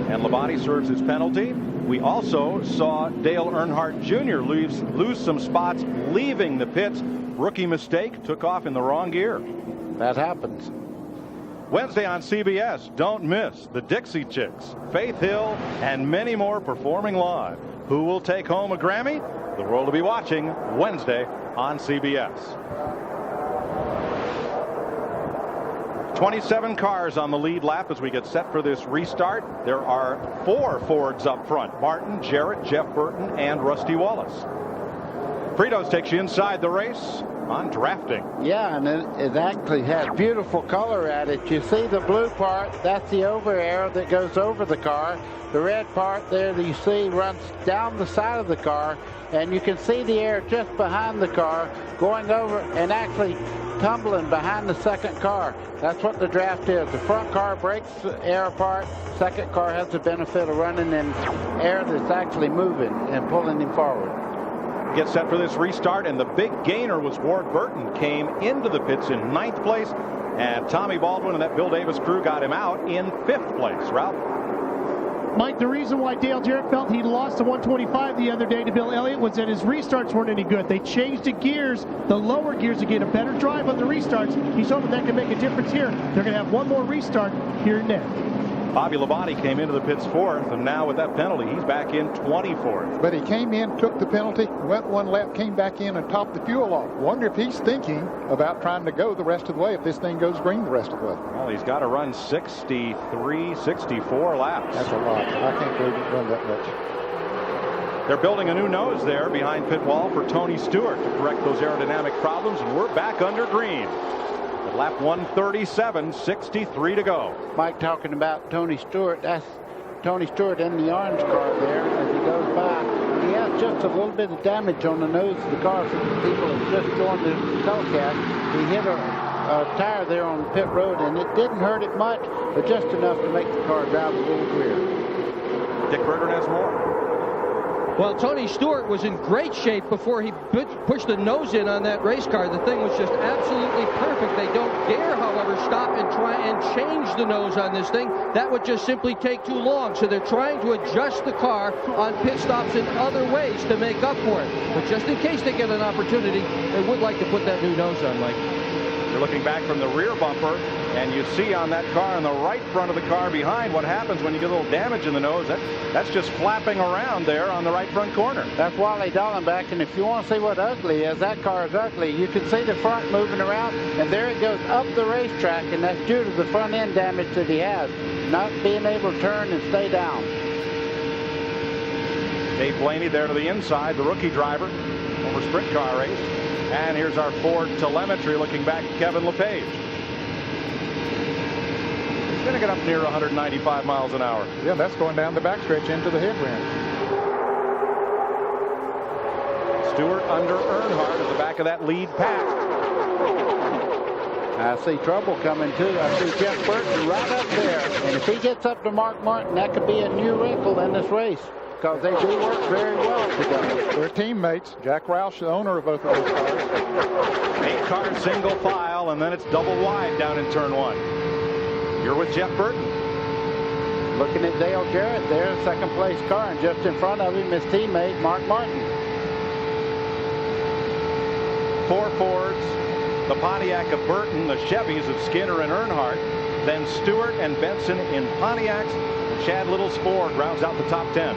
And Labonte serves his penalty. We also saw Dale Earnhardt Jr. lose some spots leaving the pits. Rookie mistake, took off in the wrong gear. That happens. Wednesday on CBS, don't miss the Dixie Chicks, Faith Hill, and many more performing live. Who will take home a Grammy? The world will be watching Wednesday on CBS. 27 cars on the lead lap as we get set for this restart. There are 4 Fords up front: Martin, Jarrett, Jeff Burton, and Rusty Wallace. Fritos takes you inside the race on drafting. Yeah, and it actually has beautiful color at it. You see the blue part, that's the over air that goes over the car. The red part there that you see runs down the side of the car, and you can see the air just behind the car going over and actually tumbling behind the second car. That's what the draft is. The front car breaks the air apart. Second car has the benefit of running in air that's actually moving and pulling him forward. Get set for this restart, and the big gainer was Ward Burton. Came into the pits in 9th place, and Tommy Baldwin and that Bill Davis crew got him out in 5th place. Ralph? Mike, the reason why Dale Jarrett felt he lost to 125 the other day to Bill Elliott was that his restarts weren't any good. They changed the gears, the lower gears, to get a better drive on the restarts. He's hoping that can make a difference here. They're going to have one more restart here next. Bobby Labonte came into the pits 4th, and now with that penalty, he's back in 24th. But he came in, took the penalty, went one lap, came back in and topped the fuel off. Wonder if he's thinking about trying to go the rest of the way if this thing goes green the rest of the way. Well, he's got to run 63, 64 laps. That's a lot. I can't believe he's run that much. They're building a new nose there behind pit wall for Tony Stewart to correct those aerodynamic problems, and we're back under green. At lap 137, 63 to go. Mike talking about Tony Stewart. That's Tony Stewart in the orange car there as he goes by. He has just a little bit of damage on the nose of the car for the people that just joined the telecast. He hit a tire there on pit road, and it didn't hurt it much, but just enough to make the car drive a little weird. Dick Berggren has more. Well, Tony Stewart was in great shape before he pushed the nose in on that race car. The thing was just absolutely perfect. They don't dare, however, stop and try and change the nose on this thing. That would just simply take too long. So they're trying to adjust the car on pit stops in other ways to make up for it. But just in case they get an opportunity, they would like to put that new nose on, Mike. You're looking back from the rear bumper, and you see on that car in the right front of the car behind what happens when you get a little damage in the nose. That's just flapping around there on the right front corner. That's Wally Dallenbach, and if you want to see what ugly is, that car is ugly. You can see the front moving around, and there it goes up the racetrack, and that's due to the front end damage that he has, not being able to turn and stay down. Dave Blaney there to the inside, the rookie driver over sprint car race. And here's our Ford telemetry looking back at Kevin LePage. He's going to get up near 195 miles an hour. Yeah, that's going down the backstretch into the headwind. Stewart under Earnhardt at the back of that lead pack. I see trouble coming too. I see Jeff Burton right up there. And if he gets up to Mark Martin, that could be a new wrinkle in this race, because they do work very well together. They're teammates. Jack Roush, the owner of both of those cars. 8-car single file, and then it's double wide down in turn 1. You're with Jeff Burton. Looking at Dale Jarrett there, second place car, and just in front of him his teammate Mark Martin. 4 Fords, the Pontiac of Burton, the Chevys of Skinner and Earnhardt, then Stewart and Benson in Pontiacs. Chad Little's Ford rounds out the top 10.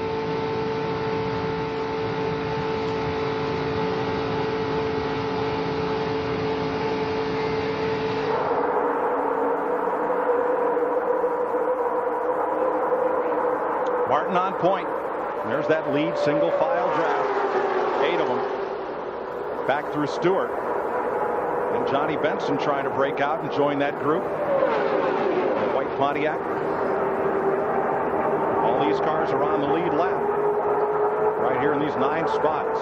Martin on point. There's that lead single file draft. 8 of them. Back through Stewart. And Johnny Benson trying to break out and join that group. The white Pontiac. All these cars are on the lead lap. Right here in these 9 spots.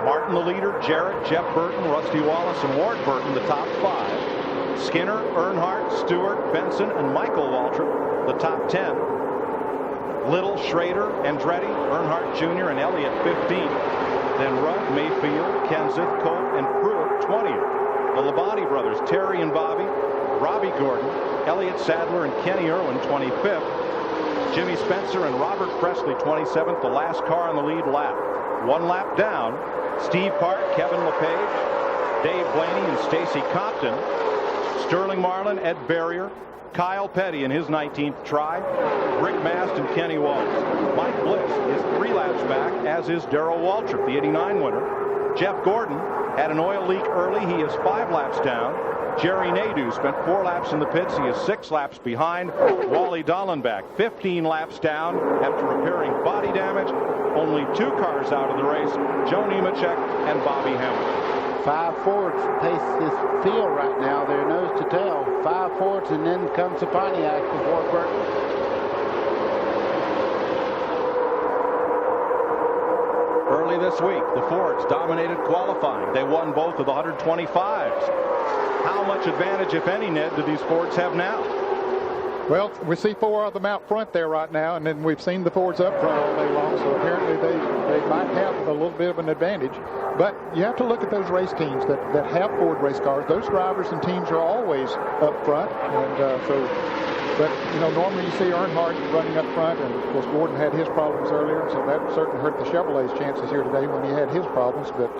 Martin the leader, Jarrett, Jeff Burton, Rusty Wallace, and Ward Burton the top 5. Skinner, Earnhardt, Stewart, Benson, and Michael Waltrip the top 10. Little, Schrader, Andretti, Earnhardt Jr., and Elliott 15th. Then Rudd, Mayfield, Kenseth, Colt, and Pruitt 20th. The Labonte brothers, Terry and Bobby, Robbie Gordon, Elliott Sadler, and Kenny Irwin 25th. Jimmy Spencer and Robert Presley 27th, the last car on the lead lap. 1 lap down, Steve Park, Kevin LePage, Dave Blaney, and Stacy Compton. Sterling Marlin, Ed Berrier, Kyle Petty in his 19th try, Rick Mast and Kenny Wallace. Mike Bliss is 3 laps back, as is Darrell Waltrip, the '89 winner. Jeff Gordon had an oil leak early. He is 5 laps down. Jerry Nadeau spent 4 laps in the pits. He is 6 laps behind. Wally Dallenbach 15 laps down after repairing body damage. Only 2 cars out of the race, Joe Nemechek and Bobby Hemming. 5 Fords pace this field right now. They're nose to tail. 5 Fords, and then comes the Pontiac before Burton. Early this week, the Fords dominated qualifying. They won both of the 125s. How much advantage, if any, Ned, do these Fords have now? Well, we see 4 of them out front there right now, and then we've seen the Fords up front all day long, so apparently they might have a little bit of an advantage. But you have to look at those race teams that have Ford race cars. Those drivers and teams are always up front, and but you know, normally you see Earnhardt running up front, and of course Gordon had his problems earlier, so that certainly hurt the Chevrolet's chances here today when he had his problems. But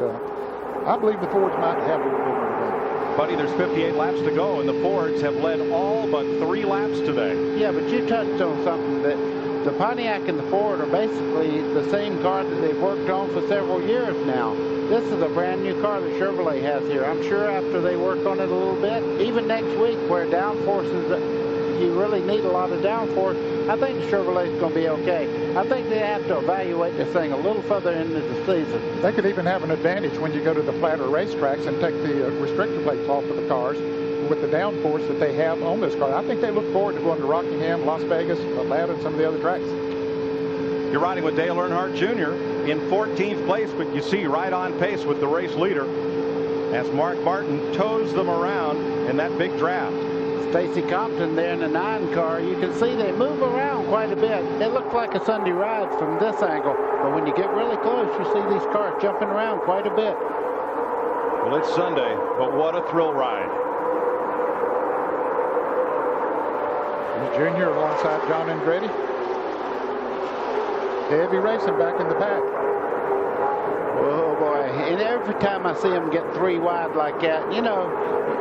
I believe the Fords might have a little bit of an advantage. Buddy, there's 58 laps to go, and the Fords have led all but 3 laps today. Yeah, but you touched on something that the Pontiac and the Ford are basically the same car that they've worked on for several years now. This is a brand new car that Chevrolet has here. I'm sure after they work on it a little bit, even next week where downforce is, you really need a lot of downforce, I think the Chevrolet's going to be okay. I think they have to evaluate this thing a little further into the season. They could even have an advantage when you go to the flatter racetracks and take the restrictor plates off of the cars with the downforce that they have on this car. I think they look forward to going to Rockingham, Las Vegas, Atlanta, and some of the other tracks. You're riding with Dale Earnhardt Jr. in 14th place, but you see right on pace with the race leader as Mark Martin tows them around in that big draft. Stacy Compton there in the 9 car, you can see they move around quite a bit. It looks like a Sunday ride from this angle, but when you get really close, you see these cars jumping around quite a bit. Well, it's Sunday, but what a thrill ride. Junior alongside John Andretti. Heavy racing back in the pack. Oh boy, and every time I see them get 3 wide like that, you know,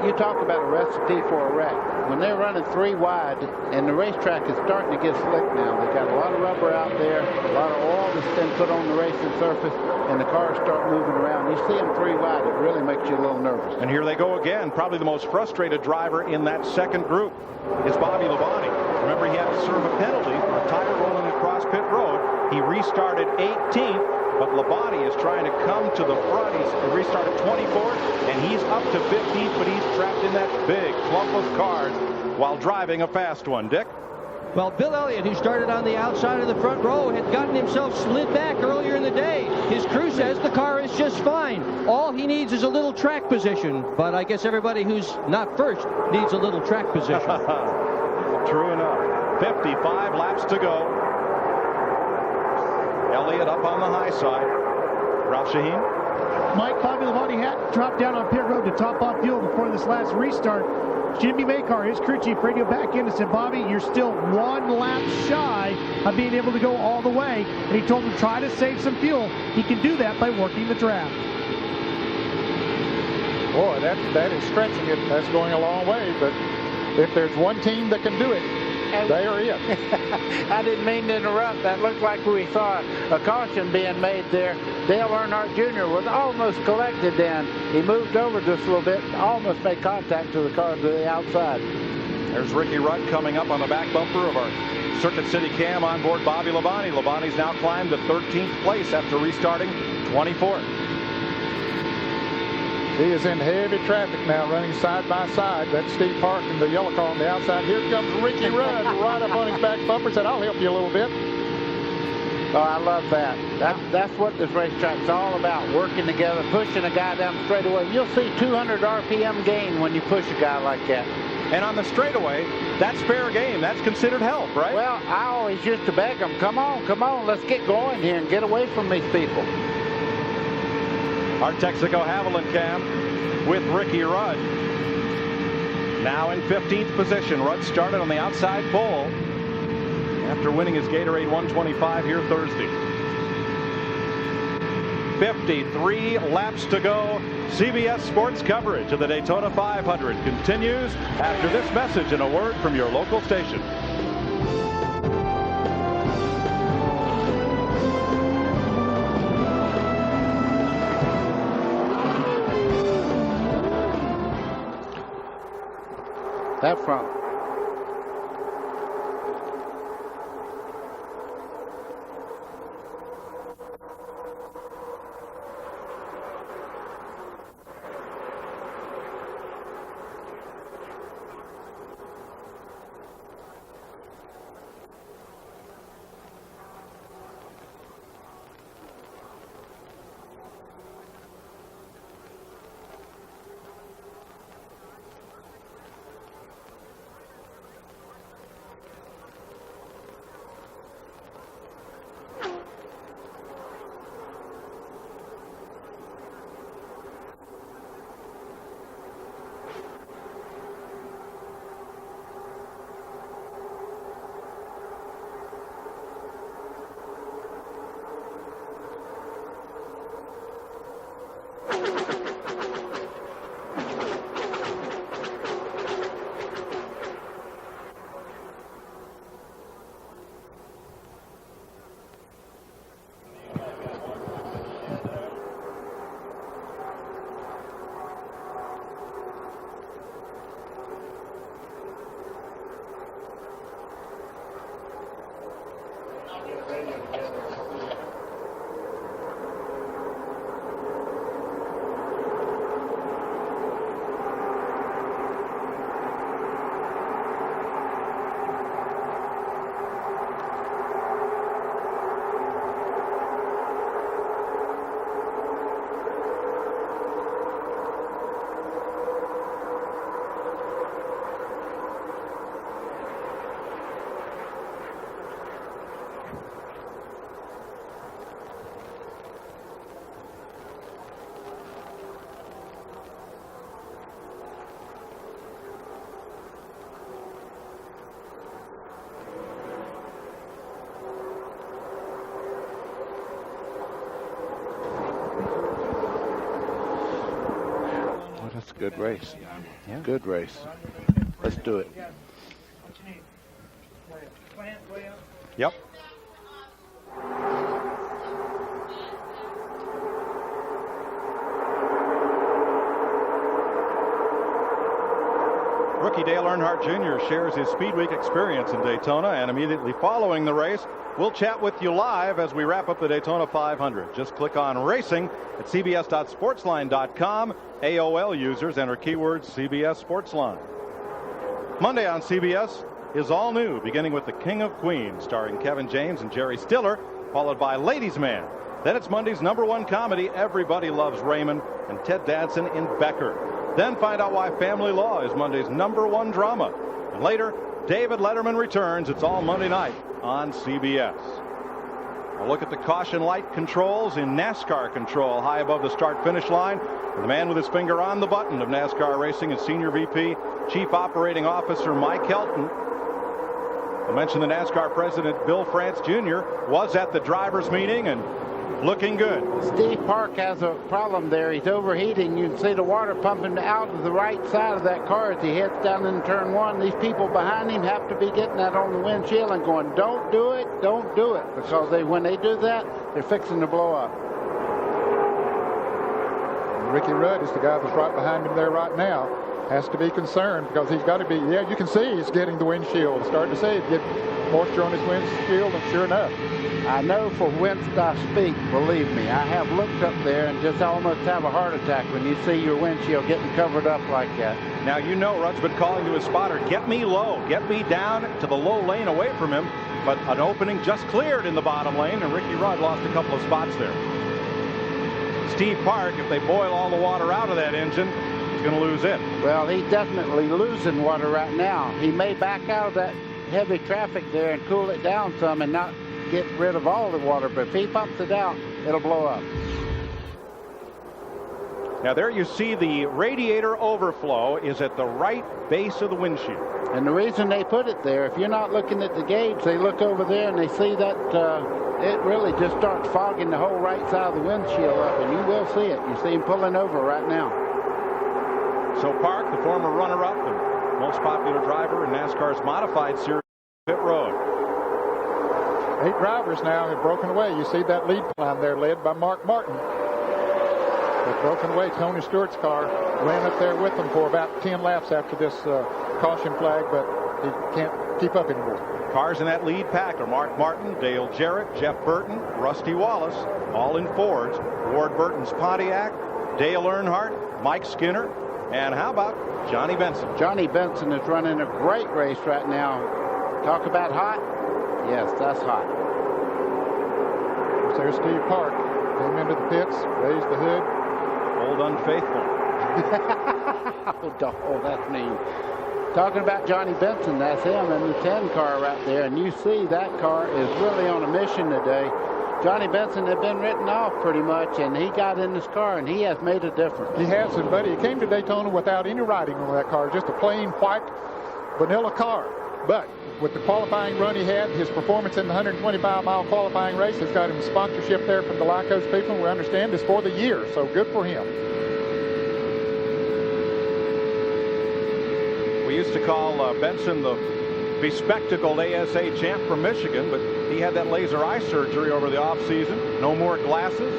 you talk about a recipe for a wreck. When they're running 3 wide, and the racetrack is starting to get slick now. They've got a lot of rubber out there, a lot of oil that's been put on the racing surface, and the cars start moving around. You see them 3 wide, it really makes you a little nervous. And here they go again. Probably the most frustrated driver in that second group is Bobby Labonte. Remember, he had to serve a penalty for a tire rolling across pit road. He restarted 18th, but Labonte is trying to come to the front. He's restarted 24th, and he's up to 15th, but he's trapped in that big clump of cars while driving a fast one. Dick? Well, Bill Elliott, who started on the outside of the front row, had gotten himself slid back earlier in the day. His crew says the car is just fine. All he needs is a little track position, but I guess everybody who's not first needs a little track position. True enough. 55 laps to go. Elliott up on the high side. Ralph Shaheen. Mike, Bobby Labonte had dropped down on pit road to top off fuel before this last restart. Jimmy Makar, his crew chief, radioed back in and said, Bobby, you're still 1 lap shy of being able to go all the way. And he told him, try to save some fuel. He can do that by working the draft. Boy, that is stretching it. That's going a long way, but if there's one team that can do it, they are it. I didn't mean to interrupt. That looked like we saw a caution being made there. Dale Earnhardt Jr. was almost collected then. He moved over just a little bit, almost made contact to the car to the outside. There's Ricky Rudd coming up on the back bumper of our Circuit City Cam on board Bobby Labonte. Labonte's now climbed to 13th place after restarting 24th. He is in heavy traffic now, running side by side. That's Steve Park in the yellow car on the outside. Here comes Ricky Rudd right up on his back bumper. Said, I'll help you a little bit. Oh, I love that. That's what this racetrack's all about, working together, pushing a guy down the straightaway. You'll see 200 RPM gain when you push a guy like that. And on the straightaway, that's fair game. That's considered help, right? Well, I always used to beg them, come on, let's get going here and get away from these people. Our Texaco Haviland Cam with Ricky Rudd. Now in 15th position. Rudd started on the outside pole after winning his Gatorade 125 here Thursday. 53 laps to go. CBS Sports coverage of the Daytona 500 continues after this message and a word from your local station. That front. good race. Yeah. Good race. Let's do it. Yep. Rookie Dale Earnhardt Jr. shares his Speed Week experience in Daytona, and immediately following the race, we'll chat with you live as we wrap up the Daytona 500. Just click on Racing at cbs.sportsline.com. AOL users enter keywords CBS Sportsline. Monday on CBS is all new, beginning with The King of Queens, starring Kevin James and Jerry Stiller, followed by Ladies' Man. Then it's Monday's #1 comedy, Everybody Loves Raymond, and Ted Danson in Becker. Then find out why Family Law is Monday's #1 drama. And later, David Letterman returns. It's all Monday night on CBS. A look at the caution light controls in NASCAR control high above the start-finish line. And the man with his finger on the button of NASCAR Racing is Senior VP, Chief Operating Officer Mike Helton. I mentioned the NASCAR President Bill France Jr. was at the drivers' meeting and looking good. Steve Park has a problem there. He's overheating. You can see the water pumping out of the right side of that car as he heads down in turn one. These people behind him have to be getting that on the windshield and going, don't do it, don't do it. Because when they do that, they're fixing to blow up. And Ricky Rudd is the guy that's right behind him there right now. Has to be concerned because he's got to be, yeah, you can see he's getting the windshield. Starting to see it get moisture on his windshield, and sure enough. I know for whence I speak, believe me. I have looked up there and just almost have a heart attack when you see your windshield getting covered up like that. Now, you know Rudd's been calling to his spotter, get me low, get me down to the low lane away from him. But an opening just cleared in the bottom lane, and Ricky Rudd lost a couple of spots there. Steve Park, if they boil all the water out of that engine, he's going to lose it. Well, he's definitely losing water right now. He may back out of that heavy traffic there and cool it down some and not get rid of all the water, but if he pumps it out, it'll blow up. Now there you see the radiator overflow is at the right base of the windshield. And the reason they put it there, if you're not looking at the gauge, they look over there and they see that it really just starts fogging the whole right side of the windshield up, and you will see it. You see him pulling over right now. So Park, the former runner-up and most popular driver in NASCAR's modified series, pit road. 8 drivers now have broken away. You see that lead climb there led by Mark Martin. They've broken away. Tony Stewart's car ran up there with them for about 10 laps after this caution flag, but he can't keep up anymore. Cars in that lead pack are Mark Martin, Dale Jarrett, Jeff Burton, Rusty Wallace, all in Fords. Ward Burton's Pontiac, Dale Earnhardt, Mike Skinner, and how about Johnny Benson? Johnny Benson is running a great race right now. Talk about hot. Yes, that's hot. There's Steve Park. Came into the pits, raised the hood. Old unfaithful. Oh, that's mean. Talking about Johnny Benson, that's him in the 10 car right there. And you see that car is really on a mission today. Johnny Benson had been written off pretty much, and he got in this car, and he has made a difference. He has, and buddy, he came to Daytona without any writing on that car, just a plain white vanilla car. But with the qualifying run he had, his performance in the 125-mile qualifying race has got him sponsorship there from the Lycos people. We understand is for the year, so good for him. We used to call Benson the bespectacled ASA champ from Michigan, but he had that laser eye surgery over the offseason. No more glasses.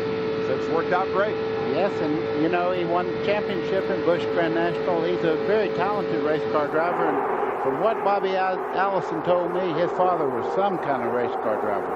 It's worked out great. Yes, and you know, he won the championship in Busch Grand National. He's a very talented race car driver, and from what Bobby Allison told me, his father was some kind of race car driver.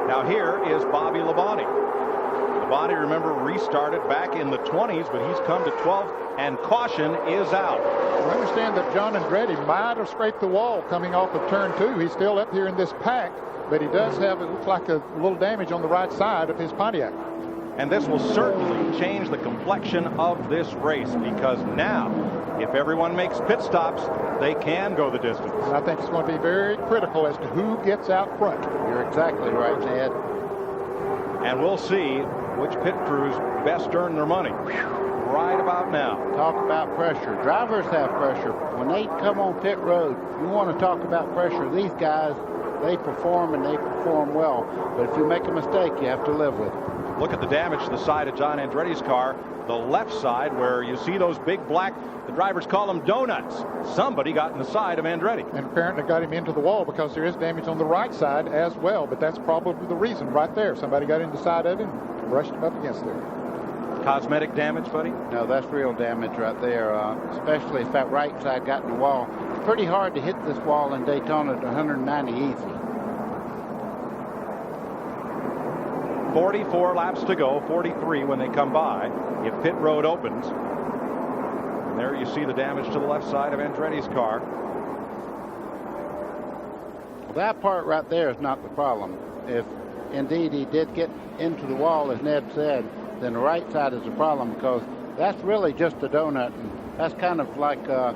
Now here is Bobby Labonte. Labonte, remember, restarted back in the 20s, but he's come to 12th, and caution is out. I understand that John Andretti might have scraped the wall coming off of turn 2. He's still up here in this pack, but he does have, it looks like a little damage on the right side of his Pontiac. And this will certainly change the complexion of this race, because now, if everyone makes pit stops, they can go the distance. And I think it's going to be very critical as to who gets out front. You're exactly right, Ned. And we'll see which pit crews best earn their money right about now. Talk about pressure. Drivers have pressure. When they come on pit road, you want to talk about pressure. These guys, they perform, and they perform well. But if you make a mistake, you have to live with it. look at the damage to the side of John Andretti's car, the left side, where you see those big black, the drivers call them donuts. Somebody got in the side of Andretti. And apparently got him into the wall, because there is damage on the right side as well. But that's probably the reason right there. Somebody got in the side of him and brushed him up against there. Cosmetic damage, buddy? No, that's real damage right there, especially if that right side got in the wall. It's pretty hard to hit this wall in Daytona at 190 easy. 44 laps to go, 43 when they come by, if pit road opens. And there you see the damage to the left side of Andretti's car. That part right there is not the problem. If indeed he did get into the wall, as Ned said, then the right side is the problem, because that's really just a donut. And that's kind of like a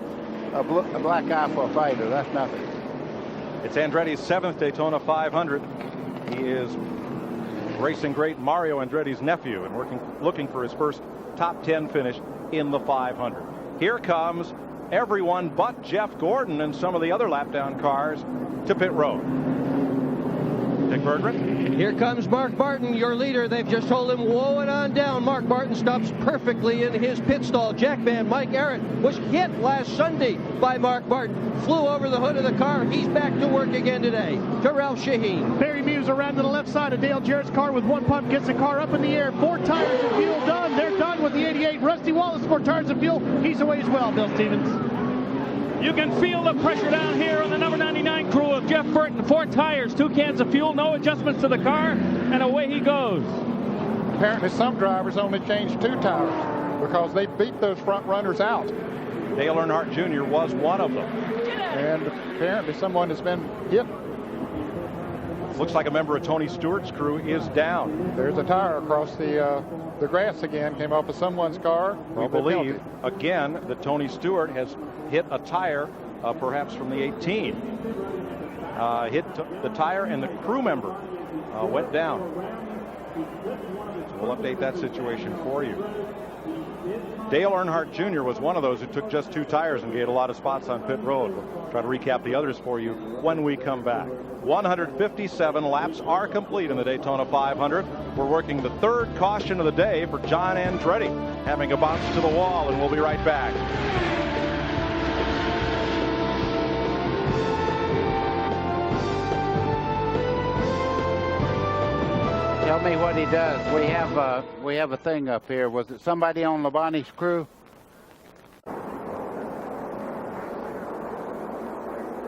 black eye for a fighter. That's nothing. It's Andretti's 7th Daytona 500. He is racing great Mario Andretti's nephew and looking for his first top 10 finish in the 500. Here comes everyone but Jeff Gordon and some of the other lap-down cars to pit road. Dick Berggren. Here comes Mark Martin, your leader. They've just told him, whoa and on down. Mark Martin stops perfectly in his pit stall. Jackman Mike Arrett was hit last Sunday by Mark Martin. Flew over the hood of the car. He's back to work again today. Terrell Shaheen. Barry Muse around to the left side of Dale Jarrett's car with one pump. Gets the car up in the air. 4 tires of fuel done. They're done with the 88. Rusty Wallace, 4 tires of fuel. He's away as well, Bill Stevens. You can feel the pressure down here on the number 99 crew of Jeff Burton. 4 tires, 2 cans of fuel, no adjustments to the car, and away he goes. Apparently some drivers only changed 2 tires because they beat those front runners out. Dale Earnhardt Jr. was one of them. And apparently someone has been hit. Looks like a member of Tony Stewart's crew is down. There's a tire across the grass again. Came off of someone's car. We believe again that Tony Stewart has hit a tire, perhaps from the 18. Hit the tire, and the crew member went down. So we'll update that situation for you. Dale Earnhardt Jr. was one of those who took just 2 tires and gained a lot of spots on pit road. We'll try to recap the others for you when we come back. 157 laps are complete in the Daytona 500. We're working the 3rd caution of the day for John Andretti, having a bounce to the wall, and we'll be right back. Tell me what he does. We have a thing up here. Was it somebody on Labonte's crew?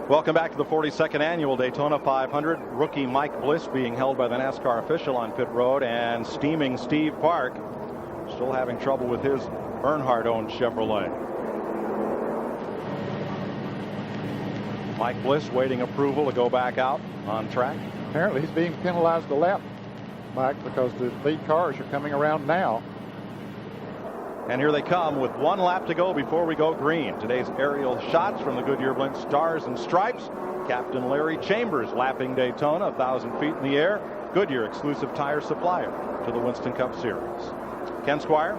Welcome back to the 42nd annual Daytona 500. Rookie Mike Bliss being held by the NASCAR official on pit road, and steaming Steve Park still having trouble with his Earnhardt-owned Chevrolet. Mike Bliss waiting approval to go back out on track. Apparently he's being penalized a lap, Mike, because the lead cars are coming around now. And here they come with 1 lap to go before we go green. Today's aerial shots from the Goodyear Blimp Stars and Stripes. Captain Larry Chambers lapping Daytona 1,000 feet in the air. Goodyear exclusive tire supplier to the Winston Cup Series. Ken Squire.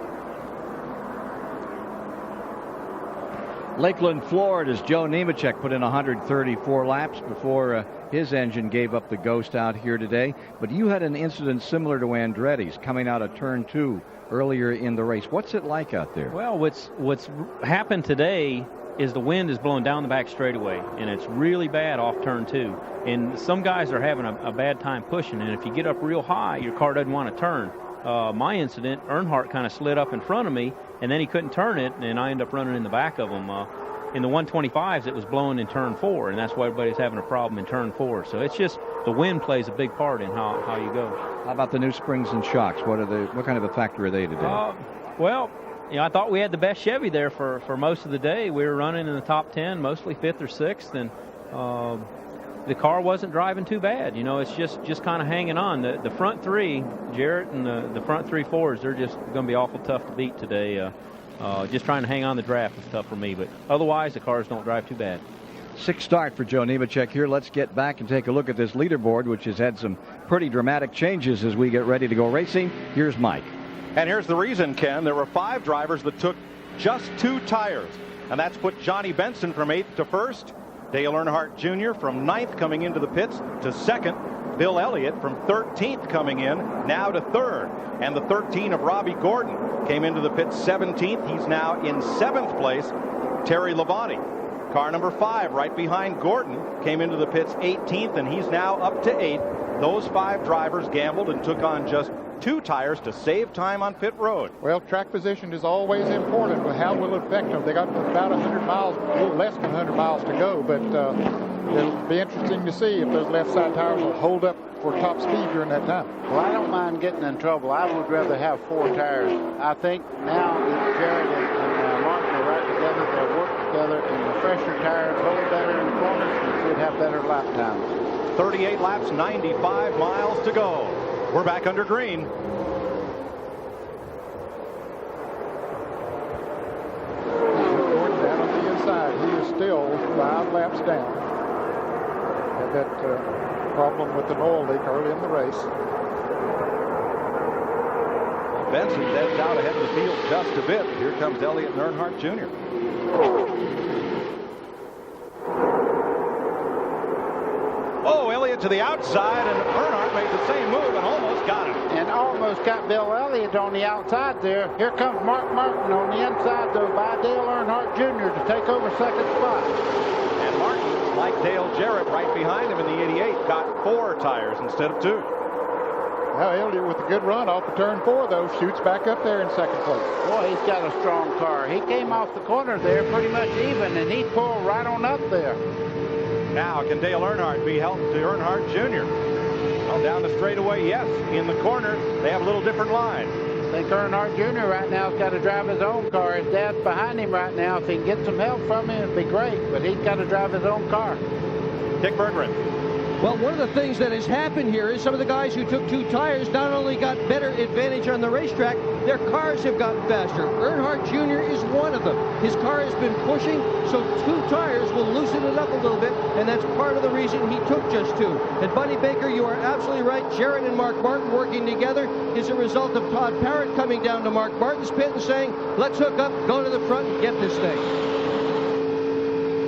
Lakeland, Florida's Joe Nemechek put in 134 laps before his engine gave up the ghost out here today. But you had an incident similar to Andretti's coming out of turn 2 earlier in the race. What's it like out there? Well, what's happened today is the wind is blowing down the back straightaway, and it's really bad off turn 2. And some guys are having a bad time pushing, and if you get up real high, your car doesn't want to turn. My incident, Earnhardt kind of slid up in front of me, and then he couldn't turn it, and I ended up running in the back of him. In the 125s, it was blowing in turn 4, and that's why everybody's having a problem in turn 4. So it's just the wind plays a big part in how you go. How about the new springs and shocks? What kind of a factor are they today? Well, I thought we had the best Chevy there for most of the day. We were running in the top 10, mostly 5th or 6th, and the car wasn't driving too bad. It's just kind of hanging on. The front 3, Jarrett, and the front 3 Fords, they're just going to be awful tough to beat today. Just trying to hang on the draft was tough for me, but otherwise the cars don't drive too bad. 6th start for Joe Nemechek here. Let's get back and take a look at this leaderboard, which has had some pretty dramatic changes as we get ready to go racing. Here's Mike. And here's the reason, Ken. There were 5 drivers that took just 2 tires, and that's put Johnny Benson from 8th to 1st, Dale Earnhardt Jr. from 9th coming into the pits to 2nd, Bill Elliott from 13th coming in, now to 3rd. And the 13 of Robbie Gordon came into the pit 17th. He's now in 7th place. Terry Labonte, car number 5, right behind Gordon, came into the pits 18th, and he's now up to 8th. Those 5 drivers gambled and took on just 2 tires to save time on pit road. Well, track position is always important, but how will it affect them? They got about 100 miles, a little less than 100 miles to go, but it'll be interesting to see if those left side tires will hold up for top speed during that time. Well, I don't mind getting in trouble. I would rather have 4 tires. I think now that Jared and Martin are right together, they'll work together, and the fresher tires hold better in the corners and should have better lap times. 38 laps, 95 miles to go. We're back under green. Gordon down on the inside. He is still 5 laps down. Had that problem with an oil leak early in the race. Benson heads out ahead of the field just a bit. Here comes Elliott and Earnhardt Jr. Oh, Elliott to the outside, and Earnhardt made the same move and almost got him. And almost got Bill Elliott on the outside there. Here comes Mark Martin on the inside, though, by Dale Earnhardt Jr. to take over second spot. And Martin, like Dale Jarrett right behind him in the 88, got 4 tires instead of 2. Now Elliott with a good run off of turn 4, though, shoots back up there in second place. Boy, he's got a strong car. He came off the corner there pretty much even, and he pulled right on up there. Now, can Dale Earnhardt be helped to Earnhardt Jr.? Well, down the straightaway, yes. In the corner, they have a little different line. I think Earnhardt Jr. right now has got to drive his own car. His dad's behind him right now. If he can get some help from him, it'd be great. But he's got to drive his own car. Dick Berggren. Well, one of the things that has happened here is some of the guys who took 2 tires not only got better advantage on the racetrack, their cars have gotten faster. Earnhardt Jr. is one of them. His car has been pushing, so 2 tires will loosen it up a little bit, and that's part of the reason he took just 2. And Buddy Baker, you are absolutely right. Jared and Mark Martin working together is a result of Todd Parrott coming down to Mark Martin's pit and saying, let's hook up, go to the front, and get this thing.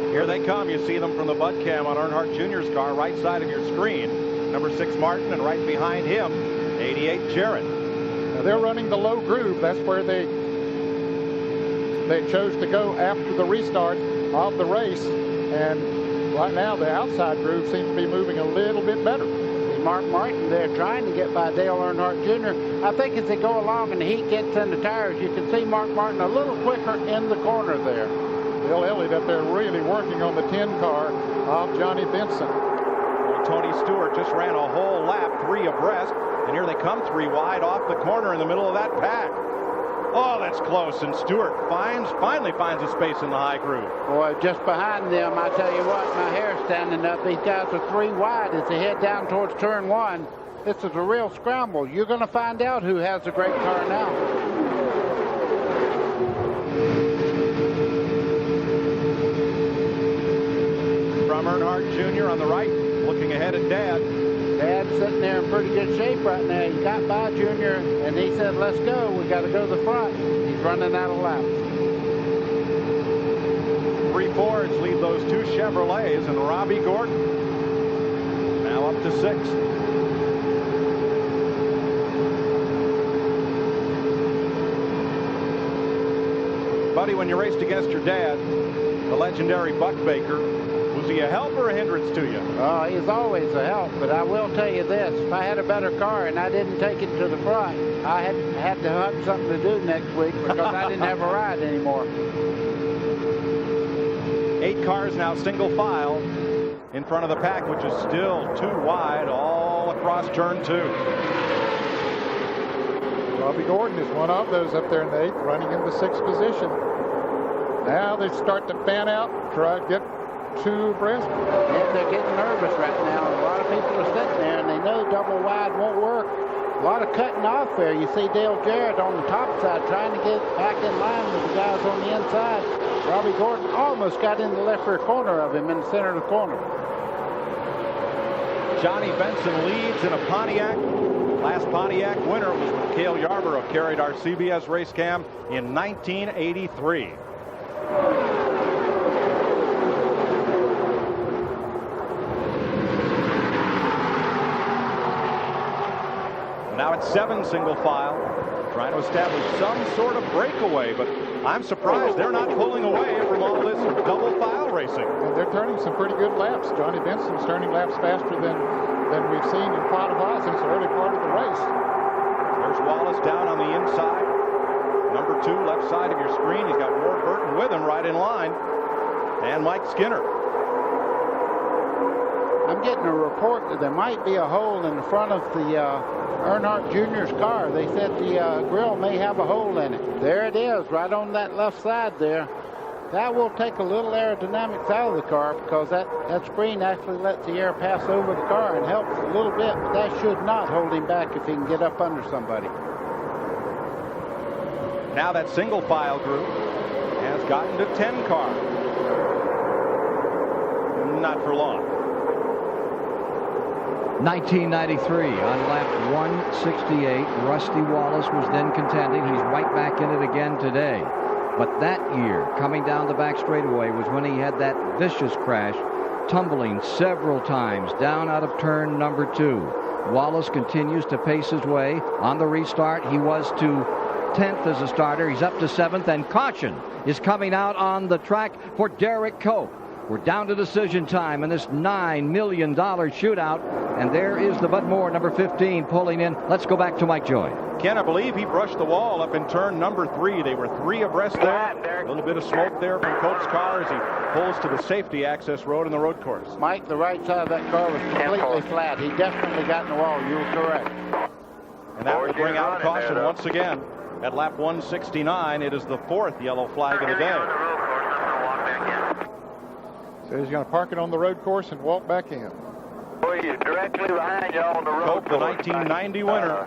Here they come. You see them from the Bud Cam on Earnhardt Jr.'s car, right side of your screen. Number 6 Martin, and right behind him, 88 Jarrett. Now they're running the low groove. That's where they chose to go after the restart of the race. And right now the outside groove seems to be moving a little bit better. Mark Martin there trying to get by Dale Earnhardt Jr. I think as they go along and the heat gets in the tires, you can see Mark Martin a little quicker in the corner there. Bill Elliott up there really working on the 10 car of Johnny Benson. Tony Stewart just ran a whole lap, 3 abreast, and here they come 3 wide off the corner in the middle of that pack. Oh, that's close, and Stewart finally finds a space in the high groove. Boy, just behind them, I tell you what, my hair's standing up. These guys are 3 wide as they head down towards turn 1. This is a real scramble. You're going to find out who has the great car now. From Earnhardt Jr. on the right, looking ahead at Dad. Dad's sitting there in pretty good shape right now. He got by Junior, and he said, let's go. We got to go to the front. He's running out of laps. 3 Fords lead those 2 Chevrolets, and Robbie Gordon now up to 6. Buddy, when you raced against your dad, the legendary Buck Baker, was he a help or a hindrance to you? Oh, he's always a help, but I will tell you this. If I had a better car and I didn't take it to the front, I had to have something to do next week because I didn't have a ride anymore. 8 cars now single file in front of the pack, which is still 2 wide all across turn 2. Robbie Gordon is one of those up there in the 8th, running in the 6th position. Now they start to fan out, try to get 2 abreast. Yeah, they're getting nervous right now. A lot of people are sitting there, and they know double wide won't work. A lot of cutting off there. You see Dale Jarrett on the top side trying to get back in line with the guys on the inside. Robbie Gordon almost got in the left rear corner of him in the center of the corner. Johnny Benson leads in a Pontiac. Last Pontiac winner was when Cale Yarborough carried our CBS race cam in 1983. 7 single file, trying to establish some sort of breakaway, but I'm surprised they're not pulling away from all this double file racing. And they're turning some pretty good laps. Johnny Benson's turning laps faster than we've seen in quite a while since the early part of the race. There's Wallace down on the inside. Number 2, left side of your screen. He's got Ward Burton with him right in line. And Mike Skinner. I'm getting a report that there might be a hole in the front of the Earnhardt Jr.'s car. They said the grill may have a hole in it. There it is, right on that left side there. That will take a little aerodynamics out of the car because that screen actually lets the air pass over the car and helps a little bit, but that should not hold him back if he can get up under somebody. Now that single file group has gotten to 10 cars. Not for long. 1993 on lap 168. Rusty Wallace was then contending. He's right back in it again today. But that year, coming down the back straightaway, was when he had that vicious crash, tumbling several times down out of turn number 2. Wallace continues to pace his way. On the restart, he was to 10th as a starter. He's up to 7th, and caution is coming out on the track for Derek Cope. We're down to decision time in this $9 million shootout, and there is the Bud Moore, number 15, pulling in. Let's go back to Mike Joy. Ken, I believe he brushed the wall up in turn number 3. They were 3 abreast there. A little bit of smoke there from Cope's car as he pulls to the safety access road in the road course. Mike, the right side of that car was completely flat. He definitely got in the wall. You were correct. And that will bring out caution once again. At lap 169, it is the 4th yellow flag of the day. So he's going to park it on the road course and walk back in. He's directly behind you on the road Cope, the 1990 winner,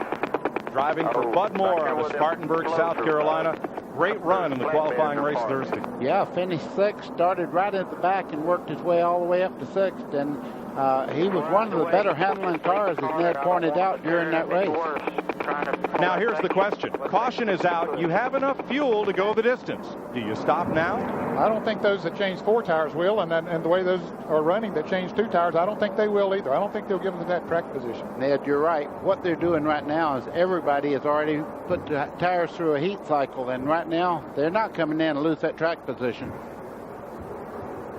driving for Bud Moore out of Spartanburg, South Carolina. Great run in the qualifying race Thursday. Yeah, finished 6th, started right at the back and worked his way all the way up to 6th. And he was one of the better handling cars, as Ned pointed out during that race. Now here's the question. Caution is out. You have enough fuel to go the distance. Do you stop now? I don't think those that changed 4 tires will, and the way those are running that changed 2 tires, I don't think they will either. I don't think they'll give them that track position. Ned, you're right. What they're doing right now is everybody has already put the tires through a heat cycle, and right now they're not coming in to lose that track position.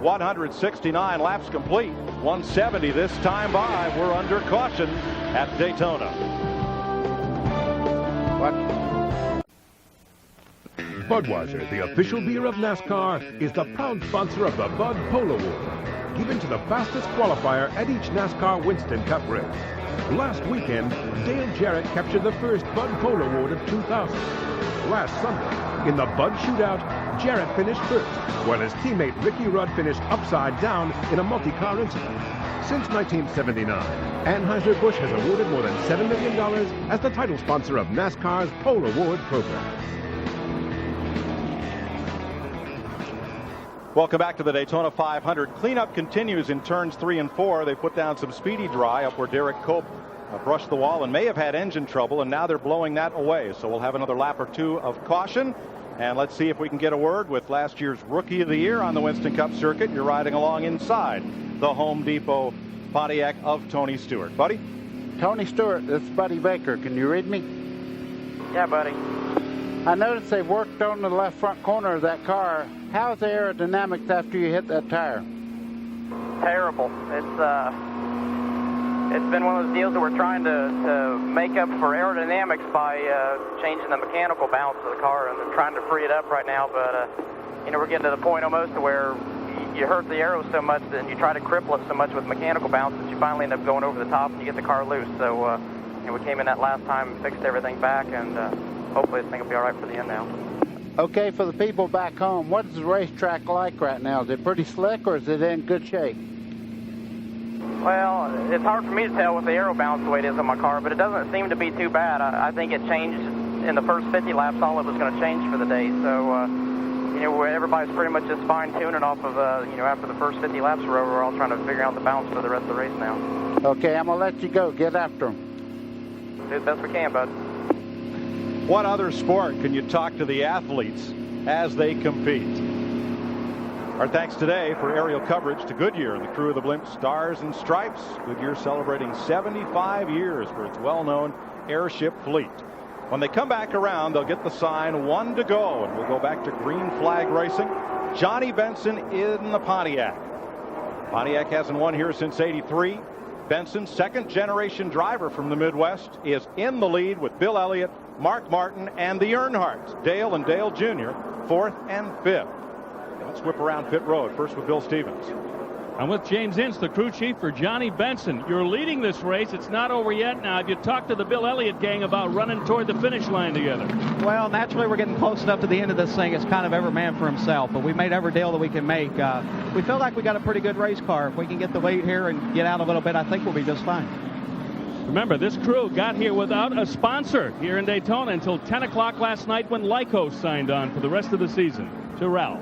169 laps complete. 170 this time by. We're under caution at Daytona. Budweiser, the official beer of NASCAR, is the proud sponsor of the Bud Polo Award, given to the fastest qualifier at each NASCAR Winston Cup race. Last weekend, Dale Jarrett captured the first Bud Polo Award of 2000. Last Sunday, in the Bud Shootout, Jarrett finished first, while his teammate Ricky Rudd finished upside down in a multi-car incident. Since 1979, Anheuser-Busch has awarded more than $7 million as the title sponsor of NASCAR's Polo Award program. Welcome back to the Daytona 500. Cleanup continues in turns 3 and 4. They put down some speedy dry up where Derek Cope brushed the wall and may have had engine trouble, and now they're blowing that away. So we'll have another lap or 2 of caution. And let's see if we can get a word with last year's Rookie of the Year on the Winston Cup circuit. You're riding along inside the Home Depot Pontiac of Tony Stewart. Buddy? Tony Stewart, this is Buddy Baker. Can you read me? Yeah, buddy. I noticed they've worked on the left front corner of that car. How's the aerodynamics after you hit that tire? Terrible. It's been one of those deals that we're trying to make up for aerodynamics by changing the mechanical balance of the car, and they're trying to free it up right now. But we're getting to the point almost to where you hurt the aero so much and you try to cripple it so much with mechanical balance that you finally end up going over the top and you get the car loose. So we came in that last time and fixed everything back, and hopefully this thing will be all right for the end now. Okay, for the people back home, what is the racetrack like right now? Is it pretty slick or is it in good shape? Well, it's hard for me to tell with the aero balance the way it is on my car, but it doesn't seem to be too bad. I think it changed in the first 50 laps. All it was going to change for the day. So, everybody's pretty much just fine-tuning off of, after the first 50 laps are over, we're all trying to figure out the balance for the rest of the race now. Okay, I'm going to let you go. Get after them. Do the best we can, bud. What other sport can you talk to the athletes as they compete? Our thanks today for aerial coverage to Goodyear and the crew of the blimp Stars and Stripes. Goodyear celebrating 75 years for its well-known airship fleet. When they come back around, they'll get the sign 1 to go, and we'll go back to green flag racing. Johnny Benson in the Pontiac. Pontiac hasn't won here since '83. Benson, second-generation driver from the Midwest, is in the lead with Bill Elliott, Mark Martin, and the Earnhardts, Dale and Dale Jr., 4th and 5th. Let's whip around pit road, first with Bill Stevens. I'm with James Ince, the crew chief for Johnny Benson. You're leading this race. It's not over yet now. Have you talked to the Bill Elliott gang about running toward the finish line together? Well, naturally, we're getting close enough to the end of this thing. It's kind of every man for himself, but we made every deal that we can make. We feel like we got a pretty good race car. If we can get the lead here and get out a little bit, I think we'll be just fine. Remember, this crew got here without a sponsor here in Daytona until 10 o'clock last night when Lycos signed on for the rest of the season. To Ralph.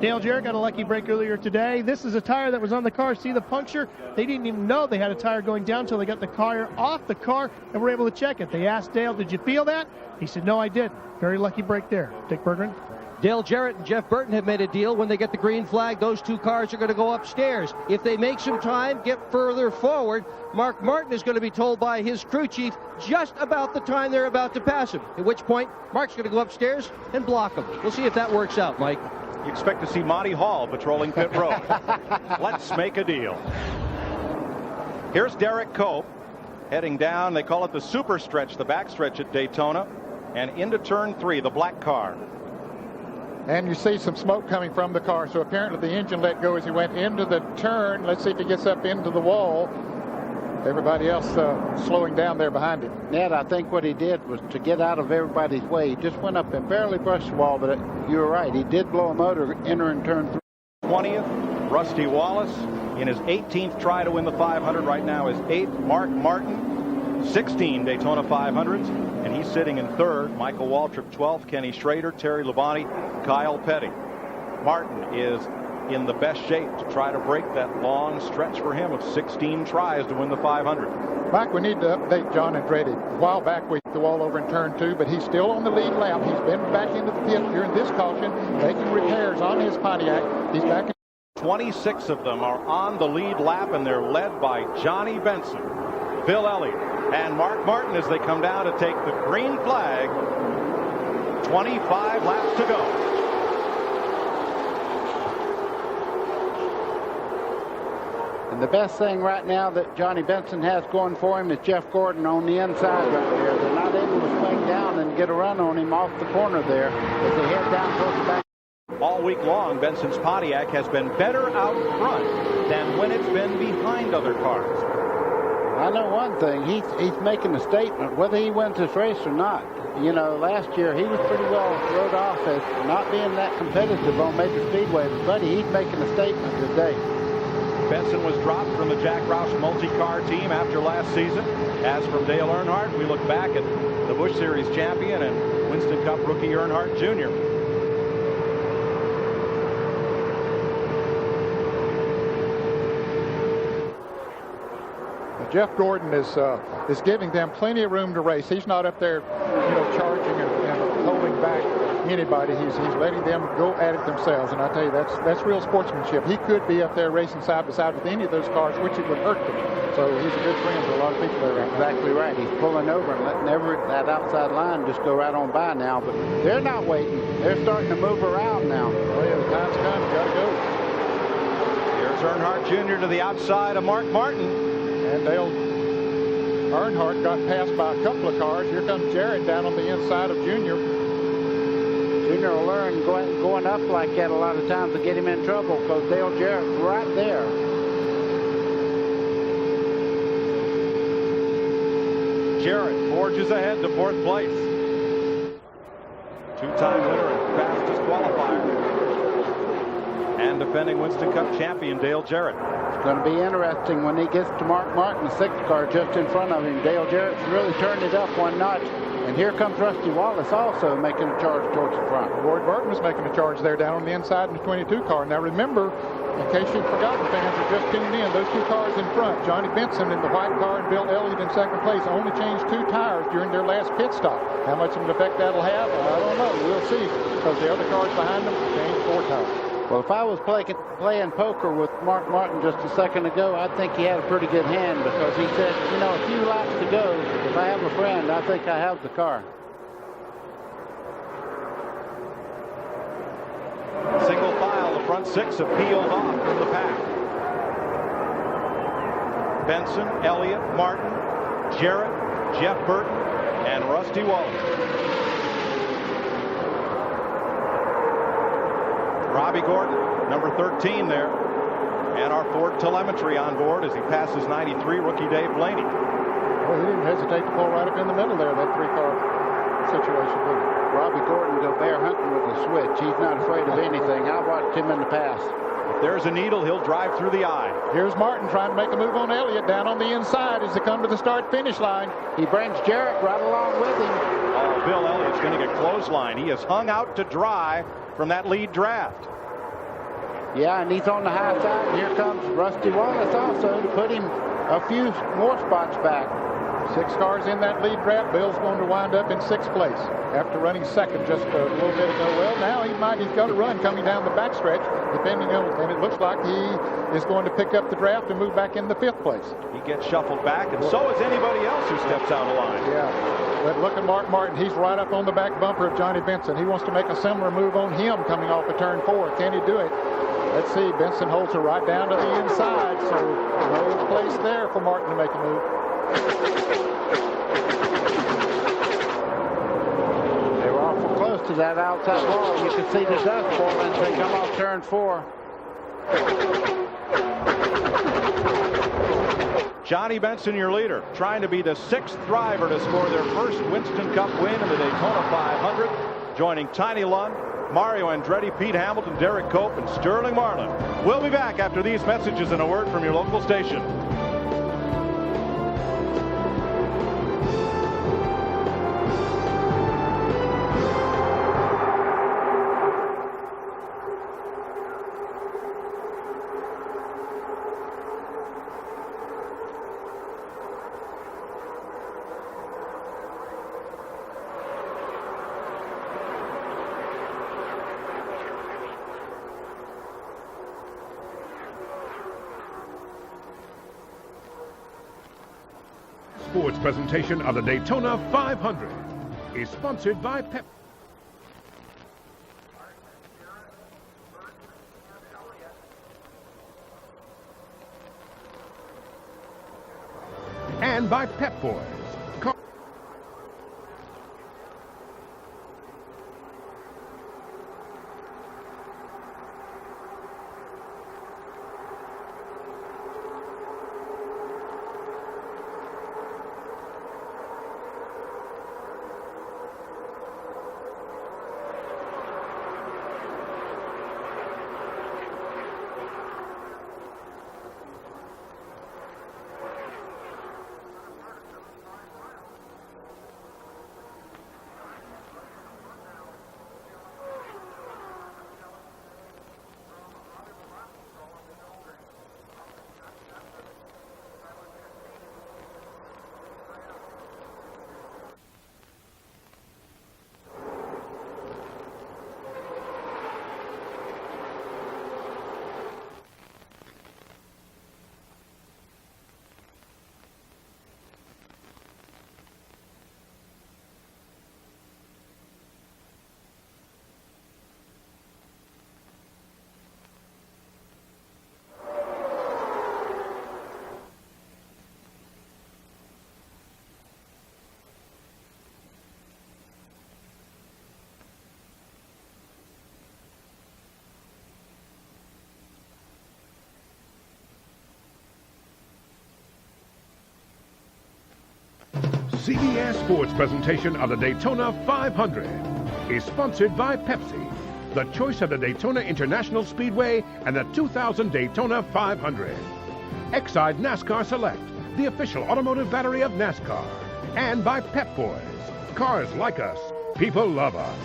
Dale Jarrett got a lucky break earlier today. This is a tire that was on the car. See the puncture? They didn't even know they had a tire going down until they got the tire off the car and were able to check it. They asked Dale, did you feel that? He said, no, I didn't. Very lucky break there. Dick Berggren. Dale Jarrett and Jeff Burton have made a deal. When they get the green flag, those two cars are going to go upstairs. If they make some time, get further forward, Mark Martin is going to be told by his crew chief just about the time they're about to pass him, at which point Mark's going to go upstairs and block him. We'll see if that works out, Mike. You expect to see Monty Hall patrolling pit road. Let's make a deal. Here's Derek Cope heading down. They call it the super stretch, the back stretch at Daytona, and into turn 3, the black car. And you see some smoke coming from the car, so apparently the engine let go as he went into the turn. Let's see if he gets up into the wall. Everybody else slowing down there behind him. Ned, I think what he did was to get out of everybody's way. He just went up and barely brushed the wall, but you were right. He did blow a motor entering turn 3. 20th, Rusty Wallace in his 18th try to win the 500. Right now is 8th, Mark Martin, 16 Daytona 500s, and he's sitting in 3rd. Michael Waltrip 12th, Kenny Schrader, Terry Labonte, Kyle Petty. Martin is in the best shape to try to break that long stretch for him of 16 tries to win the 500. Mike, we need to update John Andretti. A while back we hit the wall over in turn 2, but he's still on the lead lap. He's been back into the pit during this caution, making repairs on his Pontiac. He's back in 26 of them are on the lead lap, and they're led by Johnny Benson, Bill Elliott, and Mark Martin as they come down to take the green flag. 25 laps to go. And the best thing right now that Johnny Benson has going for him is Jeff Gordon on the inside right there. They're not able to swing down and get a run on him off the corner there as they head down towards the back. All week long, Benson's Pontiac has been better out front than when it's been behind other cars. I know one thing. He's making a statement, whether he wins this race or not. You know, last year he was pretty well wrote off as not being that competitive on major speedways. Buddy, he's making a statement today. Benson was dropped from the Jack Roush multi-car team after last season. As from Dale Earnhardt, we look back at the Busch Series champion and Winston Cup rookie Earnhardt Jr. Jeff Gordon is giving them plenty of room to race. He's not up there, charging and holding back anybody. He's letting them go at it themselves. And I tell you, that's real sportsmanship. He could be up there racing side by side with any of those cars, which it would hurt them. So he's a good friend to a lot of people there. Exactly right. He's pulling over and letting that outside line just go right on by now. But they're not waiting. They're starting to move around now. Oh, yeah, the time's come. You got to go. Here's Earnhardt Jr. to the outside of Mark Martin. And Dale Earnhardt got passed by a couple of cars. Here comes Jarrett down on the inside of Junior. Junior will learn going up like that a lot of times to get him in trouble because Dale Jarrett's right there. Jarrett forges ahead to 4th place. Two-time winner and fastest qualifier. And defending Winston Cup champion Dale Jarrett. It's going to be interesting when he gets to Mark Martin, the 6th car just in front of him. Dale Jarrett's really turned it up one notch. And here comes Rusty Wallace also making a charge towards the front. Ward Burton was making a charge there down on the inside in the 22 car. Now remember, in case you've forgotten, fans are just tuning in, those 2 cars in front, Johnny Benson in the white car and Bill Elliott in 2nd place, only changed 2 tires during their last pit stop. How much of an effect that'll have, I don't know. We'll see, because the other cars behind them changed 4 tires. Well, if I was playing poker with Mark Martin just a second ago, I think he had a pretty good hand because he said, you know, a few laps to go. If I have a friend, I think I have the car. Single file, the front six have peeled off from the pack. Benson, Elliott, Martin, Jarrett, Jeff Burton, and Rusty Wallace. Robbie Gordon, number 13 there. And our Ford telemetry on board as he passes 93, rookie Dave Blaney. Well, he didn't hesitate to pull right up in the middle there, that three-car situation. Robbie Gordon go bear hunting with a switch. He's not afraid of anything. I watched him in the past. If there's a needle, he'll drive through the eye. Here's Martin trying to make a move on Elliott down on the inside as they come to the start-finish line. He brings Jarrett right along with him. Oh, Bill Elliott's going to get clothesline. He is hung out to dry from that lead draft. Yeah, and he's on the high side. And here comes Rusty Wallace also to put him a few more spots back. 6 cars in that lead draft. Bill's going to wind up in 6th place after running second just a little bit ago. Well, now he's got to run coming down the backstretch, depending on, and it looks like he is going to pick up the draft and move back into 5th place. He gets shuffled back, and so is anybody else who steps out of line. Yeah, but look at Mark Martin. He's right up on the back bumper of Johnny Benson. He wants to make a similar move on him coming off of turn 4. Can he do it? Let's see. Benson holds her right down to the inside, so no place there for Martin to make a move. They were awful close to that outside wall. You could see the dust forming as they come off turn 4. Johnny Benson, your leader, trying to be the 6th driver to score their first Winston Cup win in the Daytona 500, joining Tiny Lund, Mario Andretti, Pete Hamilton, Derek Cope, and Sterling Marlin. We'll be back after these messages and a word from your local station. Sports presentation of the Daytona 500 is sponsored by Pep. And by Pep Boys. CBS Sports presentation of the Daytona 500 is sponsored by Pepsi, the choice of the Daytona International Speedway and the 2000 Daytona 500. Exide NASCAR Select, the official automotive battery of NASCAR. And by Pep Boys, cars like us, people love us.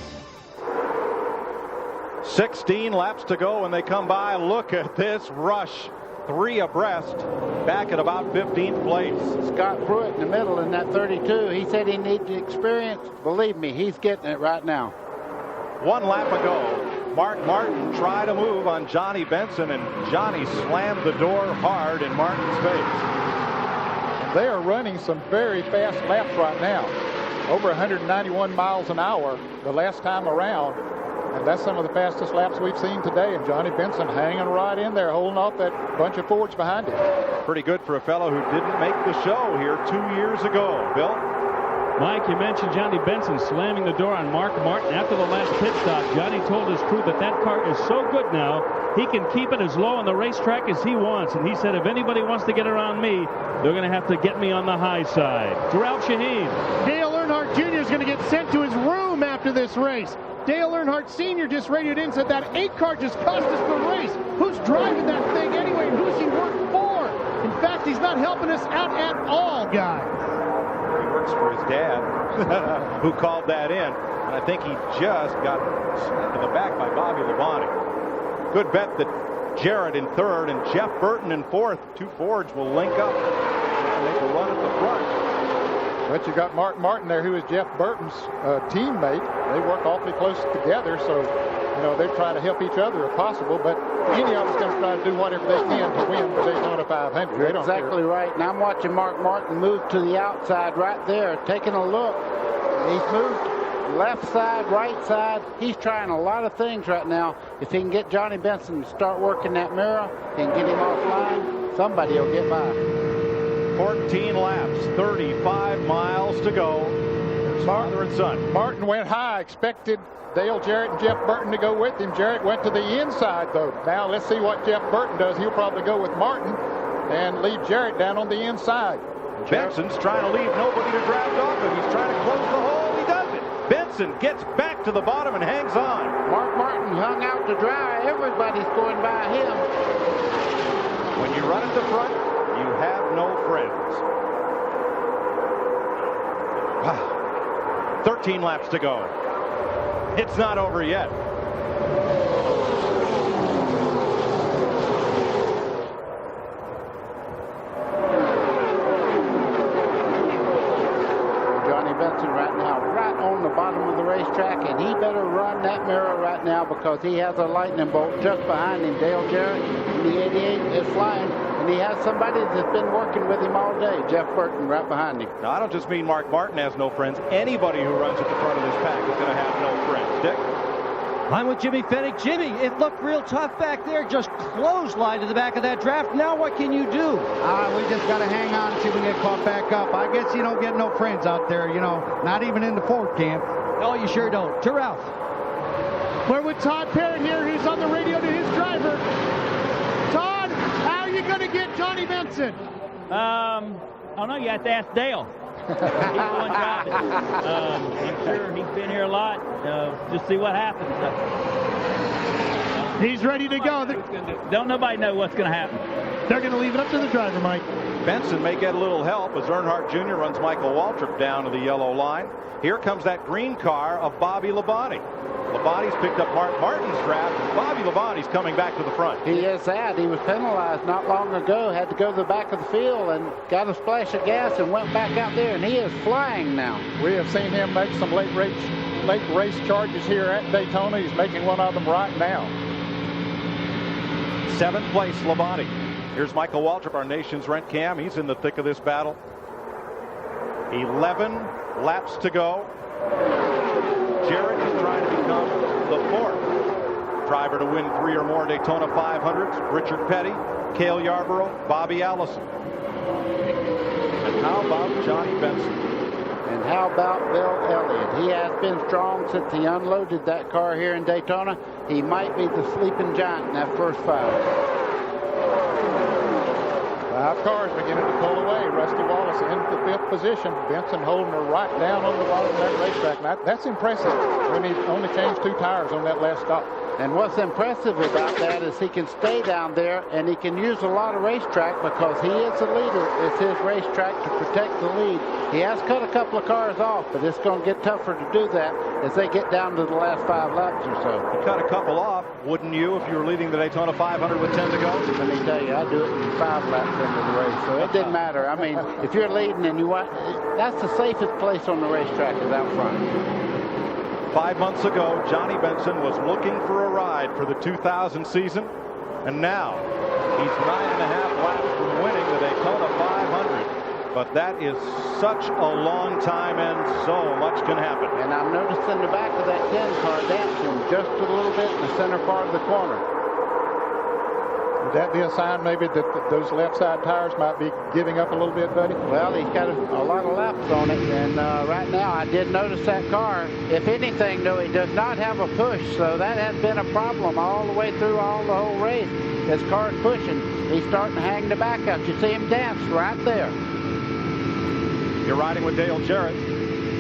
16 laps to go when they come by. Look at this rush. 3 abreast, back at about 15th place. Scott Pruitt in the middle in that 32. He said he needed experience. Believe me, he's getting it right now. 1 lap ago. Mark Martin try to move on Johnny Benson, and Johnny slammed the door hard in Martin's face. They are running some very fast laps right now. Over 191 miles an hour the last time around. And that's some of the fastest laps we've seen today. And Johnny Benson hanging right in there, holding off that bunch of Fords behind him. Pretty good for a fellow who didn't make the show here 2 years ago. Bill? Mike, you mentioned Johnny Benson slamming the door on Mark Martin after the last pit stop. Johnny told his crew that that car is so good now, he can keep it as low on the racetrack as he wants. And he said, if anybody wants to get around me, they're going to have to get me on the high side. Ralph Shaheen. Dale Earnhardt Jr. is going to get sent to his room after this race. Dale Earnhardt Sr. just radioed in, said that 8 car just cost us the race. Who's driving that thing anyway? Who's he work for? In fact, he's not helping us out at all, guys. He works for his dad, who called that in. And I think he just got slammed to the back by Bobby Labonte. Good bet that Jarrett in third and Jeff Burton in fourth. 2 Fords will link up and make a run at the front. But you got Mark Martin there, who is Jeff Burton's teammate. They work awfully close together, so they try to help each other if possible. But any of us going to try to do whatever they can to win the Daytona 500. You're exactly right. And I'm watching Mark Martin move to the outside right there, taking a look. He's moved left side, right side. He's trying a lot of things right now. If he can get Johnny Benson to start working that mirror and get him offline, somebody will get by. 14 laps, 35 miles to go. Father and son. Martin went high, expected Dale Jarrett and Jeff Burton to go with him. Jarrett went to the inside, though. Now let's see what Jeff Burton does. He'll probably go with Martin and leave Jarrett down on the inside. Benson's trying to leave nobody to draft off him. He's trying to close the hole. He does it. Benson gets back to the bottom and hangs on. Mark Martin hung out to dry. Everybody's going by him. When you run at the front, you have no friends. Wow. 13 laps to go. It's not over yet. Johnny Benson right now, right on the bottom of the racetrack, and he better run that mirror right now because he has a lightning bolt just behind him. Dale Jarrett in the 88 is flying. And he has somebody that's been working with him all day, Jeff Burton, right behind him. Now, I don't just mean Mark Martin has no friends. Anybody who runs at the front of this pack is going to have no friends. Dick? I'm with Jimmy Fennick. Jimmy, it looked real tough back there. Just clothesline to the back of that draft. Now what can you do? We just got to hang on until we get caught back up. I guess you don't get no friends out there, not even in the Ford camp. No, you sure don't. To Ralph. We're with Todd Parrott here, who's on the radio to his driver. Todd, how are you going to get Johnny Benson? I don't know. You have to ask Dale. He's the one driving. I'm sure he's been here a lot. Just see what happens. He's ready to go. Don't nobody know what's going to happen. They're going to leave it up to the driver, Mike. Benson may get a little help as Earnhardt Jr. runs Michael Waltrip down to the yellow line. Here comes that green car of Bobby Labonte. Labonte's picked up Mark Martin's draft. Bobby Labonte's coming back to the front. He is sad. He was penalized not long ago. Had to go to the back of the field and got a splash of gas and went back out there. And he is flying now. We have seen him make some late race charges here at Daytona. He's making one of them right now. 7th place, Labonte. Here's Michael Waltrip, our nation's rent cam. He's in the thick of this battle. 11 laps to go. Jarrett is trying to become the 4th driver to win 3 or more Daytona 500s. Richard Petty, Cale Yarborough, Bobby Allison. And how about Johnny Benson? And how about Bill Elliott? He has been strong since he unloaded that car here in Daytona. He might be the sleeping giant in that first 5. 5 cars beginning to pull away. Rusty Wallace in the 5th position. Benson holding her right down on the bottom of that racetrack. Now, that's impressive when he only changed 2 tires on that last stop. And what's impressive about that is he can stay down there and he can use a lot of racetrack because he is the leader. It's his racetrack to protect the lead. He has cut a couple of cars off, but it's going to get tougher to do that as they get down to the last 5 laps or so. You cut a couple off, wouldn't you, if you were leading the Daytona 500 with 10 to go? Let me tell you, I do it in 5 laps into the race, so it didn't matter. I mean, if you're leading and you want, that's the safest place on the racetrack is out front. 5 months ago, Johnny Benson was looking for a ride for the 2000 season, and now he's 9.5 laps from winning the Daytona 500. But that is such a long time, and so much can happen. And I'm noticing the back of that 10 car dancing just a little bit in the center part of the corner. Would that be a sign maybe that those left side tires might be giving up a little bit, buddy? Well, he's got a lot of laps on it, and right now I did notice that car. If anything, though, he does not have a push, so that has been a problem all the way through the whole race. His car's pushing. He's starting to hang the back up. You see him dance right there. You're riding with Dale Jarrett.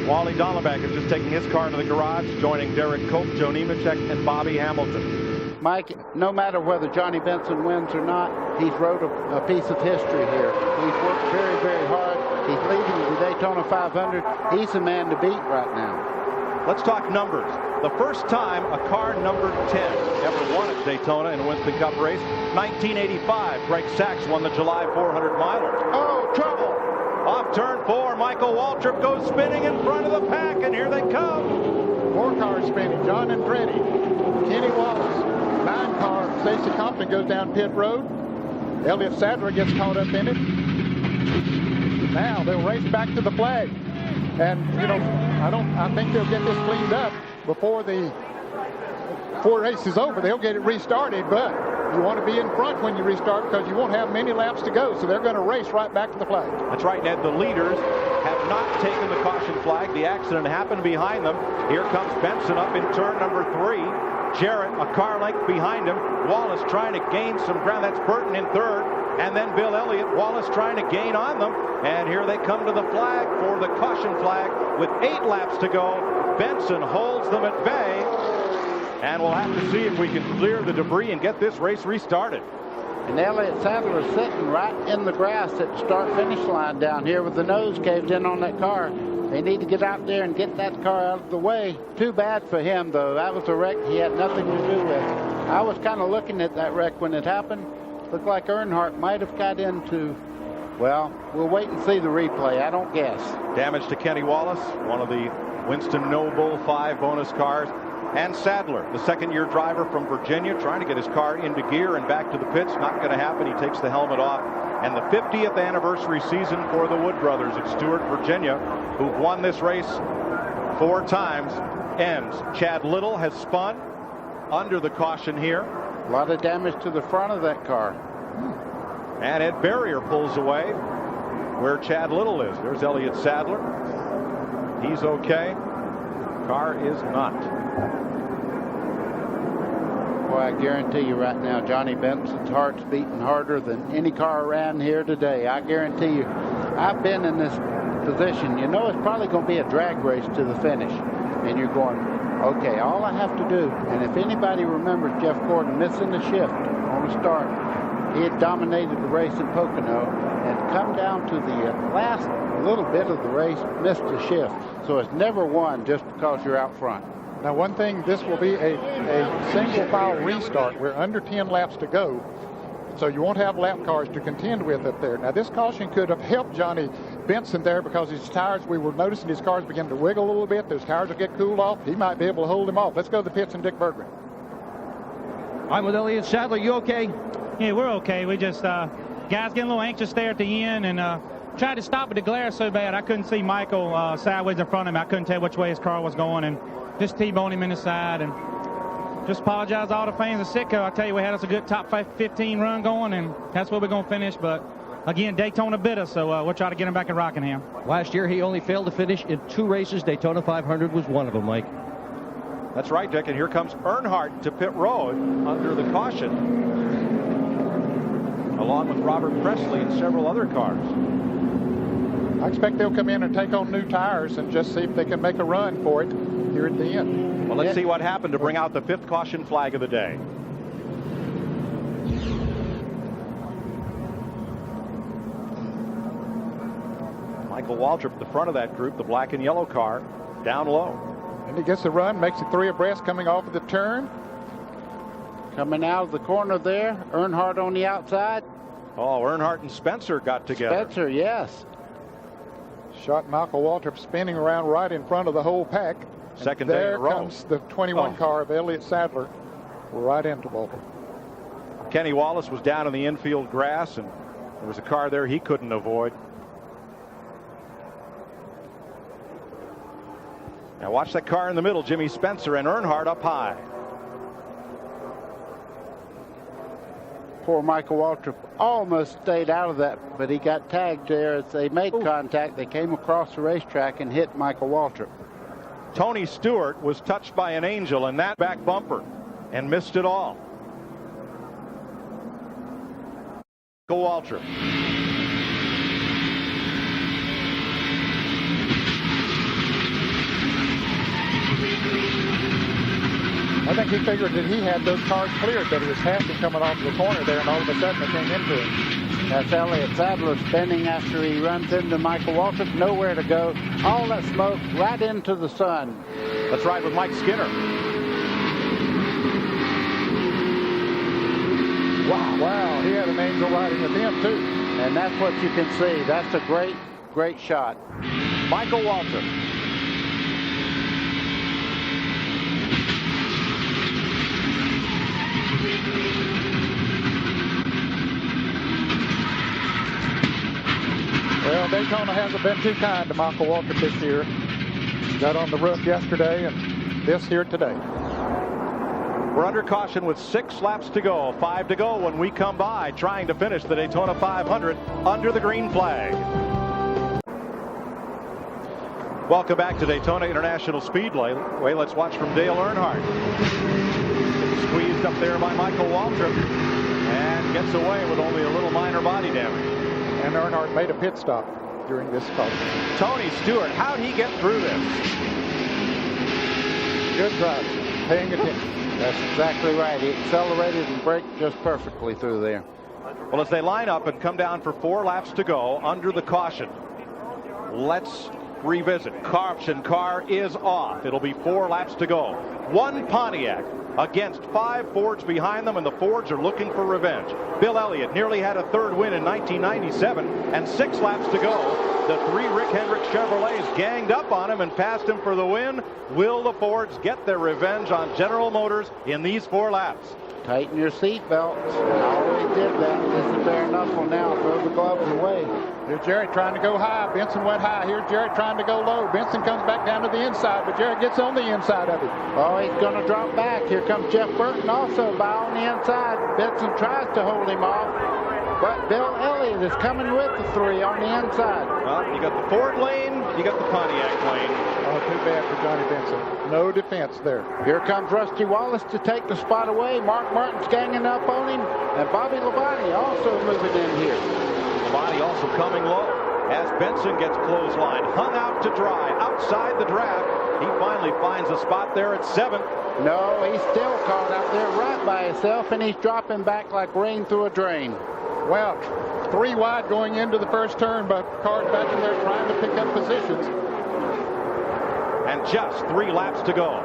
Wally Dallenbach is just taking his car to the garage, joining Derek Cope, Joe Nemechek, and Bobby Hamilton. Mike, no matter whether Johnny Benson wins or not, he's wrote a piece of history here. He's worked very, very hard. He's leading the Daytona 500. He's the man to beat right now. Let's talk numbers. The first time a car numbered 10 ever won at Daytona in a Winston Cup race, 1985. Greg Sachs won the July 400 miler. Oh, trouble! Off turn 4, Michael Waltrip goes spinning in front of the pack, and here they come. 4 cars spinning. John Andretti, Kenny Wallace, 9 car. Stacy Compton goes down pit road. Elliott Sadler gets caught up in it. Now they'll race back to the flag. And, you know, I think they'll get this cleaned up before the 4 races over. They'll get it restarted, but you want to be in front when you restart because you won't have many laps to go, so they're going to race right back to the flag. That's right, Ned. The leaders have not taken the caution flag. The accident happened behind them. Here comes Benson up in turn number 3. Jarrett a car length behind him. Wallace trying to gain some ground. That's Burton in third. And then Bill Elliott. Wallace trying to gain on them. And here they come to the flag for the caution flag with 8 laps to go. Benson holds them at bay. And we'll have to see if we can clear the debris and get this race restarted. And Elliott Sadler is sitting right in the grass at the start-finish line down here with the nose caved in on that car. They need to get out there and get that car out of the way. Too bad for him, though. That was a wreck he had nothing to do with. I was kind of looking at that wreck when it happened. Looked like Earnhardt might have got into, well, we'll wait and see the replay. I don't guess. Damage to Kenny Wallace, one of the Winston Noble 5 bonus cars. And Sadler, the second-year driver from Virginia, trying to get his car into gear and back to the pits. Not going to happen. He takes the helmet off. And the 50th anniversary season for the Wood brothers at Stewart, Virginia, who've won this race 4 times, ends. Chad Little has spun under the caution here. A lot of damage to the front of that car. And Ed Barrier pulls away where Chad Little is. There's Elliott Sadler. He's okay. Car is not. Boy, I guarantee you right now, Johnny Benson's heart's beating harder than any car around here today. I guarantee you. I've been in this position. You know, it's probably going to be a drag race to the finish. And you're going, okay, all I have to do, and if anybody remembers Jeff Gordon missing the shift on the start, he had dominated the race in Pocono and come down to the last little bit of the race, missed the shift. So it's never won just because you're out front. Now, one thing, this will be a single file restart. We're under 10 laps to go, so you won't have lap cars to contend with up there. Now, this caution could have helped Johnny Benson there because his tires, we were noticing his cars begin to wiggle a little bit. Those tires will get cooled off. He might be able to hold him off. Let's go to the pits and Dick Berggren. I'm with Elliott Sadler. You okay? Yeah, we're okay. We just, guys getting a little anxious there at the end and tried to stop with the glare so bad. I couldn't see Michael sideways in front of him. I couldn't tell which way his car was going and just T-boned him in the side. And just apologize to all the fans of Sitco. I tell you, we had us a good top 15 run going, and that's where we're going to finish. But again, Daytona bit us, so we'll try to get him back in Rockingham. Last year, he only failed to finish in 2 races. Daytona 500 was one of them, Mike. That's right, Dick. And here comes Earnhardt to pit road under the caution, along with Robert Presley and several other cars. I expect they'll come in and take on new tires and just see if they can make a run for it here at the end. Well, let's see what happened to bring out the 5th caution flag of the day. Michael Waltrip at the front of that group, the black and yellow car, down low. And he gets the run, makes it 3 abreast coming off of the turn. Coming out of the corner there, Earnhardt on the outside. Oh, Earnhardt and Spencer got together. Spencer, yes. Shot Michael Waltrip spinning around right in front of the whole pack. Second day in a row. There comes the 21 car of Elliott Sadler right into Walter. Kenny Wallace was down in the infield grass, and there was a car there he couldn't avoid. Now watch that car in the middle, Jimmy Spencer and Earnhardt up high. Poor Michael Waltrip almost stayed out of that, but he got tagged there as they made contact. They came across the racetrack and hit Michael Waltrip. Tony Stewart was touched by an angel in that back bumper and missed it all. Michael Waltrip. I think he figured that he had those cars cleared, but he was passing coming off the corner there, and all of a sudden it came into him. That's Elliott Sadler spinning after he runs into Michael Waltrip. Nowhere to go. All that smoke right into the sun. Let's ride with Mike Skinner. Wow, he had an angel riding with him too. And that's what you can see. That's a great, great shot. Michael Waltrip. Well, Daytona hasn't been too kind to Michael Waltrip this year. Got on the roof yesterday and this here today. We're under caution with 6 laps to go. 5 to go when we come by, trying to finish the Daytona 500 under the green flag. Welcome back to Daytona International Speedway. Let's watch from Dale Earnhardt. Squeezed up there by Michael Waltrip and gets away with only a little minor body damage. And Earnhardt made a pit stop during this caution. Tony Stewart, how'd he get through this? Good drive, paying attention. That's exactly right. He accelerated and braked just perfectly through there. Well, as they line up and come down for 4 laps to go under the caution, let's revisit. Caution car is off. It'll be 4 laps to go. 1 Pontiac against 5 Fords behind them, and the Fords are looking for revenge. Bill Elliott nearly had a 3rd win in 1997, and 6 laps to go. The 3 Rick Hendrick Chevrolets ganged up on him and passed him for the win. Will the Fords get their revenge on General Motors in these 4 laps? Tighten your seatbelts. I always did that. This is bare knuckle now. Throw the gloves away. Here's Jerry trying to go high. Benson went high. Here's Jerry trying to go low. Benson comes back down to the inside, but Jerry gets on the inside of it. Oh, he's going to drop back. Here comes Jeff Burton also by on the inside. Benson tries to hold him off, but Bill Elliott is coming with the 3 on the inside. Well, you got the Ford lane, you got the Pontiac lane. Oh, too bad for Johnny Benson. No defense there. Here comes Rusty Wallace to take the spot away. Mark Martin's ganging up on him, and Bobby Labonte also moving in here. Labonte also coming low as Benson gets clotheslined, hung out to dry outside the draft. He finally finds a spot there at 7. No, he's still caught out there right by himself, and he's dropping back like rain through a drain. Well, 3 wide going into the first turn, but cars back in there trying to pick up positions. And just 3 laps to go.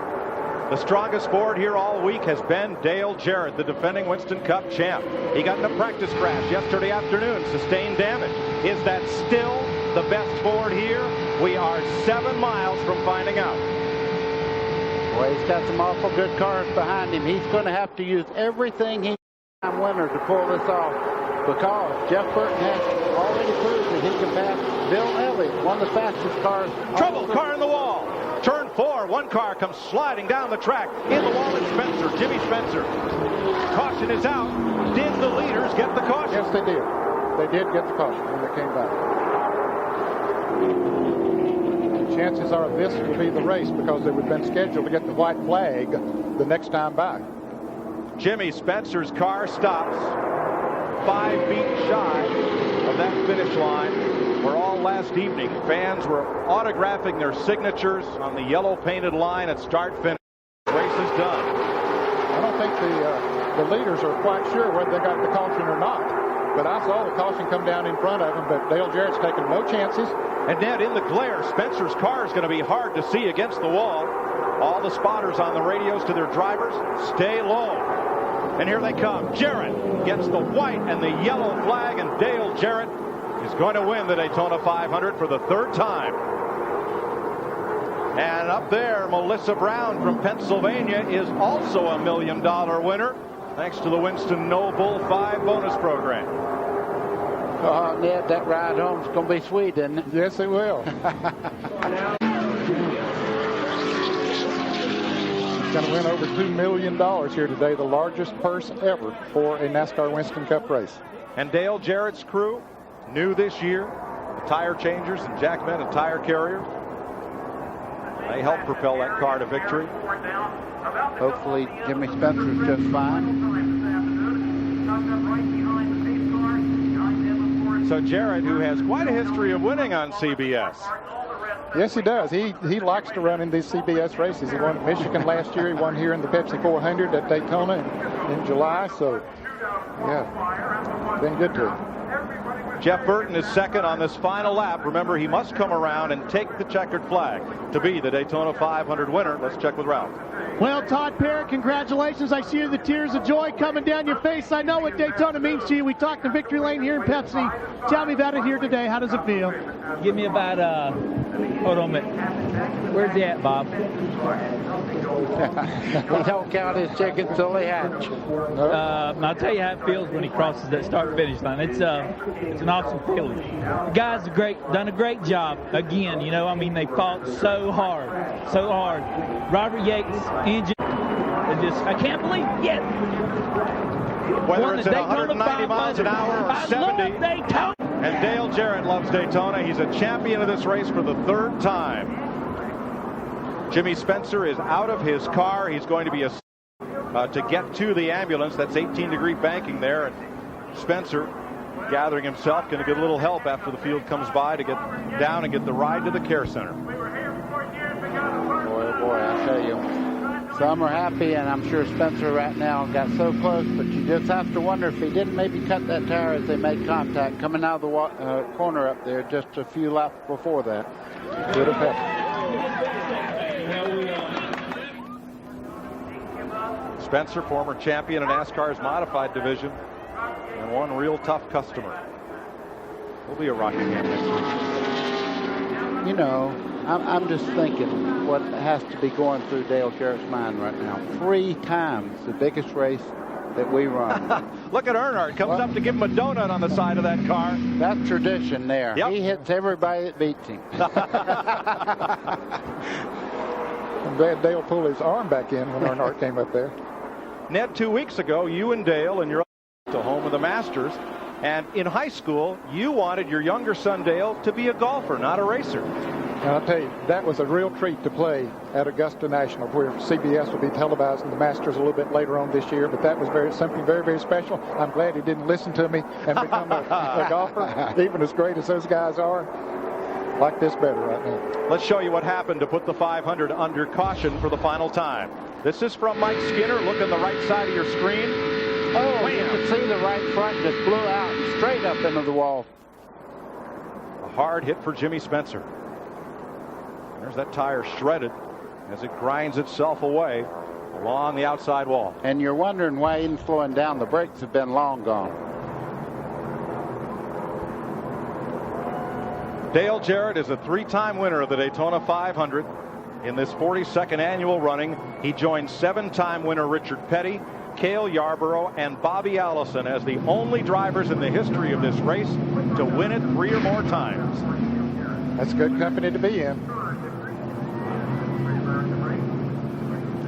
The strongest Ford here all week has been Dale Jarrett, the defending Winston Cup champ. He got in a practice crash yesterday afternoon, sustained damage. Is that still the best Ford here? We are 7 miles from finding out. Well, he's got some awful good cars behind him. He's going to have to use everything he can winner to pull this off, because Jeff Burton has already proved that he can pass Bill Elliott, one of the fastest cars. Trouble, car in the wall. Turn 4, 1 car comes sliding down the track. In the wall is Spencer, Jimmy Spencer. Caution is out. Did the leaders get the caution? Yes, they did. They did get the caution when they came back. The chances are this will be the race, because they would have been scheduled to get the white flag the next time back. Jimmy Spencer's car stops 5 feet shy of that finish line, where all last evening fans were autographing their signatures on the yellow painted line at start finish. Race is done. I don't think the leaders are quite sure whether they got the caution or not, but I saw the caution come down in front of them, but Dale Jarrett's taking no chances. And Ned, in the glare, Spencer's car is going to be hard to see against the wall. All the spotters on the radios to their drivers, stay low. And here they come. Jarrett gets the white and the yellow flag, and Dale Jarrett is going to win the Daytona 500 for the 3rd time. And up there, Melissa Brown from Pennsylvania is also a $1 million winner, thanks to the Winston Noble 5 bonus program. Oh, Ned, that ride home's going to be sweet, isn't it? Yes, it will. Going to win over $2 million here today, the largest purse ever for a NASCAR Winston Cup race. And Dale Jarrett's crew, new this year, the tire changers and Jack Bennett tire carriers. They helped propel that car to victory. Hopefully Jimmy Spencer's just fine. So Jarrett, who has quite a history of winning on CBS. Yes, he does. He likes to run in these CBS races. He won at Michigan last year. He won here in the Pepsi 400 at Daytona in July. So, yeah, been good to him. Jeff Burton is second on this final lap. Remember, he must come around and take the checkered flag to be the Daytona 500 winner. Let's check with Ralph. Well, Todd Parrott, congratulations. I see the tears of joy coming down your face. I know what Daytona means to you. We talked to Victory Lane here in Pepsi. Tell me about it here today. How does it feel? Give me about, hold on a minute. Where's he at, Bob? He don't count his chickens till they hatch. I'll tell you how it feels when he crosses that start-finish line. It's an awesome feeling. The guys have done a great job again. You know, I mean, they fought so hard. Robert Yates' engine, I can't believe it yet. Whether it's at 190 miles an hour or 70. And Dale Jarrett loves Daytona. He's a champion of this race for the 3rd time. Jimmy Spencer is out of his car. He's going to be to get to the ambulance. That's 18-degree banking there. And Spencer, gathering himself, going to get a little help after the field comes by to get down and get the ride to the care center. Boy, I tell you, some are happy, and I'm sure Spencer right now got so close, but you just have to wonder if he didn't maybe cut that tire as they made contact coming out of the corner up there just a few laps before that. Could have happened. Spencer, former champion in NASCAR's modified division, and one real tough customer. Will be a Rockingham next week. You know, I'm just thinking what has to be going through Dale Jarrett's mind right now. 3 times the biggest race that we run. Look at Earnhardt. Comes up to give him a donut on the side of that car. That's tradition there. Yep. He hits everybody that beats him. I'm glad Dale pulled his arm back in when Earnhardt came up there. Ned, 2 weeks ago, you and Dale and your to home of the Masters. And in high school, you wanted your younger son, Dale, to be a golfer, not a racer. And I'll tell you, that was a real treat to play at Augusta National, where CBS will be televising the Masters a little bit later on this year. But that was something very, very special. I'm glad he didn't listen to me and become a golfer, even as great as those guys are. Like this better right now. Let's show you what happened to put the 500 under caution for the final time. This is from Mike Skinner. Look on the right side of your screen. Oh, wham. You can see the right front just blew out straight up into the wall. A hard hit for Jimmy Spencer. There's that tire shredded as it grinds itself away along the outside wall. And you're wondering why he isn't slowing down. The brakes have been long gone. Dale Jarrett is a 3-time winner of the Daytona 500. In this 42nd annual running, he joined 7-time winner Richard Petty, Cale Yarborough, and Bobby Allison as the only drivers in the history of this race to win it 3 or more times. That's good company to be in.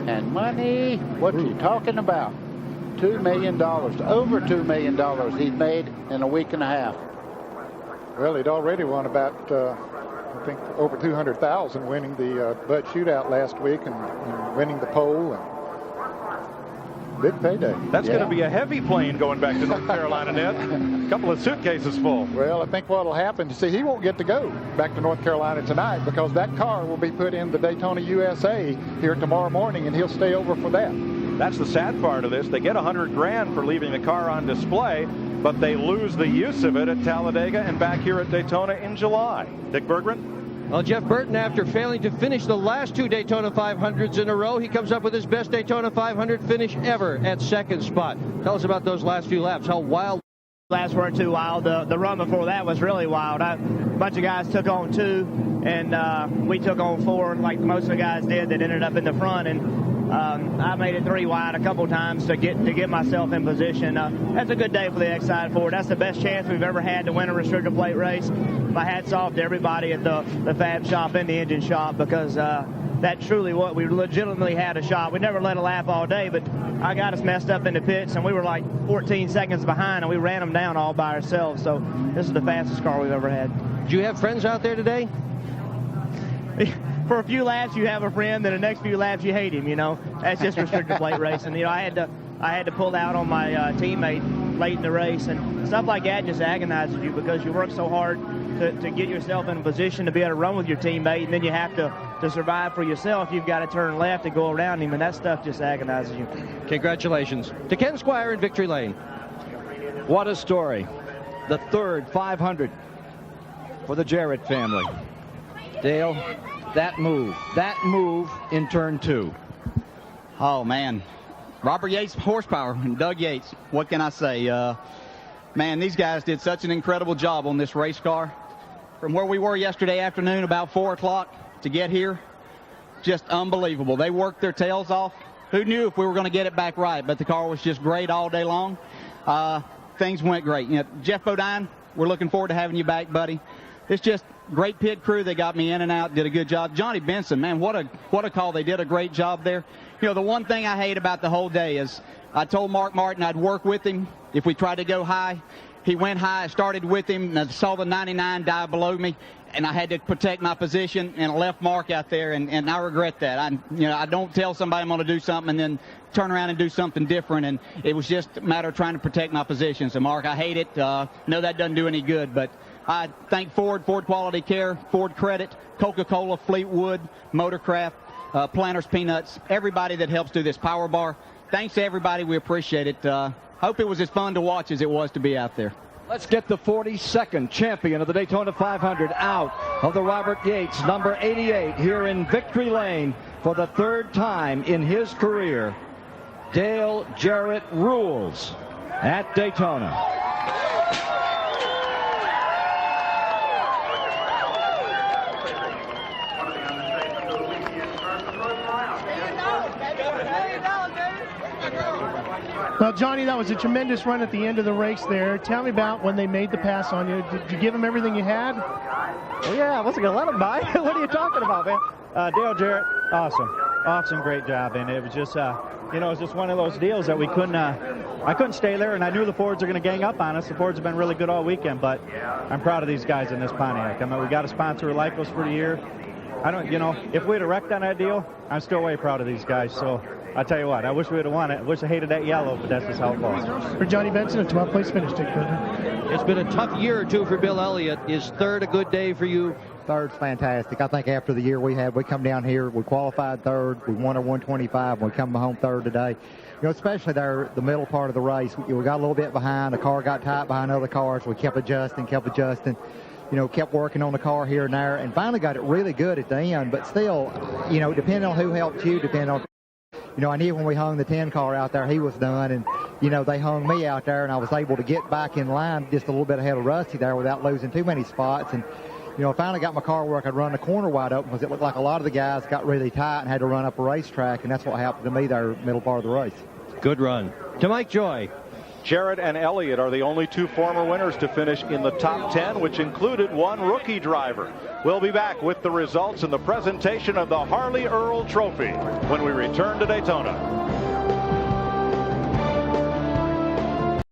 And money, what are you talking about? $2 million, over $2 million he's made in a week and a half. Well, he'd already won about, I think, over $200,000 winning the Bud Shootout last week and winning the pole. And big payday. That's going to be a heavy plane going back to North Carolina, Ned. A couple of suitcases full. Well, I think what will happen, see, he won't get to go back to North Carolina tonight because that car will be put in the Daytona USA here tomorrow morning, and he'll stay over for that. That's the sad part of this. They get $100,000 for leaving the car on display, but they lose the use of it at Talladega and back here at Daytona in July. Dick Bergman? Well, Jeff Burton, after failing to finish the last 2 Daytona 500s in a row, he comes up with his best Daytona 500 finish ever at 2nd spot. Tell us about those last few laps, how wild Last weren't too wild. The run before that was really wild. A bunch of guys took on 2, and we took on 4, like most of the guys did that ended up in the front. And I made it 3 wide a couple times to get myself in position. That's a good day for the X-Side Ford. That's the best chance we've ever had to win a restrictor plate race. My hat's off to everybody at the fab shop and the engine shop, because that truly what we legitimately had a shot. We never let a lap all day, but I got us messed up in the pits, and we were like 14 seconds behind, and we ran them down all by ourselves. So this is the fastest car we've ever had. Do you have friends out there today? For a few laps you have a friend, then the next few laps you hate him. That's just restrictor plate racing. I had to pull out on my teammate late in the race, and stuff like that just agonizes you, because you work so hard to get yourself in a position to be able to run with your teammate, and then you have to survive for yourself. You've got to turn left and go around him, and that stuff just agonizes you. Congratulations to Ken Squire in Victory Lane. What a story. The third 500 for the Jarrett family. Dale, that move in turn 2. Oh, man. Robert Yates horsepower and Doug Yates. What can I say? Man, these guys did such an incredible job on this race car. From where we were yesterday afternoon, about 4 o'clock, to get here, just unbelievable. They worked their tails off. Who knew if we were going to get it back right? But the car was just great all day long. Things went great. Jeff Bodine, we're looking forward to having you back, buddy. It's just great pit crew. They got me in and out, did a good job. Johnny Benson, man, what a call. They did a great job there. The one thing I hate about the whole day is I told Mark Martin I'd work with him if we tried to go high. He went high. I started with him, and I saw the 99 dive below me, and I had to protect my position, and I left Mark out there, and I regret that. I don't tell somebody I'm going to do something and then turn around and do something different, and it was just a matter of trying to protect my position. So, Mark, I hate it. No, that doesn't do any good, but I thank Ford Quality Care, Ford Credit, Coca-Cola, Fleetwood, Motorcraft, Planters Peanuts, everybody that helps do this Power Bar. Thanks to everybody. We appreciate it. Hope it was as fun to watch as it was to be out there. Let's get the 42nd champion of the Daytona 500 out of the Robert Yates, number 88, here in Victory Lane for the 3rd time in his career. Dale Jarrett rules at Daytona. Well, Johnny, that was a tremendous run at the end of the race there. Tell me about when they made the pass on you. Did you give them everything you had? Well, yeah, I wasn't going to let them by. What are you talking about, man? Dale Jarrett, awesome, great job. And it was just, it was just one of those deals that we couldn't, I couldn't stay there, and I knew the Fords are going to gang up on us. The Fords have been really good all weekend, but I'm proud of these guys in this Pontiac. I mean, we got a sponsor who liked us for the year. If we'd have wrecked on that deal, I'm still way proud of these guys. So I tell you what, I wish we would have won it. I wish I hated that yellow, but that's just how it falls. For Johnny Benson, a 12th place finish, Dick Berger. It's been a tough year or two for Bill Elliott. Is 3rd a good day for you? 3rd's fantastic. I think after the year we had, we come down here, we qualified 3rd, we won our 125, and we come home 3rd today. Especially there, the middle part of the race, we got a little bit behind. The car got tight behind other cars. We kept adjusting. Kept working on the car here and there, and finally got it really good at the end. But still, depending on who helped you, I knew when we hung the 10 car out there, he was done, and, they hung me out there, and I was able to get back in line just a little bit ahead of Rusty there without losing too many spots. And, I finally got my car where I could run the corner wide open, because it looked like a lot of the guys got really tight and had to run up a racetrack, and that's what happened to me there middle part of the race. Good run. To Mike Joy. Jarrett and Elliott are the only 2 former winners to finish in the top 10, which included 1 rookie driver. We'll be back with the results and the presentation of the Harley Earl Trophy when we return to Daytona.